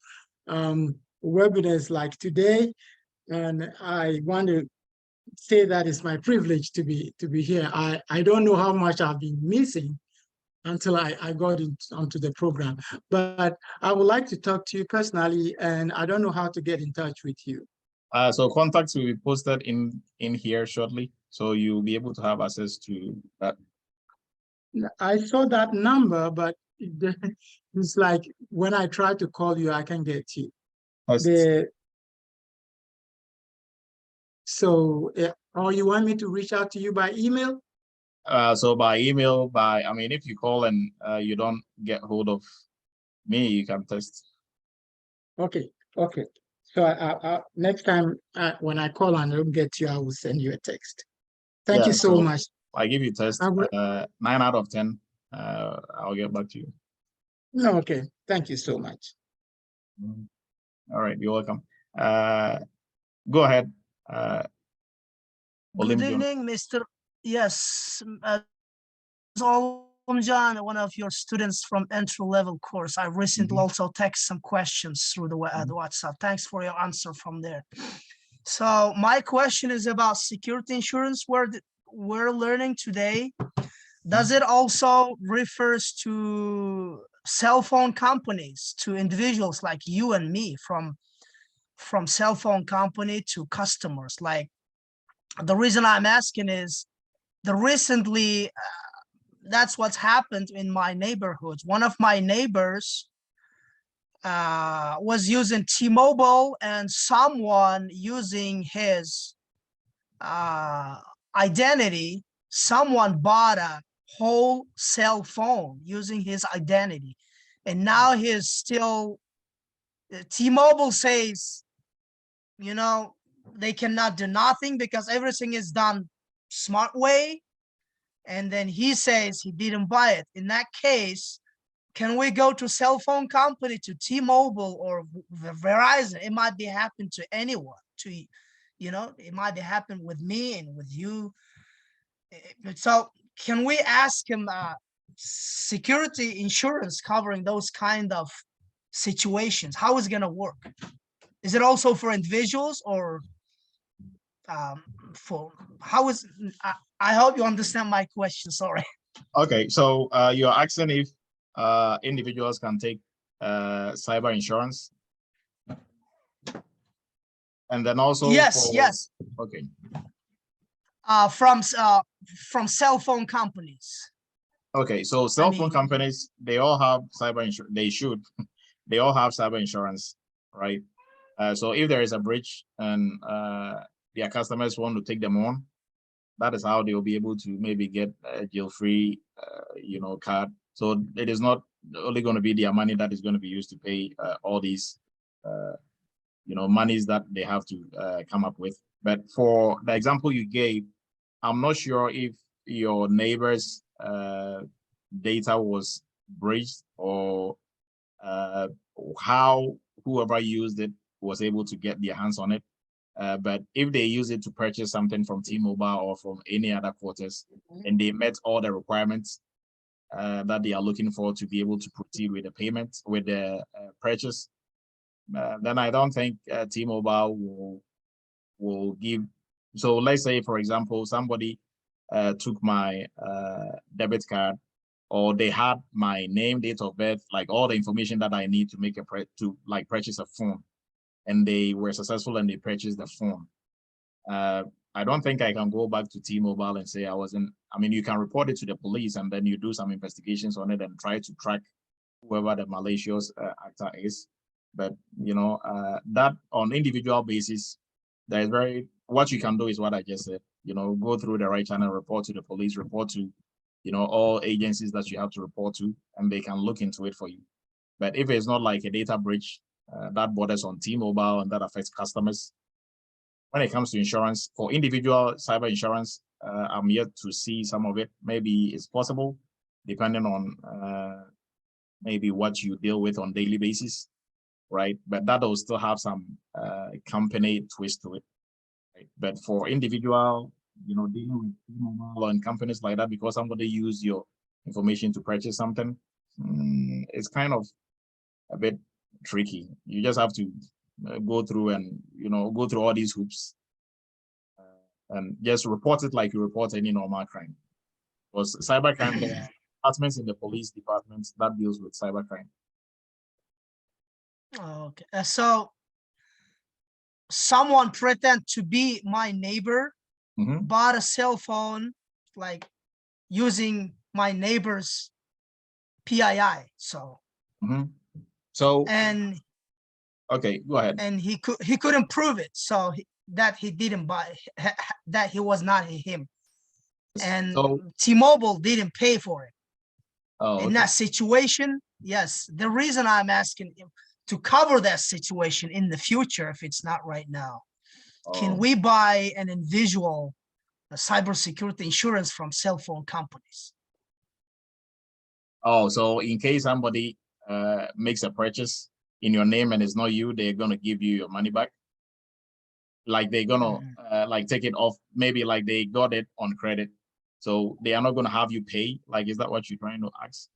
webinars like today. And I want to say that it's my privilege to be here. I don't know how much I've been missing until I got onto the program, but I would like to talk to you personally, and I don't know how to get in touch with you. So contacts will be posted in here shortly, so you'll be able to have access to that. I saw that number, but it's like when I try to call you, I can't get you. So, or you want me to reach out to you by email? So by email, if you call and you don't get hold of me, you can text. Okay. So next time when I call and I don't get you, I will send you a text. Thank you so much. I give you a text. 9 out of 10. I'll get back to you. Okay. Thank you so much. All right. You're welcome. Go ahead. Good evening, Mr. Yes, as always, I'm John, one of your students from entry-level course. I recently also text some questions through the WhatsApp. Thanks for your answer from there. So my question is about security insurance. We're learning today. Does it also refers to cell phone companies, to individuals like you and me, from cell phone company to customers? Like, the reason I'm asking is recently, that's what's happened in my neighborhood. One of my neighbors was using T-Mobile, and someone using his identity, someone bought a whole cell phone using his identity. And now he's still, T-Mobile says, you know, they cannot do nothing because everything is done smart way. And then he says he didn't buy it. In that case, can we go to cell phone company, to T-Mobile or Verizon? It might be happen to anyone, it might be happen with me and with you. So can we ask him security insurance covering those kind of situations? How is it gonna work? Is it also for individuals, or for how is, I hope you understand my question, sorry. Okay, so you're asking if individuals can take cyber insurance, and then also yes. Okay. From cell phone companies. Okay, so cell phone companies, they all have cyber insurance. They all have cyber insurance, right? So if there is a breach and their customers want to take them on, that is how they will be able to maybe get a jail-free, card. So it is not only going to be their money that is going to be used to pay all these, monies that they have to come up with. But for the example you gave, I'm not sure if your neighbor's data was breached, or how whoever used it was able to get their hands on it. But if they use it to purchase something from T-Mobile or from any other quarters, and they met all the requirements that they are looking for to be able to proceed with the payment, with the purchase, then I don't think T-Mobile will give. So let's say, for example, somebody took my debit card, or they had my name, date of birth, like all the information that I need to make purchase a phone, and they were successful and they purchased the phone. I don't think I can go back to T-Mobile and say I wasn't. I mean, you can report it to the police, and then you do some investigations on it and try to track whoever the malicious actor is. But that on individual basis, there is what you can do is what I just said. Go through the right channel, report to the police, report to all agencies that you have to report to, and they can look into it for you. But if it's not like a data breach that borders on T-Mobile and that affects customers, when it comes to insurance, for individual cyber insurance, I'm yet to see some of it. Maybe it's possible, depending on maybe what you deal with on daily basis, right? But that will still have some company twist to it, right? But for individual, dealing with T-Mobile and companies like that, because somebody used your information to purchase something, it's kind of a bit tricky. You just have to go through and go through all these hoops and just report it like you report any normal crime. Because cybercrime, there are departments in the police departments that deals with cybercrime. Okay, so someone pretend to be my neighbor, bought a cell phone, like using my neighbor's PII. So. So. And. Okay, go ahead. And he couldn't prove it, so that he didn't buy, that he was not him, and so, T-Mobile didn't pay for it. In that situation, yes. The reason I'm asking him to cover that situation in the future, if it's not right now, can we buy an individual cybersecurity insurance from cell phone companies? So in case somebody makes a purchase in your name and it's not you, they're gonna give you your money back. Like they're gonna like take it off, maybe like they got it on credit. So they are not going to have you pay. Like, is that what you're trying to ask?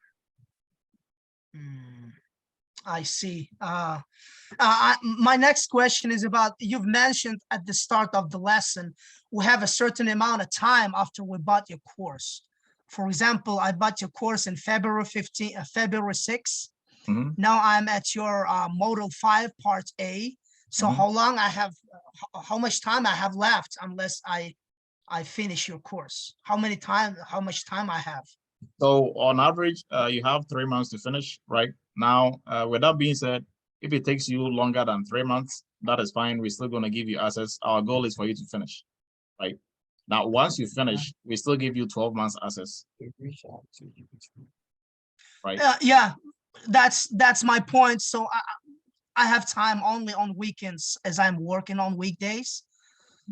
I see. My next question is about, you've mentioned at the start of the lesson, we have a certain amount of time after we bought your course. For example, I bought your course in February 6. Now I'm at your module 5 part A. So how much time I have left unless I finish your course? How much time I have? So on average, you have 3 months to finish, right? Now, with that being said, if it takes you longer than 3 months, that is fine. We're still going to give you access. Our goal is for you to finish, right? Now, once you finish, we still give you 12 months access. Right? Yeah, that's my point. So I have time only on weekends as I'm working on weekdays.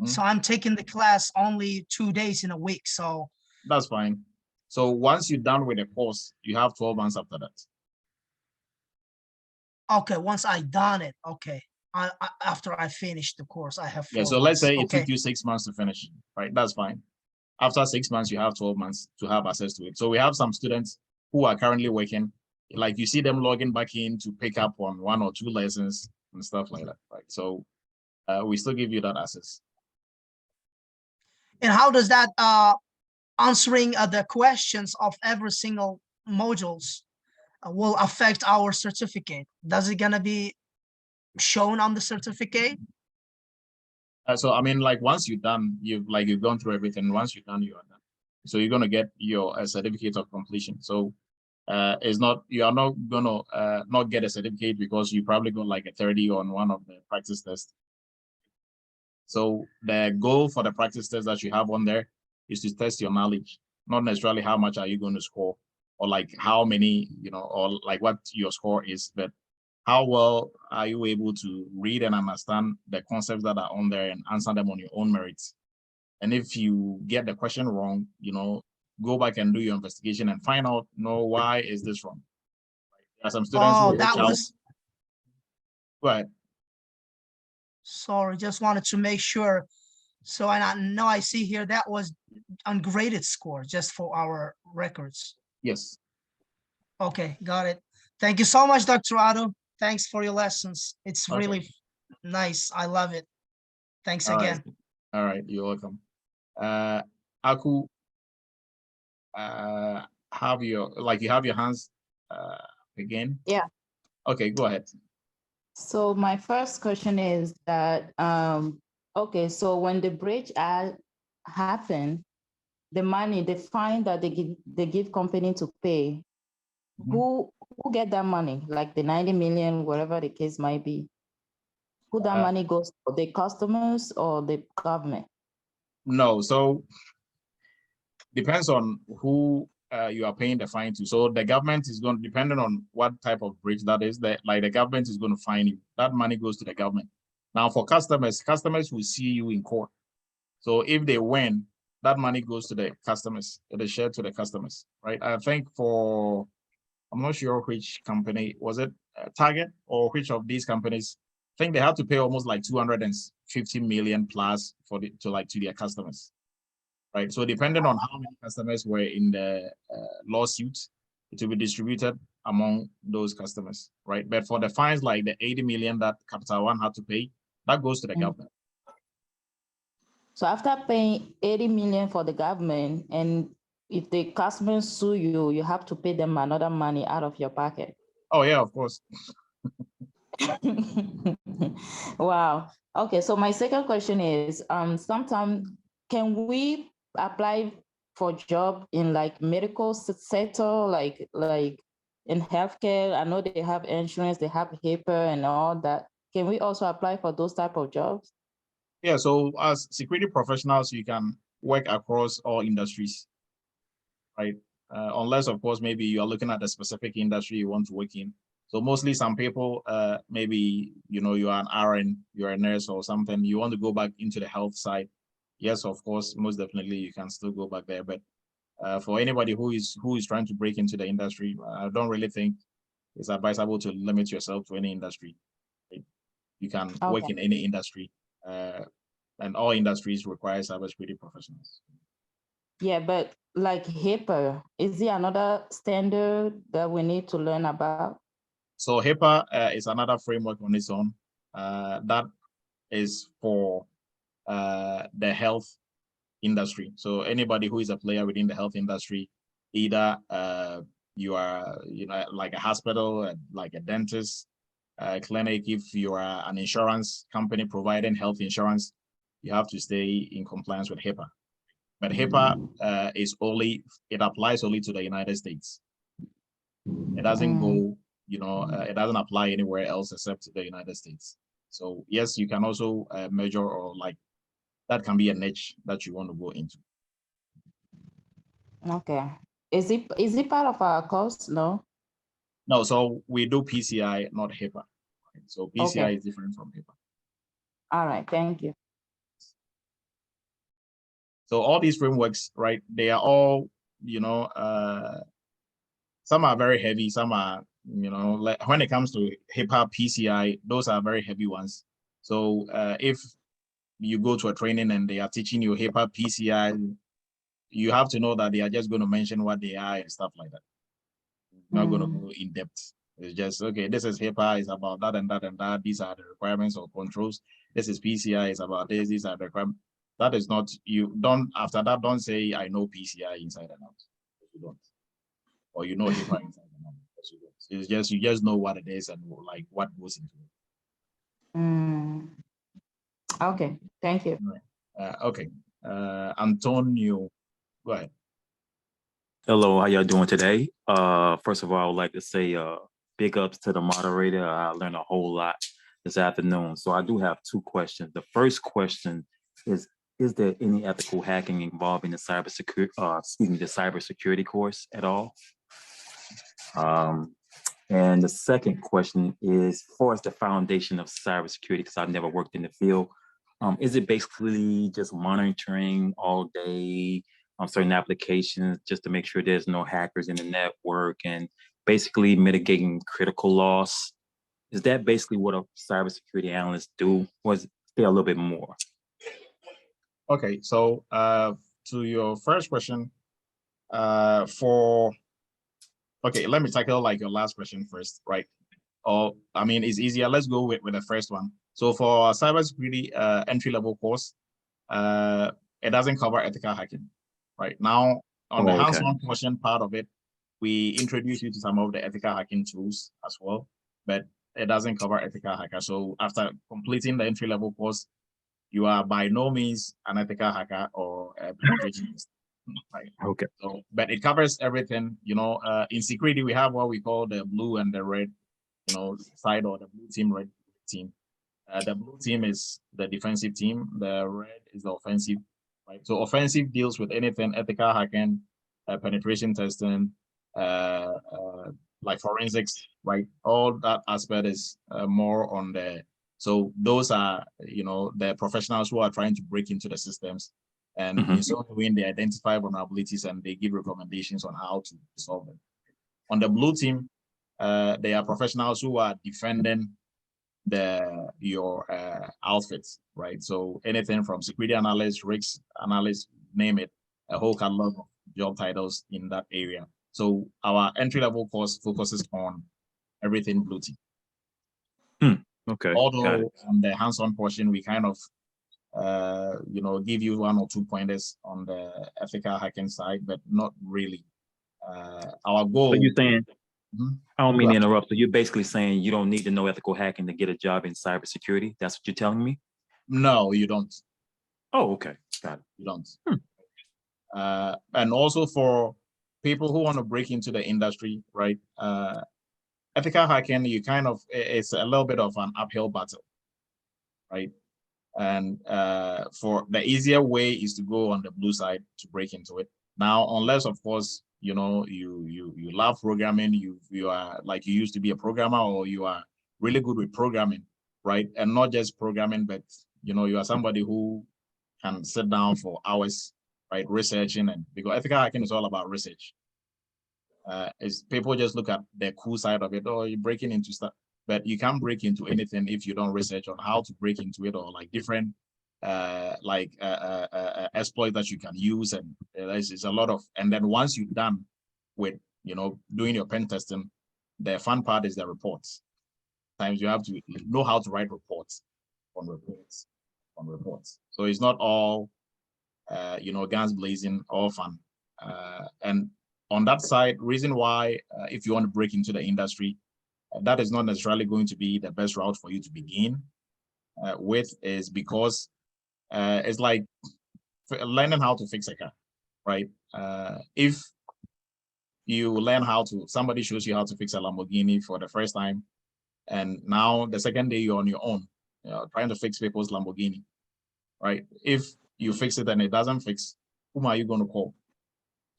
So I'm taking the class only 2 days in a week. So that's fine. So once you're done with the course, you have 12 months after that. Okay, once I done it, okay. After I finish the course, I have 4 months. Let's say it took you 6 months to finish, right? That's fine. After 6 months, you have 12 months to have access to it. So we have some students who are currently working, like you see them logging back in to pick up on 1 or 2 lessons and stuff like that, right? So we still give you that access. And how does that answering the questions of every single modules will affect our certificate? Does it gonna be shown on the certificate? So I mean, like once you're done, you've gone through everything. Once you're done, you are done. So you're gonna get your certificate of completion. So it's not, you are not gonna not get a certificate because you probably got like a 30 on one of the practice tests. So the goal for the practice test that you have on there is to test your knowledge, not necessarily how much are you going to score or like how many, or like what your score is, but how well are you able to read and understand the concepts that are on there and answer them on your own merits. And if you get the question wrong, go back and do your investigation and find out, why is this wrong? There are some students who that was. Go ahead. Sorry, just wanted to make sure. So I see here that was ungraded score just for our records. Yes. Okay, got it. Thank you so much, Dr. Otto. Thanks for your lessons. It's really nice. I love it. Thanks again. All right, you're welcome. Aku, you have your hands again? Yeah. Okay, go ahead. So my first question is that, okay, so when the breach happened, the money, the fine that they give company to pay, who get that money? Like the 90 million, whatever the case might be. Who that money goes to, the customers or the government? No, so depends on who you are paying the fine to. So the government is going to, depending on what type of breach that is, the government is going to fine you. That money goes to the government. Now for customers will see you in court. So if they win, that money goes to the customers. It is shared to the customers, right? I think I'm not sure which company, was it Target or which of these companies? I think they have to pay almost like 250 million plus to their customers. Right. So depending on how many customers were in the lawsuit, it will be distributed among those customers. Right. But for the fines, like the 80 million that Capital One had to pay, that goes to the government. So after paying 80 million for the government, and if the customers sue you, you have to pay them another money out of your pocket. Oh yeah, of course. Wow. Okay. So my second question is, sometimes can we apply for job in like medical sector, like in healthcare? I know they have insurance, they have HIPAA and all that. Can we also apply for those type of jobs? Yeah, so as security professionals, you can work across all industries, right? Unless, of course, maybe you are looking at a specific industry you want to work in. So mostly some people, maybe, you are an RN, you're a nurse or something, you want to go back into the health side. Yes, of course, most definitely you can still go back there. But for anybody who is trying to break into the industry, I don't really think it's advisable to limit yourself to any industry. Right? You can work in any industry, and all industries require cybersecurity professionals. Yeah, but like HIPAA, is there another standard that we need to learn about? So HIPAA is another framework on its own. That is for the health industry. So anybody who is a player within the health industry, either you are, like a hospital, like a dentist, clinic, if you are an insurance company providing health insurance, you have to stay in compliance with HIPAA. But HIPAA it applies only to the United States. It doesn't go, it doesn't apply anywhere else except the United States. So yes, you can also measure, or like that can be a niche that you want to go into. Okay. Is it part of our course? No. No, so we do PCI, not HIPAA. So PCI is different from HIPAA. All right, thank you. So all these frameworks, right, they are all, some are very heavy, some are, like when it comes to HIPAA, PCI, those are very heavy ones. So if you go to a training and they are teaching you HIPAA, PCI, you have to know that they are just going to mention what they are and stuff like that. Not going to go in depth. It's just, okay, this is HIPAA, is about that and that and that. These are the requirements or controls. This is PCI, is about this. These are the requirements. That is not, after that, don't say, I know PCI inside and out. You don't. Or you know HIPAA inside and out. You don't. It's just, you just know what it is and like what goes into it. Okay, thank you. Okay, Antonio, go ahead. Hello, how y'all doing today? First of all, I would like to say big ups to the moderator. I learned a whole lot this afternoon. So I do have two questions. The first question is there any ethical hacking involved in the cybersecurity, the cybersecurity course at all? And the second question is, as far as the foundation of cybersecurity, because I've never worked in the field, is it basically just monitoring all day on certain applications just to make sure there's no hackers in the network and basically mitigating critical loss? Is that basically what a cybersecurity analyst do? Or is there a little bit more? Okay, so to your first question, let me tackle like your last question first, right? It's easier. Let's go with the first one. So for cybersecurity entry-level course, it doesn't cover ethical hacking. Right now, on the hands-on portion part of it, we introduce you to some of the ethical hacking tools as well, but it doesn't cover ethical hacker. So after completing the entry-level course, you are by no means an ethical hacker or a penetrationist. Right? Okay. So, but it covers everything. In security, we have what we call the blue and the red, side, or the blue team, red team. The blue team is the defensive team. The red is the offensive. Right. So offensive deals with anything ethical hacking, penetration testing, like forensics, right? All that aspect is more on the. So those are, the professionals who are trying to break into the systems, and in so doing, they identify vulnerabilities and they give recommendations on how to solve them. On the blue team, they are professionals who are defending your outfits, right? So anything from security analyst, risk analyst, name it, a whole catalog of job titles in that area. So our entry-level course focuses on everything blue team. Okay. Although on the hands-on portion, we kind of give you 1 or 2 pointers on the ethical hacking side, but not really. Our goal. So you're saying, I don't mean to interrupt. So you're basically saying you don't need to know ethical hacking to get a job in cybersecurity? That's what you're telling me? No, you don't. Oh, okay. Got it. You don't. And also for people who want to break into the industry, right? Ethical hacking, it's a little bit of an uphill battle, right? And for the easier way is to go on the blue side to break into it. Now, unless of course, you love programming, you are like you used to be a programmer, or you are really good with programming, right? And not just programming, but you are somebody who can sit down for hours, right, researching, and because ethical hacking is all about research. Is people just look at the cool side of it, or you're breaking into stuff, but you can't break into anything if you don't research on how to break into it, or like different exploit that you can use, and there's a lot of. And then once you're done with doing your pen testing, the fun part is the reports. Sometimes you have to know how to write reports on reports on reports. So it's not all guns blazing, all fun. And on that side, reason why if you want to break into the industry, that is not necessarily going to be the best route for you to begin with, is because it's like learning how to fix a car, right? If you learn somebody shows you how to fix a Lamborghini for the first time, and now the second day you're on your own, trying to fix people's Lamborghini, right? If you fix it and it doesn't fix, whom are you going to call?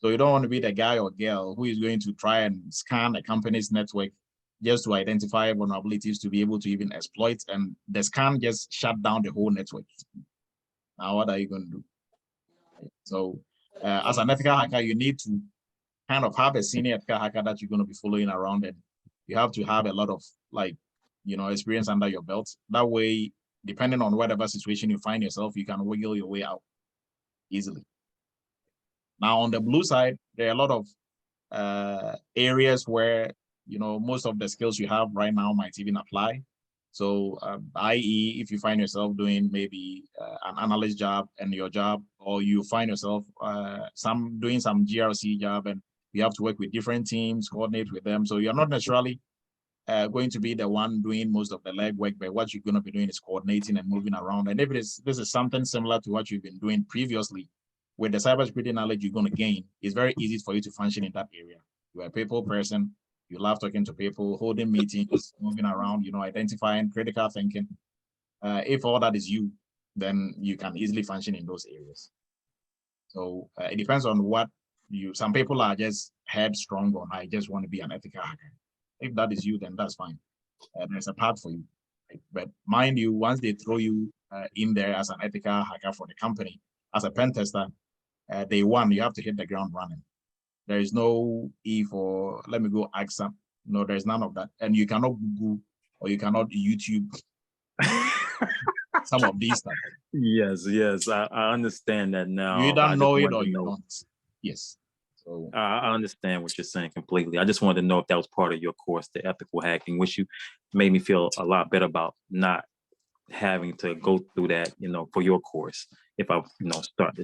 So you don't want to be the guy or girl who is going to try and scan a company's network just to identify vulnerabilities to be able to even exploit, and the scan just shut down the whole network. Now what are you going to do? So as an ethical hacker, you need to kind of have a senior ethical hacker that you're going to be following around, and you have to have a lot of experience under your belt. That way, depending on whatever situation you find yourself, you can wiggle your way out easily. Now on the blue side, there are a lot of areas where most of the skills you have right now might even apply. So i.e., if you find yourself doing maybe an analyst job and your job, or you find yourself doing some GRC job and you have to work with different teams, coordinate with them. So you're not necessarily going to be the one doing most of the legwork, but what you're going to be doing is coordinating and moving around. And if this is something similar to what you've been doing previously, with the cybersecurity knowledge you're going to gain, it's very easy for you to function in that area. You're a people person, you love talking to people, holding meetings, moving around, identifying, critical thinking. If all that is you, then you can easily function in those areas. So it depends on what some people are just headstrong on, I just want to be an ethical hacker. If that is you, then that's fine. There's a path for you. Right? But mind you, once they throw you in there as an ethical hacker for the company, as a pen tester, day one, you have to hit the ground running. There is no for let me go ask some. No, there's none of that. And you cannot Google or you cannot YouTube some of these stuff. Yes, I understand that now. You either know it or you don't. Yes. So I understand what you're saying completely. I just wanted to know if that was part of your course, the ethical hacking, which you made me feel a lot better about not having to go through that, for your course. If I, start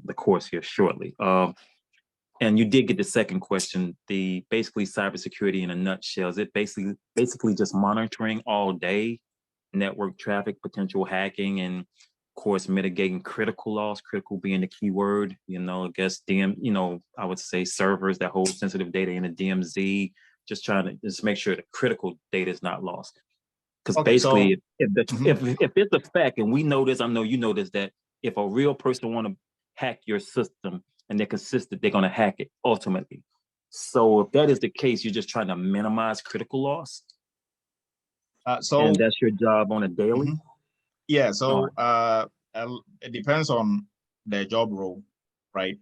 the course here shortly. And you did get the second question, basically cybersecurity in a nutshell. Is it basically just monitoring all day, network traffic, potential hacking, and of course mitigating critical loss, critical being the key word, I guess I would say servers that hold sensitive data in a DMZ, just trying to make sure the critical data is not lost. Because basically, if it's a fact, and we know this, I know you know this, that if a real person want to hack your system and they're consistent, they're going to hack it ultimately. So if that is the case, you're just trying to minimize critical loss. And that's your job on a daily? Yeah, so it depends on the job role, right?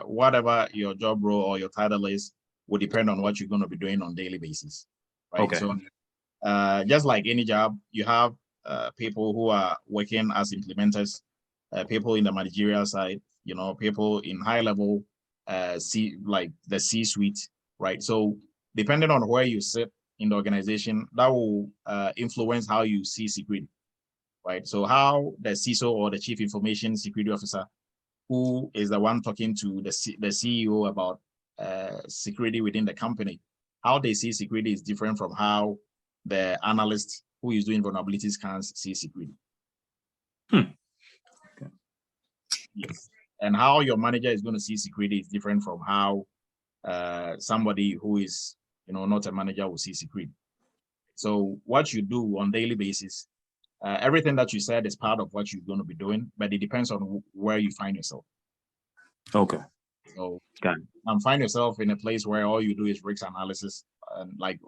Whatever your job role or your title is will depend on what you're going to be doing on a daily basis, right? Okay. So just like any job, you have people who are working as implementers, people in the managerial side, people in high level, like the C-suite, right? So depending on where you sit in the organization, that will influence how you see security, right? So how the CISO or the Chief Information Security Officer, who is the one talking to the CEO about security within the company, how they see security is different from how the analyst who is doing vulnerability scans see security. Okay. Yes. And how your manager is going to see security is different from how somebody who is, not a manager will see security. So what you do on a daily basis, everything that you said is part of what you're going to be doing, but it depends on where you find yourself. Okay. So find yourself in a place where all you do is risk analysis, like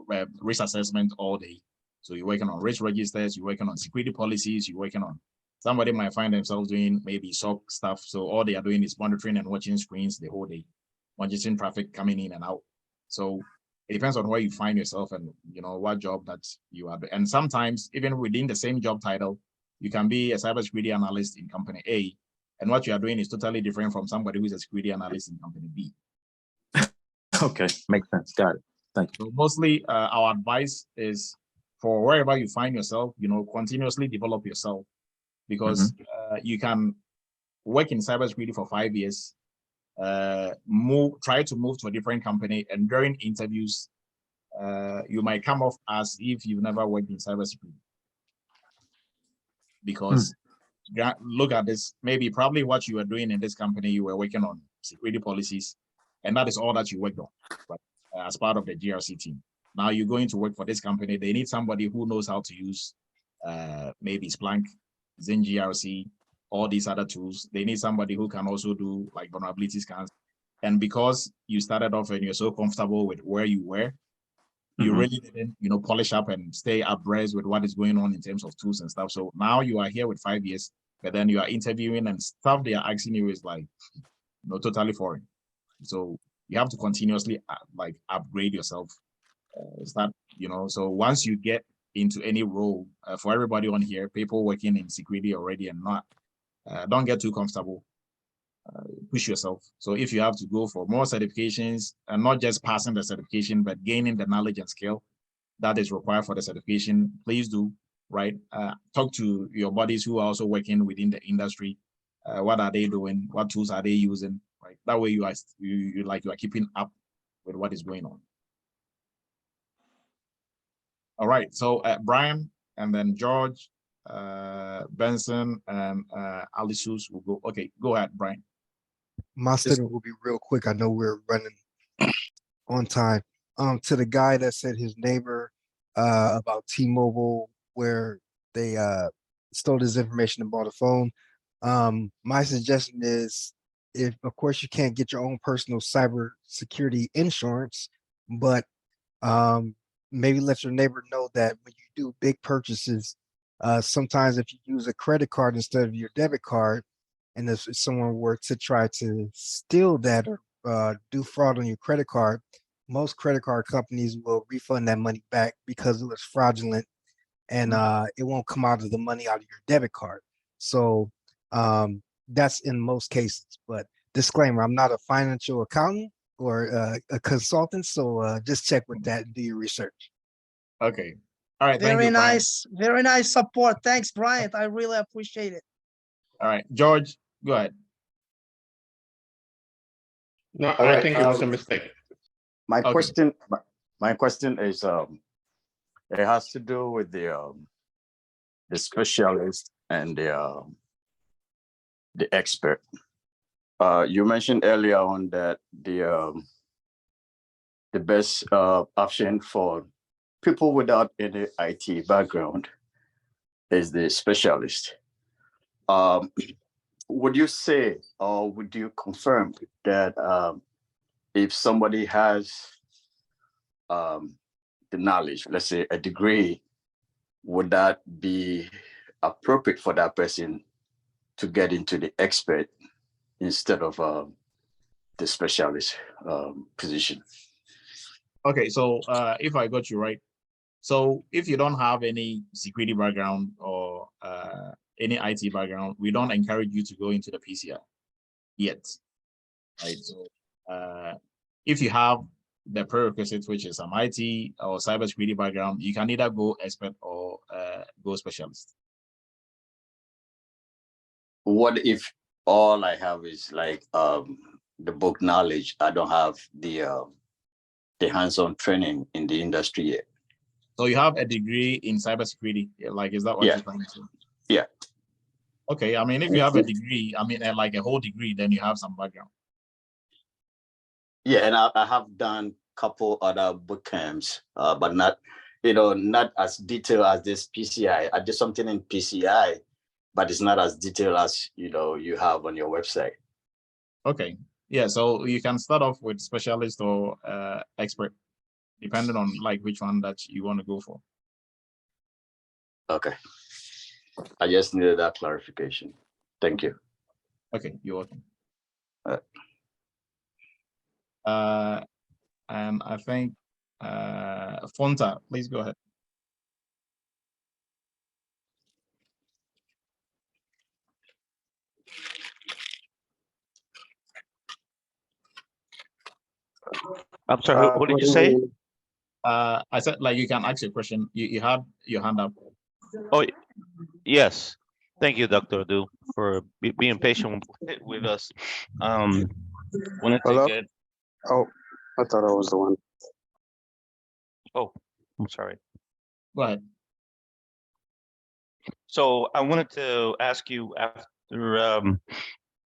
risk assessment all day. So you're working on risk registers, you're working on security policies, you're working on, somebody might find themselves doing maybe SOC stuff. So all they are doing is monitoring and watching screens the whole day, monitoring traffic coming in and out. So it depends on where you find yourself and what job that you are doing. And sometimes even within the same job title, You can be a cybersecurity analyst in company A, and what you are doing is totally different from somebody who is a security analyst in company B. Okay, makes sense. Got it. Thank you. So mostly our advice is for wherever you find yourself, continuously develop yourself, because you can work in cybersecurity for 5 years, try to move to a different company, and during interviews, you might come off as if you've never worked in cybersecurity. Because look at this, probably what you were doing in this company, you were working on security policies, and that is all that you worked on, right? As part of the GRC team. Now you're going to work for this company. They need somebody who knows how to use maybe Splunk, Zing GRC, all these other tools. They need somebody who can also do like vulnerability scans. And because you started off and you're so comfortable with where you were, you really didn't, polish up and stay abreast with what is going on in terms of tools and stuff. So now you are here with 5 years, but then you are interviewing and stuff they are asking you is like, totally foreign. So you have to continuously like upgrade yourself. So once you get into any role, for everybody on here, people working in security already and not, don't get too comfortable. Push yourself. So if you have to go for more certifications, and not just passing the certification, but gaining the knowledge and skill that is required for the certification, please do, right? Talk to your buddies who are also working within the industry. What are they doing? What tools are they using? Right. That way you are keeping up with what is going on. All right. So Brian, and then George, Benson, and Alisus will go. Okay, go ahead, Brian. My statement will be real quick. I know we're running on time. To the guy that said his neighbor about T-Mobile, where they stole his information and bought a phone. My suggestion is, if of course you can't get your own personal cyber security insurance, but maybe let your neighbor know that when you do big purchases, sometimes if you use a credit card instead of your debit card, and if someone were to try to steal that or do fraud on your credit card, most credit card companies will refund that money back because it was fraudulent, and it won't come out of the money out of your debit card. So that's in most cases. But disclaimer, I'm not a financial accountant or a consultant, so just check with that and do your research. Okay. All right. Very thank you, Brian. nice. Very nice support. Thanks, Brian. I really appreciate it. All right, George, go ahead. No, I think it was a mistake. My question is, it has to do with the specialist and the expert. You mentioned earlier on that the best option for people without any IT background is the specialist. Would you say, or would you confirm that if somebody has the knowledge, let's say a degree, would that be appropriate for that person to get into the expert instead of the specialist position? Okay, so if I got you right, so if you don't have any security background or any IT background, we don't encourage you to go into the PCI yet, right? So if you have the prerequisites, which is some IT or cybersecurity background, you can either go expert or go specialist. What if all I have is like the book knowledge? I don't have the hands-on training in the industry yet. So you have a degree in cybersecurity, like, is that what you're trying to say? Yeah. Okay, I mean, if you have a degree, I mean, like a whole degree, then you have some background. Yeah, and I have done a couple other boot camps, but not, not as detailed as this PCI. I did something in PCI, but it's not as detailed as, you have on your website. Okay, yeah, so you can start off with specialist or expert, depending on like which one that you want to go for. Okay. I just needed that clarification. Thank you. Okay, you're welcome. All right. And I think Fonta, please go ahead. I'm sorry, what did you say? I said, like, you can ask your question. You had your hand up. Oh, yes. Thank you, Dr. Adu, for being patient with us. Wanted to get. Oh, I thought I was the one. Oh, I'm sorry. Go ahead. So I wanted to ask you after,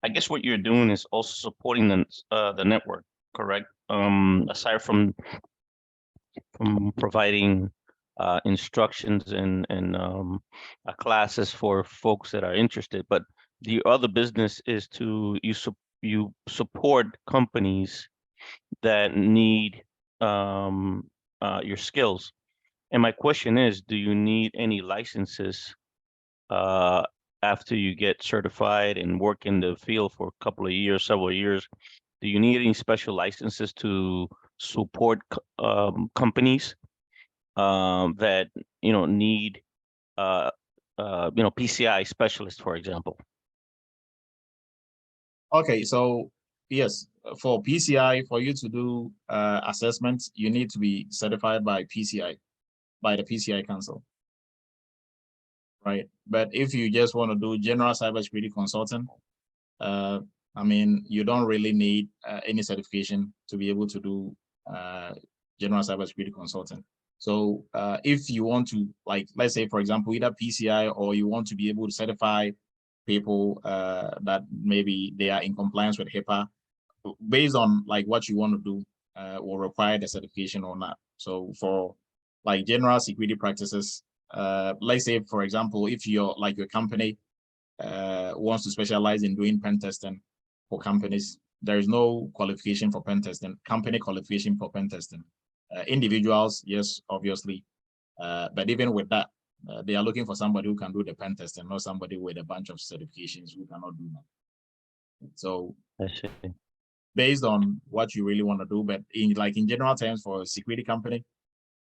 I guess what you're doing is also supporting the network, correct? Aside from providing instructions and classes for folks that are interested, but the other business is to you support companies that need your skills. And my question is, do you need any licenses after you get certified and work in the field for a couple of years, several years? Do you need any special licenses to support companies that need PCI specialists, for example? Okay, so yes, for PCI, for you to do assessments, you need to be certified by PCI, by the PCI Council, right? But if you just want to do general cybersecurity consulting, I mean, you don't really need any certification to be able to do general cybersecurity consulting. So if you want to, like, let's say, for example, either PCI, or you want to be able to certify people that maybe they are in compliance with HIPAA, based on like what you want to do, will require the certification or not. So for like general security practices, let's say, for example, if you're like your company wants to specialize in doing pen testing for companies, there is no qualification for pen testing, company qualification for pen testing. Individuals, yes, obviously, but even with that, they are looking for somebody who can do the pen testing, not somebody with a bunch of certifications who cannot do that. So based on what you really want to do, but in general terms, for a security company,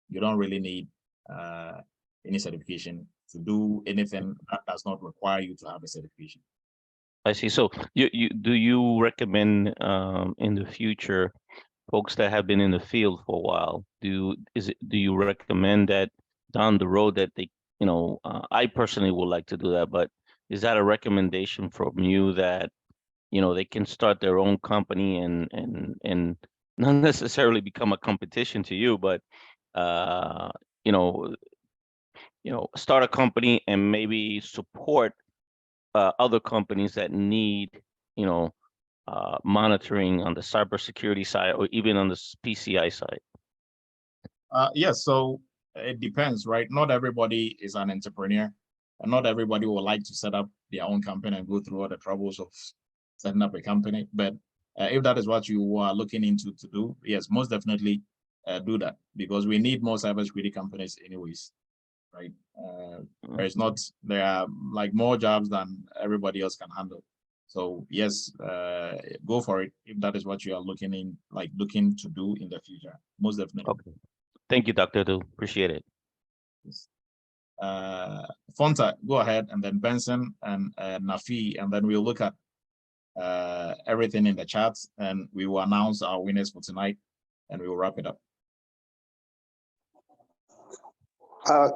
you don't really need any certification to do anything that does not require you to have a certification. I see. So do you recommend in the future, folks that have been in the field for a while, do you recommend that down the road that they, I personally would like to do that, but is that a recommendation from you that they can start their own company and not necessarily become a competition to you, but start a company and maybe support other companies that need monitoring on the cybersecurity side, or even on the PCI side? Yes, so it depends, right? Not everybody is an entrepreneur, and not everybody would like to set up their own company and go through all the troubles of setting up a company. But if that is what you are looking into to do, yes, most definitely do that, because we need more cybersecurity companies anyways, right? There are like more jobs than everybody else can handle. So yes, go for it if that is what you are looking to do in the future. Most definitely. Okay. Thank you, Dr. Du. Appreciate it. Yes. Fonta, go ahead, and then Benson and Nafi, and then we'll look at everything in the chat, and we will announce our winners for tonight, and we will wrap it up.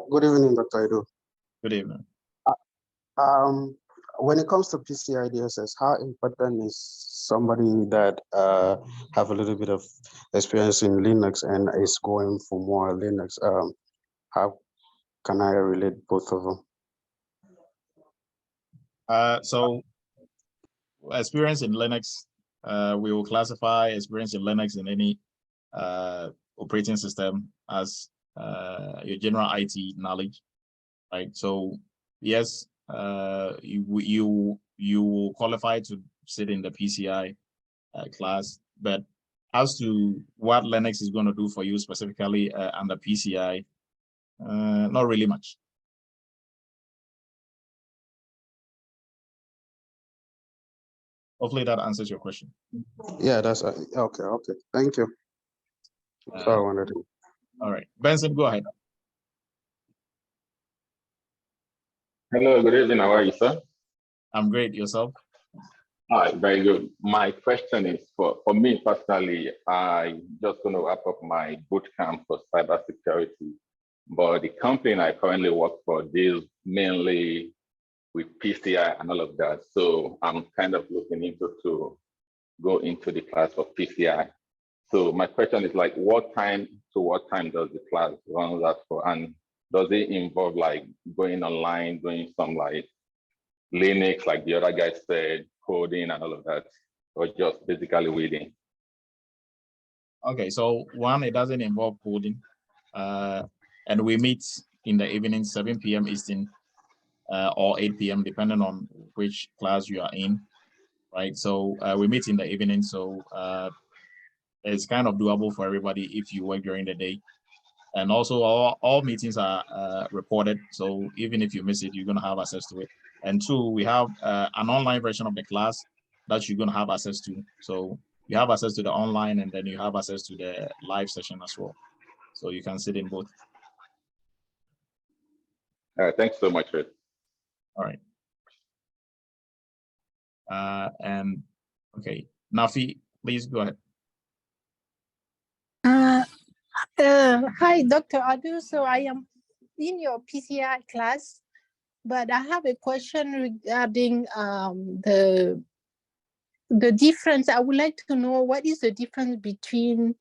Good evening, Dr. Edu. Good evening. When it comes to PCI DSS, how important is somebody that have a little bit of experience in Linux and is going for more Linux? How can I relate both of them? So experience in Linux, we will classify experience in Linux in any operating system as your general IT knowledge, right? So yes, you will qualify to sit in the PCI class, but as to what Linux is going to do for you specifically under PCI, not really much. Hopefully that answers your question. Yeah, that's okay. Okay, thank you. That's all I wanted to. All right, Benson, go ahead. Hello, good evening. How are you, sir? I'm great. Yourself? All right, very good. My question is for me personally, I just going to wrap up my boot camp for cybersecurity, but the company I currently work for deals mainly with PCI and all of that. So I'm kind of looking into to go into the class for PCI. So my question is like, what time to what time does the class run that for? And does it involve like going online, doing some like Linux, like the other guy said, coding and all of that, or just basically reading? Okay, so one, it doesn't involve coding. And we meet in the evening, 7 p.m. Eastern or 8 p.m., depending on which class you are in, right? So we meet in the evening, so it's kind of doable for everybody if you work during the day. And also all meetings are recorded, so even if you miss it, you're gonna have access to it. And two, we have an online version of the class that you're gonna have access to. So you have access to the online and then you have access to the live session as well. So you can sit in both. All right, thanks so much, Red. All right. And okay, Nafi, please go ahead. Hi, Dr. Adu. So I am in your PCI class, but I have a question regarding the difference. I would like to know what is the difference between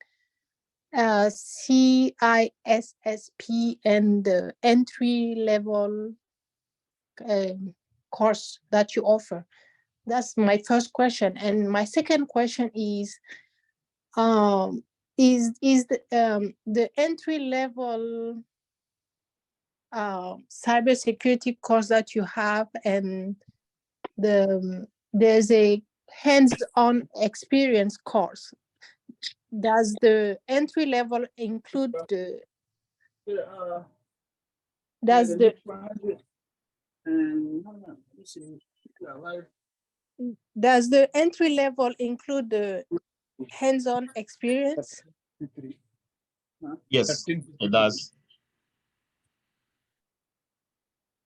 CISSP and the entry level course that you offer. That's my first question. And my second question is the entry level cybersecurity course that you have, and there's a hands-on experience course. Does the entry level include the does the entry level include the hands-on experience? Yes, it does.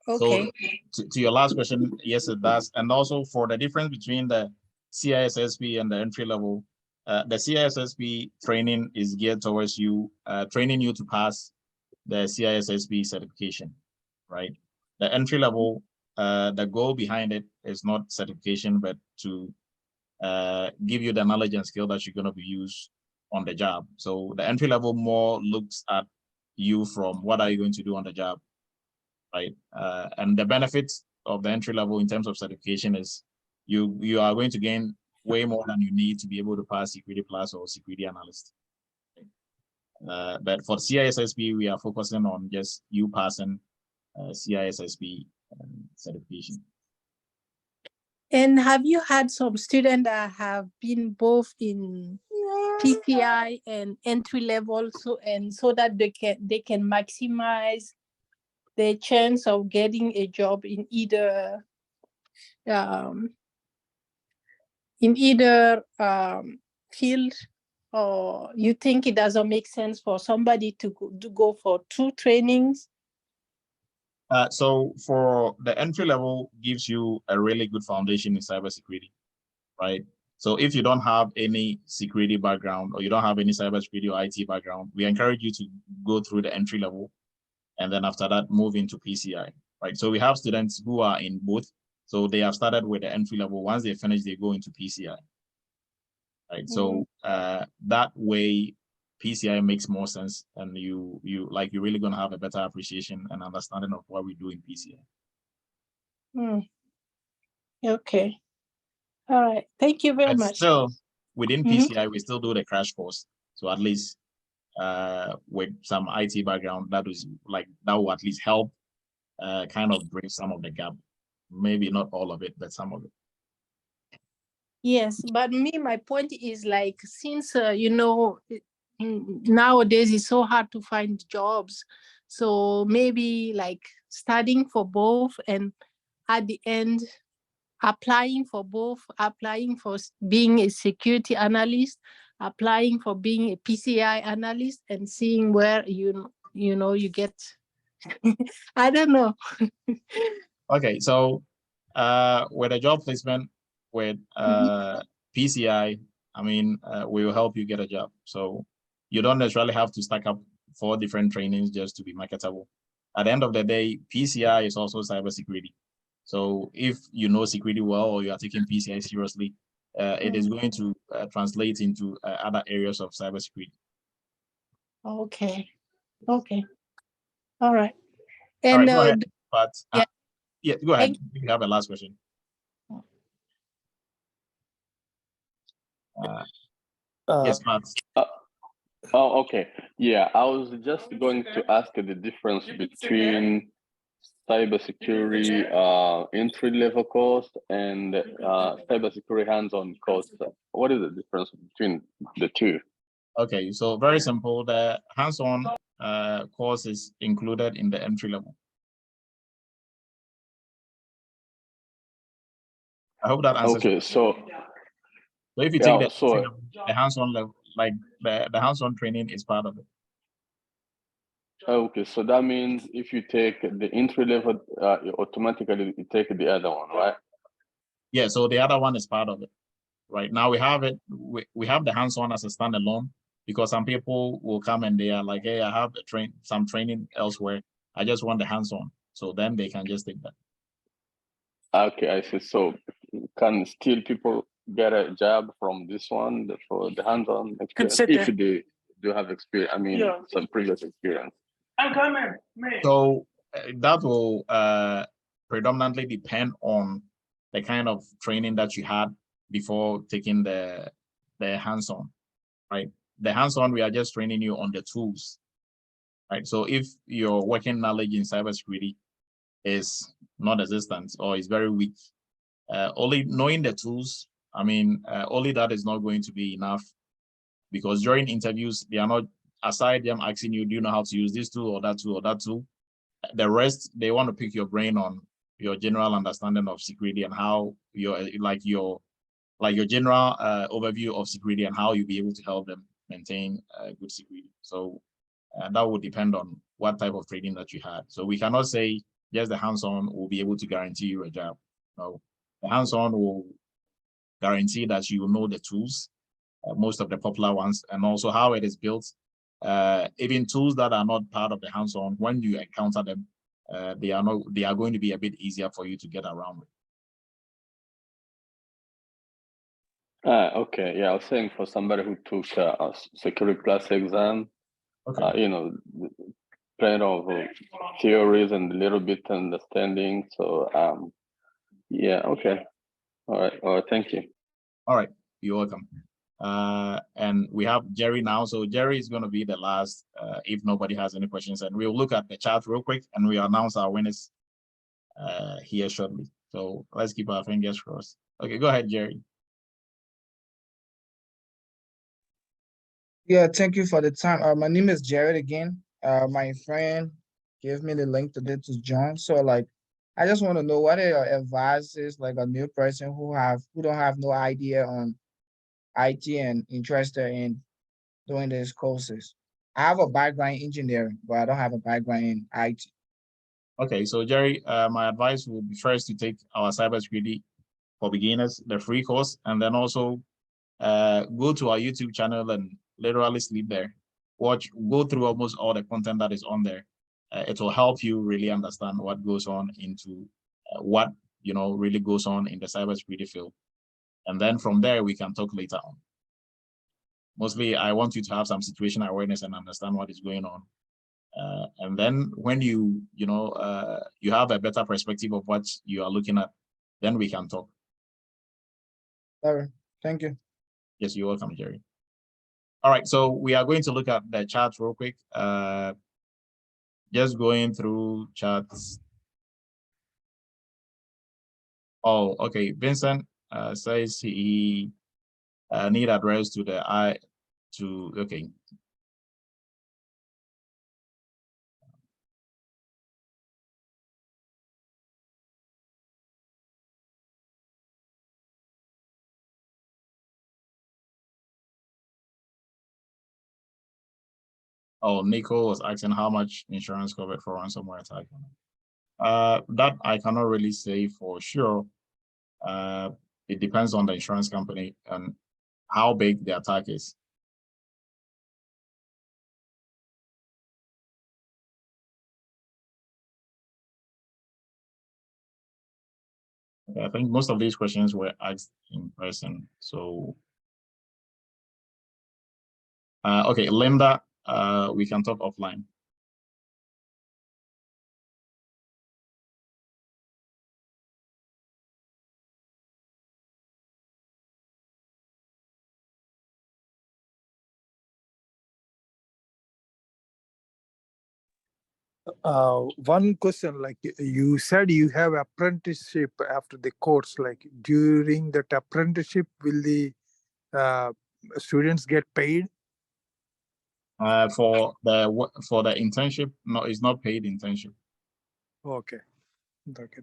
Okay. So to your last question, yes, it does. And also for the difference between the CISSP and the entry level, the CISSP training is geared towards you, training you to pass the CISSP certification, right? The entry level, the goal behind it is not certification, but to give you the knowledge and skill that you're going to be used on the job. So the entry level more looks at you from what are you going to do on the job, right? And the benefits of the entry level in terms of certification is you are going to gain way more than you need to be able to pass Security Plus or Security Analyst. But for CISSP, we are focusing on just you passing CISSP certification. And have you had some students that have been both in PCI and entry level, so that they can maximize their chance of getting a job in either field, or you think it doesn't make sense for somebody to go for 2 trainings? So for the entry level gives you a really good foundation in cybersecurity, right? So if you don't have any security background or you don't have any cybersecurity or IT background, we encourage you to go through the entry level and then after that move into PCI, right? So we have students who are in both. So they have started with the entry level. Once they finish, they go into PCI, right? So that way PCI makes more sense, and you're really gonna have a better appreciation and understanding of what we do in PCI. Okay. All right. Thank you very much. Still, within PCI, we still do the crash course. So at least with some IT background, that will at least help kind of bridge some of the gap. Maybe not all of it, but some of it. Yes, but my point is like, since nowadays it's so hard to find jobs, so maybe like studying for both and at the end applying for both, applying for being a security analyst, applying for being a PCI analyst, and seeing where you get. I don't know. Okay, so with a job placement, with PCI, I mean, we will help you get a job. So you don't necessarily have to stack up 4 different trainings just to be marketable. At the end of the day, PCI is also cybersecurity. So if you know security well, or you are taking PCI seriously, it is going to translate into other areas of cybersecurity. Okay. Okay. All right. All And right, go ahead. But yeah, go ahead. You have a last question. Yes, Matt. Oh, okay. Yeah, I was just going to ask the difference between cybersecurity entry-level course and cybersecurity hands-on course. What is the difference between the two? Okay, so very simple. The hands-on course is included in the entry level. I hope that answers. Okay, so if you take the hands-on level, like the hands-on training is part of it. Okay, so that means if you take the entry level, you automatically you take the other one, right? Yeah, so the other one is part of it. Right now we have it. We have the hands-on as a standalone, because some people will come and they are like, hey, I have some training elsewhere. I just want the hands-on. So then they can just take that. Okay, I see. So can still people get a job from this one for the hands-on experience if they do have experience? I mean, some previous experience. I'm coming. So that will predominantly depend on the kind of training that you had before taking the hands-on, right? The hands-on, we are just training you on the tools, right? So if your working knowledge in cybersecurity is non-existent or is very weak, only knowing the tools, I mean, only that is not going to be enough, because during interviews, they are not, aside them asking you, do you know how to use this tool or that tool or that tool? The rest, they want to pick your brain on your general understanding of security and how your general overview of security and how you'll be able to help them maintain good security. So that would depend on what type of training that you had. So we cannot say just the hands-on will be able to guarantee you a job. No, the hands-on will guarantee that you know the tools, most of the popular ones, and also how it is built. Even tools that are not part of the hands-on, when you encounter them, they are going to be a bit easier for you to get around with. Okay, yeah, I was saying for somebody who took a security class exam, you know, plenty of theories and a little bit understanding. So yeah, okay. All right, thank you. All right, you're welcome. And we have Jerry now. So Jerry is going to be the last, if nobody has any questions, and we'll look at the chat real quick and we announce our winners here shortly. So let's keep our fingers crossed. Okay, go ahead, Jerry. Yeah, thank you for the time. My name is Jared again. My friend gave me the link to join. So like, I just want to know what are your advices, like a new person who don't have no idea on IT and interested in doing these courses. I have a background in engineering, but I don't have a background in IT. Okay, so Jerry, my advice would be first to take our cybersecurity for beginners, the free course, and then also go to our YouTube channel and literally sleep there. Go through almost all the content that is on there. It will help you really understand what goes on into what really goes on in the cybersecurity field. And then from there, we can talk later on. Mostly, I want you to have some situational awareness and understand what is going on. And then when you have a better perspective of what you are looking at, then we can talk. All right, thank you. Yes, you're welcome, Jerry. All right, so we are going to look at the chat real quick. Just going through chats. Oh, okay. Vincent says he need address to the okay. Oh, Nico was asking how much insurance covered for ransomware attack. That I cannot really say for sure, it depends on the insurance company and how big the attack is. I think most of these questions were asked in person. So, okay, Linda, we can talk offline. One question, like you said, you have apprenticeship after the course. Like during that apprenticeship, will the students get paid? For the internship, no, it's not paid internship. Okay. Okay.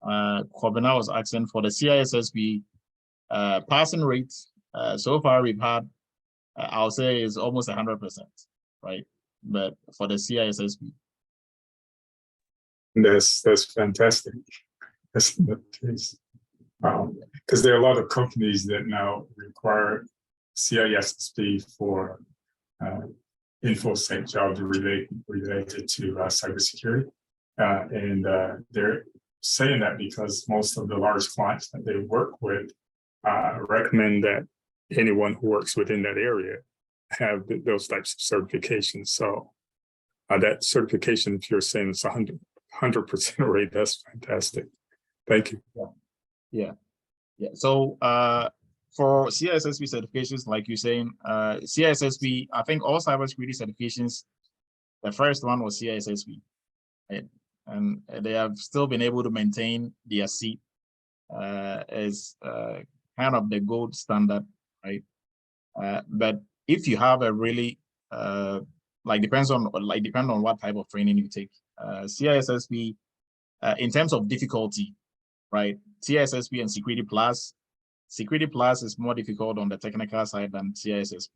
Kobina was asking for the CISSP passing rate. So far we've had, I'll say is almost 100%, right? But for the CISSP. That's fantastic. That's the case. Because there are a lot of companies that now require CISSP for InfoSec jobs related to cybersecurity. And they're saying that because most of the large clients that they work with recommend that anyone who works within that area have those types of certifications. So that certification, if you're saying it's 100% rate, that's fantastic. Thank you. Yeah. So for CISSP certifications, like you're saying, CISSP, I think all cybersecurity certifications, the first one was CISSP, right? And they have still been able to maintain their seat as kind of the gold standard, right? But if you have a really depend on what type of training you take. CISSP, in terms of difficulty, right? CISSP and Security Plus. Security Plus is more difficult on the technical side than CISSP.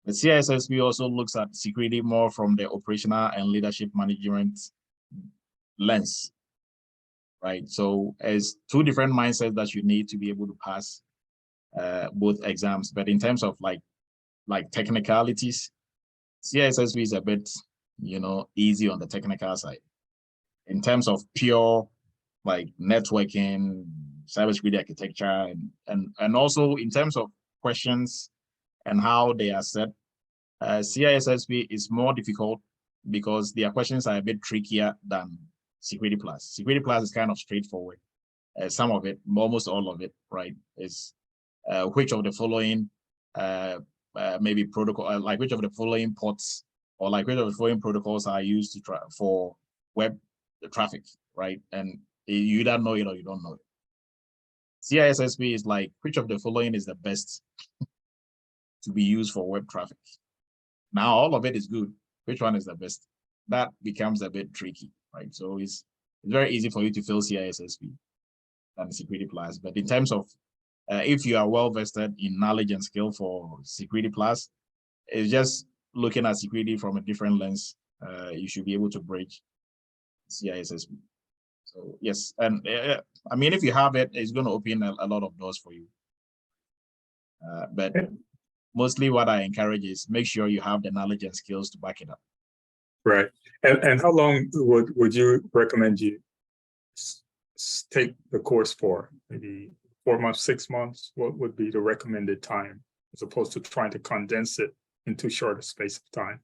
The CISSP also looks at security more from the operational and leadership management lens, right? So as two different mindsets that you need to be able to pass both exams. But in terms of like technicalities, CISSP is a bit, easy on the technical side. In terms of pure like networking, cybersecurity architecture, and also in terms of questions and how they are set, CISSP is more difficult because their questions are a bit trickier than Security Plus. Security Plus is kind of straightforward. Some of it, almost all of it, right, is which of the following maybe protocol, like which of the following ports or like which of the following protocols are used to try for web traffic, right? And you either know it or you don't know it. CISSP is like which of the following is the best to be used for web traffic. Now all of it is good. Which one is the best? That becomes a bit tricky, right? So it's very easy for you to fill CISSP than Security Plus. But in terms of if you are well vested in knowledge and skill for Security Plus, it's just looking at security from a different lens. You should be able to bridge CISSP. So yes, and I mean, if you have it, it's going to open a lot of doors for you. But mostly what I encourage is make sure you have the knowledge and skills to back it up. Right. And how long would you recommend you take the course for? Maybe 4 months, 6 months? What would be the recommended time as opposed to trying to condense it into shorter space of time?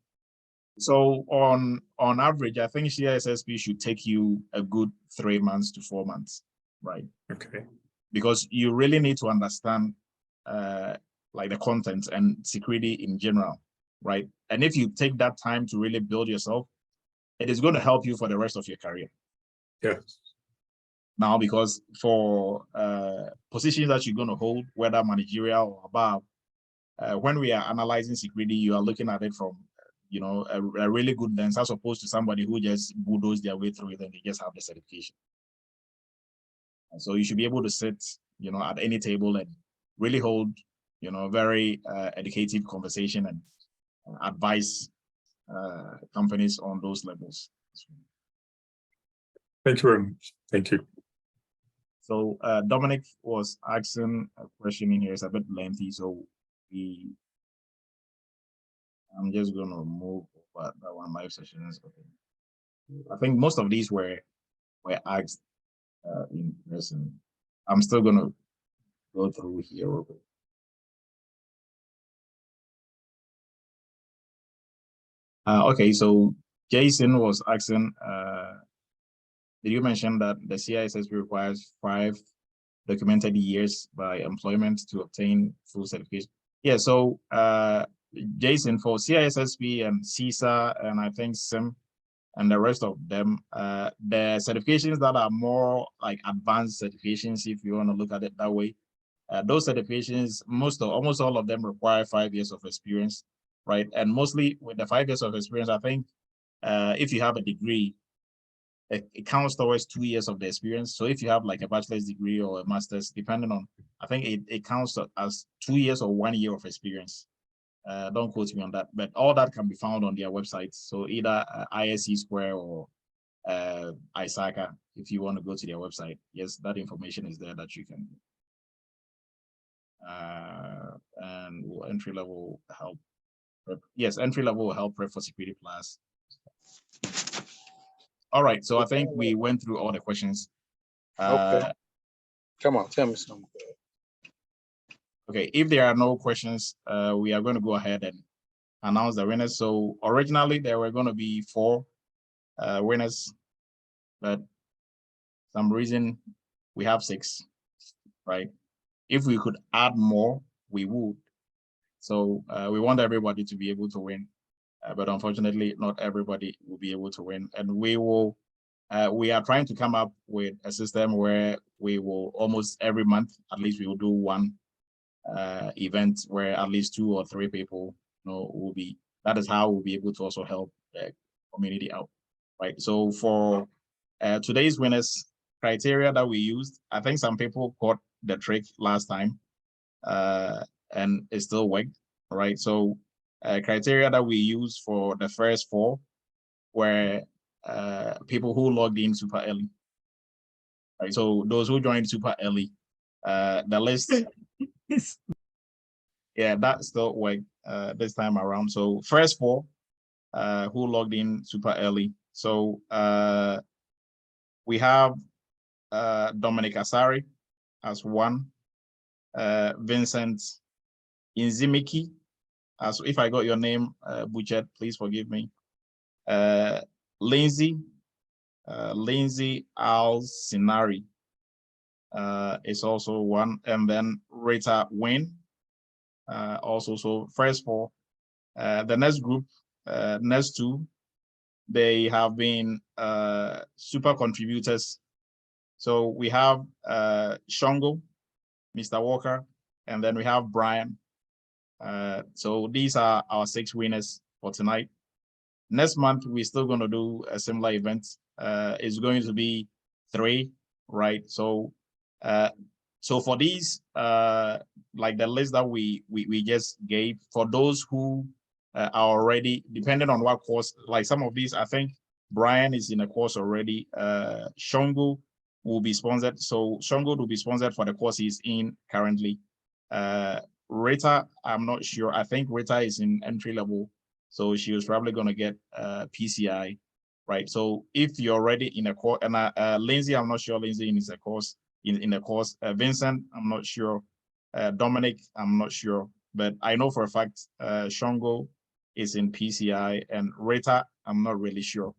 So on average, I think CISSP should take you a good 3 months to 4 months, right? Okay. Because you really need to understand like the content and security in general, right? And if you take that time to really build yourself, it is going to help you for the rest of your career. Yeah. Now, because for positions that you're going to hold, whether managerial or above, when we are analyzing security, you are looking at it from a really good lens, as opposed to somebody who just bulldozed their way through it and they just have the certification. And so you should be able to sit, at any table and really hold, very educative conversation and advice companies on those levels. Thank you very much. Thank you. So Dominic was asking a question in here. It's a bit lengthy, so I'm just gonna move over that one live sessions. Okay. I think most of these were asked in person. I'm still gonna go through here. Okay, so Jason was asking, did you mention that the CISSP requires 5 documented years by employment to obtain full certification? Yeah, so Jason, for CISSP and CISA, and I think SIM and the rest of them, the certifications that are more like advanced certifications, if you want to look at it that way, those certifications, almost all of them require 5 years of experience, right? And mostly with the 5 years of experience, I think if you have a degree, it counts towards 2 years of the experience. So if you have like a bachelor's degree or a master's, depending on, I think it counts as 2 years or 1 year of experience. Don't quote me on that, but all that can be found on their website. So either ISC Square or ISACA, if you want to go to their website, yes, that information is there that you can. And entry-level help. Yes, entry-level help prep for security class. All right, so I think we went through all the questions. Okay. Come on, tell me something. Okay, if there are no questions, we are going to go ahead and announce the winners. So originally there were going to be 4 winners, but some reason we have 6, right? If we could add more, we would. So we want everybody to be able to win, but unfortunately, not everybody will be able to win. And we will, we are trying to come up with a system where we will almost every month, at least we will do one event where at least 2 or 3 people, will be. That is how we'll be able to also help the community out, right? So for today's winners criteria that we used, I think some people caught the trick last time, and it still worked, right? So criteria that we used for the first 4 were people who logged in super early, right? So those who joined super early, the list, yeah, that still worked this time around. So first 4 who logged in super early. So we have Dominic Asari as 1, Vincent Inzimiki, as if I got your name butchered, please forgive me. Lindsay Al Sinari is also 1, and then Rita Wayne also. So first 4. The next group, next 2, they have been super contributors. So we have Shongo, Mr. Walker, and then we have Brian. So these are our 6 winners for tonight. Next month, we're still going to do a similar event. It's going to be 3, right? So so for these, like the list that we just gave, for those who are already, depending on what course, like some of these, I think Brian is in a course already. Shongo will be sponsored. So Shongo will be sponsored for the course he's in currently. Rita, I'm not sure. I think Rita is in entry level, so she was probably going to get PCI, right? So if you're already in a course, and Lindsay, I'm not sure Lindsay is a course in the course. Vincent, I'm not sure. Dominic, I'm not sure, but I know for a fact Shongo is in PCI, and Rita, I'm not really sure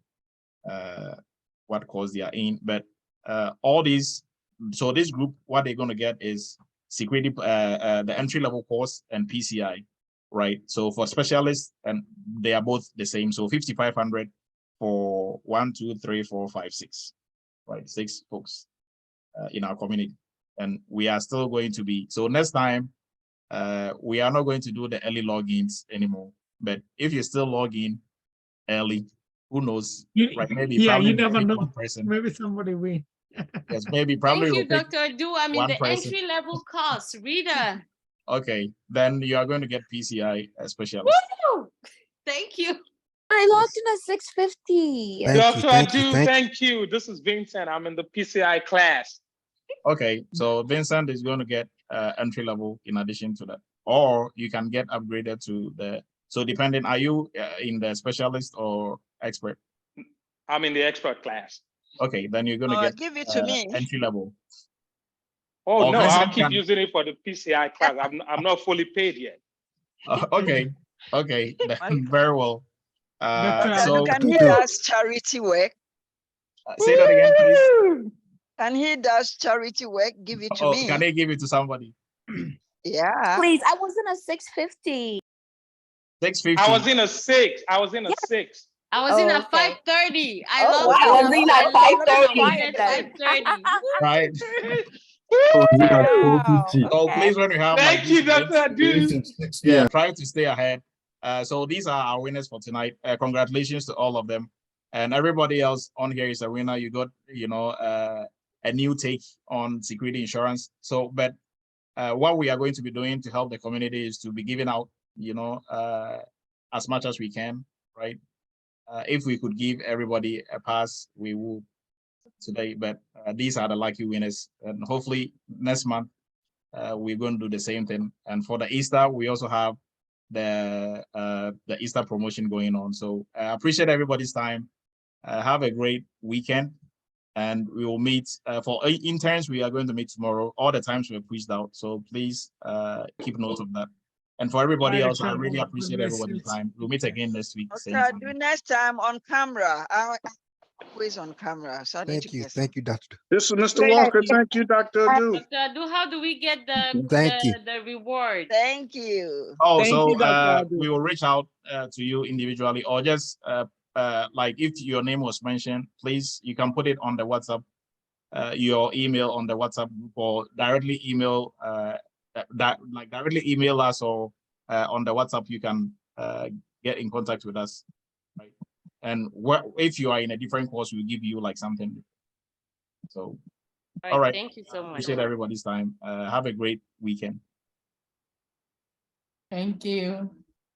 what course they are in, but all these, so this group, what they're going to get is security, the entry level course and PCI, right? So for specialists, and they are both the same. So 5,500 for 1, 2, 3, 4, 5, 6, right? 6 folks in our community. And we are still going to be, so next time, we are not going to do the early logins anymore. But if you still log in early, who knows? Right? Maybe You never know. one person. Maybe somebody win. Yes, maybe probably. Thank you, Dr. Adu. I'm in the person. entry level course, reader. Okay, then you are going to get PCI specialist. Woo! Thank you. I logged in at 6:50. Dr. Adu, thank you. This is Vincent. I'm in the PCI class. Okay, so Vincent is going to get entry level in addition to that, or you can get upgraded to the. So depending, are you in the specialist or expert? I'm in the expert class. Okay, then you're going to get give it to me. entry level. Oh Or no, Vincent I'll keep can- using it for the PCI class. I'm not fully paid yet. Okay, okay, then very well. So Can he does charity work? say that again, please. Can he does charity work? Give it to Oh, me. can they give it to somebody? Yeah. Please, I was in a 6:50. 6:50. I was in a 6. I was in a 6. I was in Oh, at okay. 5:30. I Oh, logged wow. in I was in at 5:30. 5:30. Right. Wow. So Okay. please, when you have like Thank you, these Dr. breaks, Adu. yeah, try to stay ahead. So these are our winners for tonight. Congratulations to all of them, and everybody else on here is a winner. You got, you know, a new take on security insurance. So, but what we are going to be doing to help the community is to be giving out, you know, as much as we can, right? If we could give everybody a pass, we will today, but these are the lucky winners, and hopefully next month we're going to do the same thing. And for the Easter, we also have the Easter promotion going on. So I appreciate everybody's time. Have a great weekend, and we will meet for interns. We are going to meet tomorrow. All the times were pushed out, so please keep note of that. And for everybody else, I really appreciate everybody's time. We'll meet again next week. Same Okay, time. do next time on camera. Always on camera. So I need to get Thank you, Doctor. This is Mr. Walker. Thank you, Dr. Adu. Dr. Adu, how do we get the Thank you. the reward? Thank you. Oh, Thank so you, Dr. Adu. we will reach out to you individually, or just like if your name was mentioned, please, you can put it on the WhatsApp, your email on the WhatsApp group, or directly email directly email us, or on the WhatsApp you can get in contact with us, right? And if you are in a different course, we'll give you like something. So, all right. Thank you so much. Appreciate everybody's time. Have a great weekend. Thank you.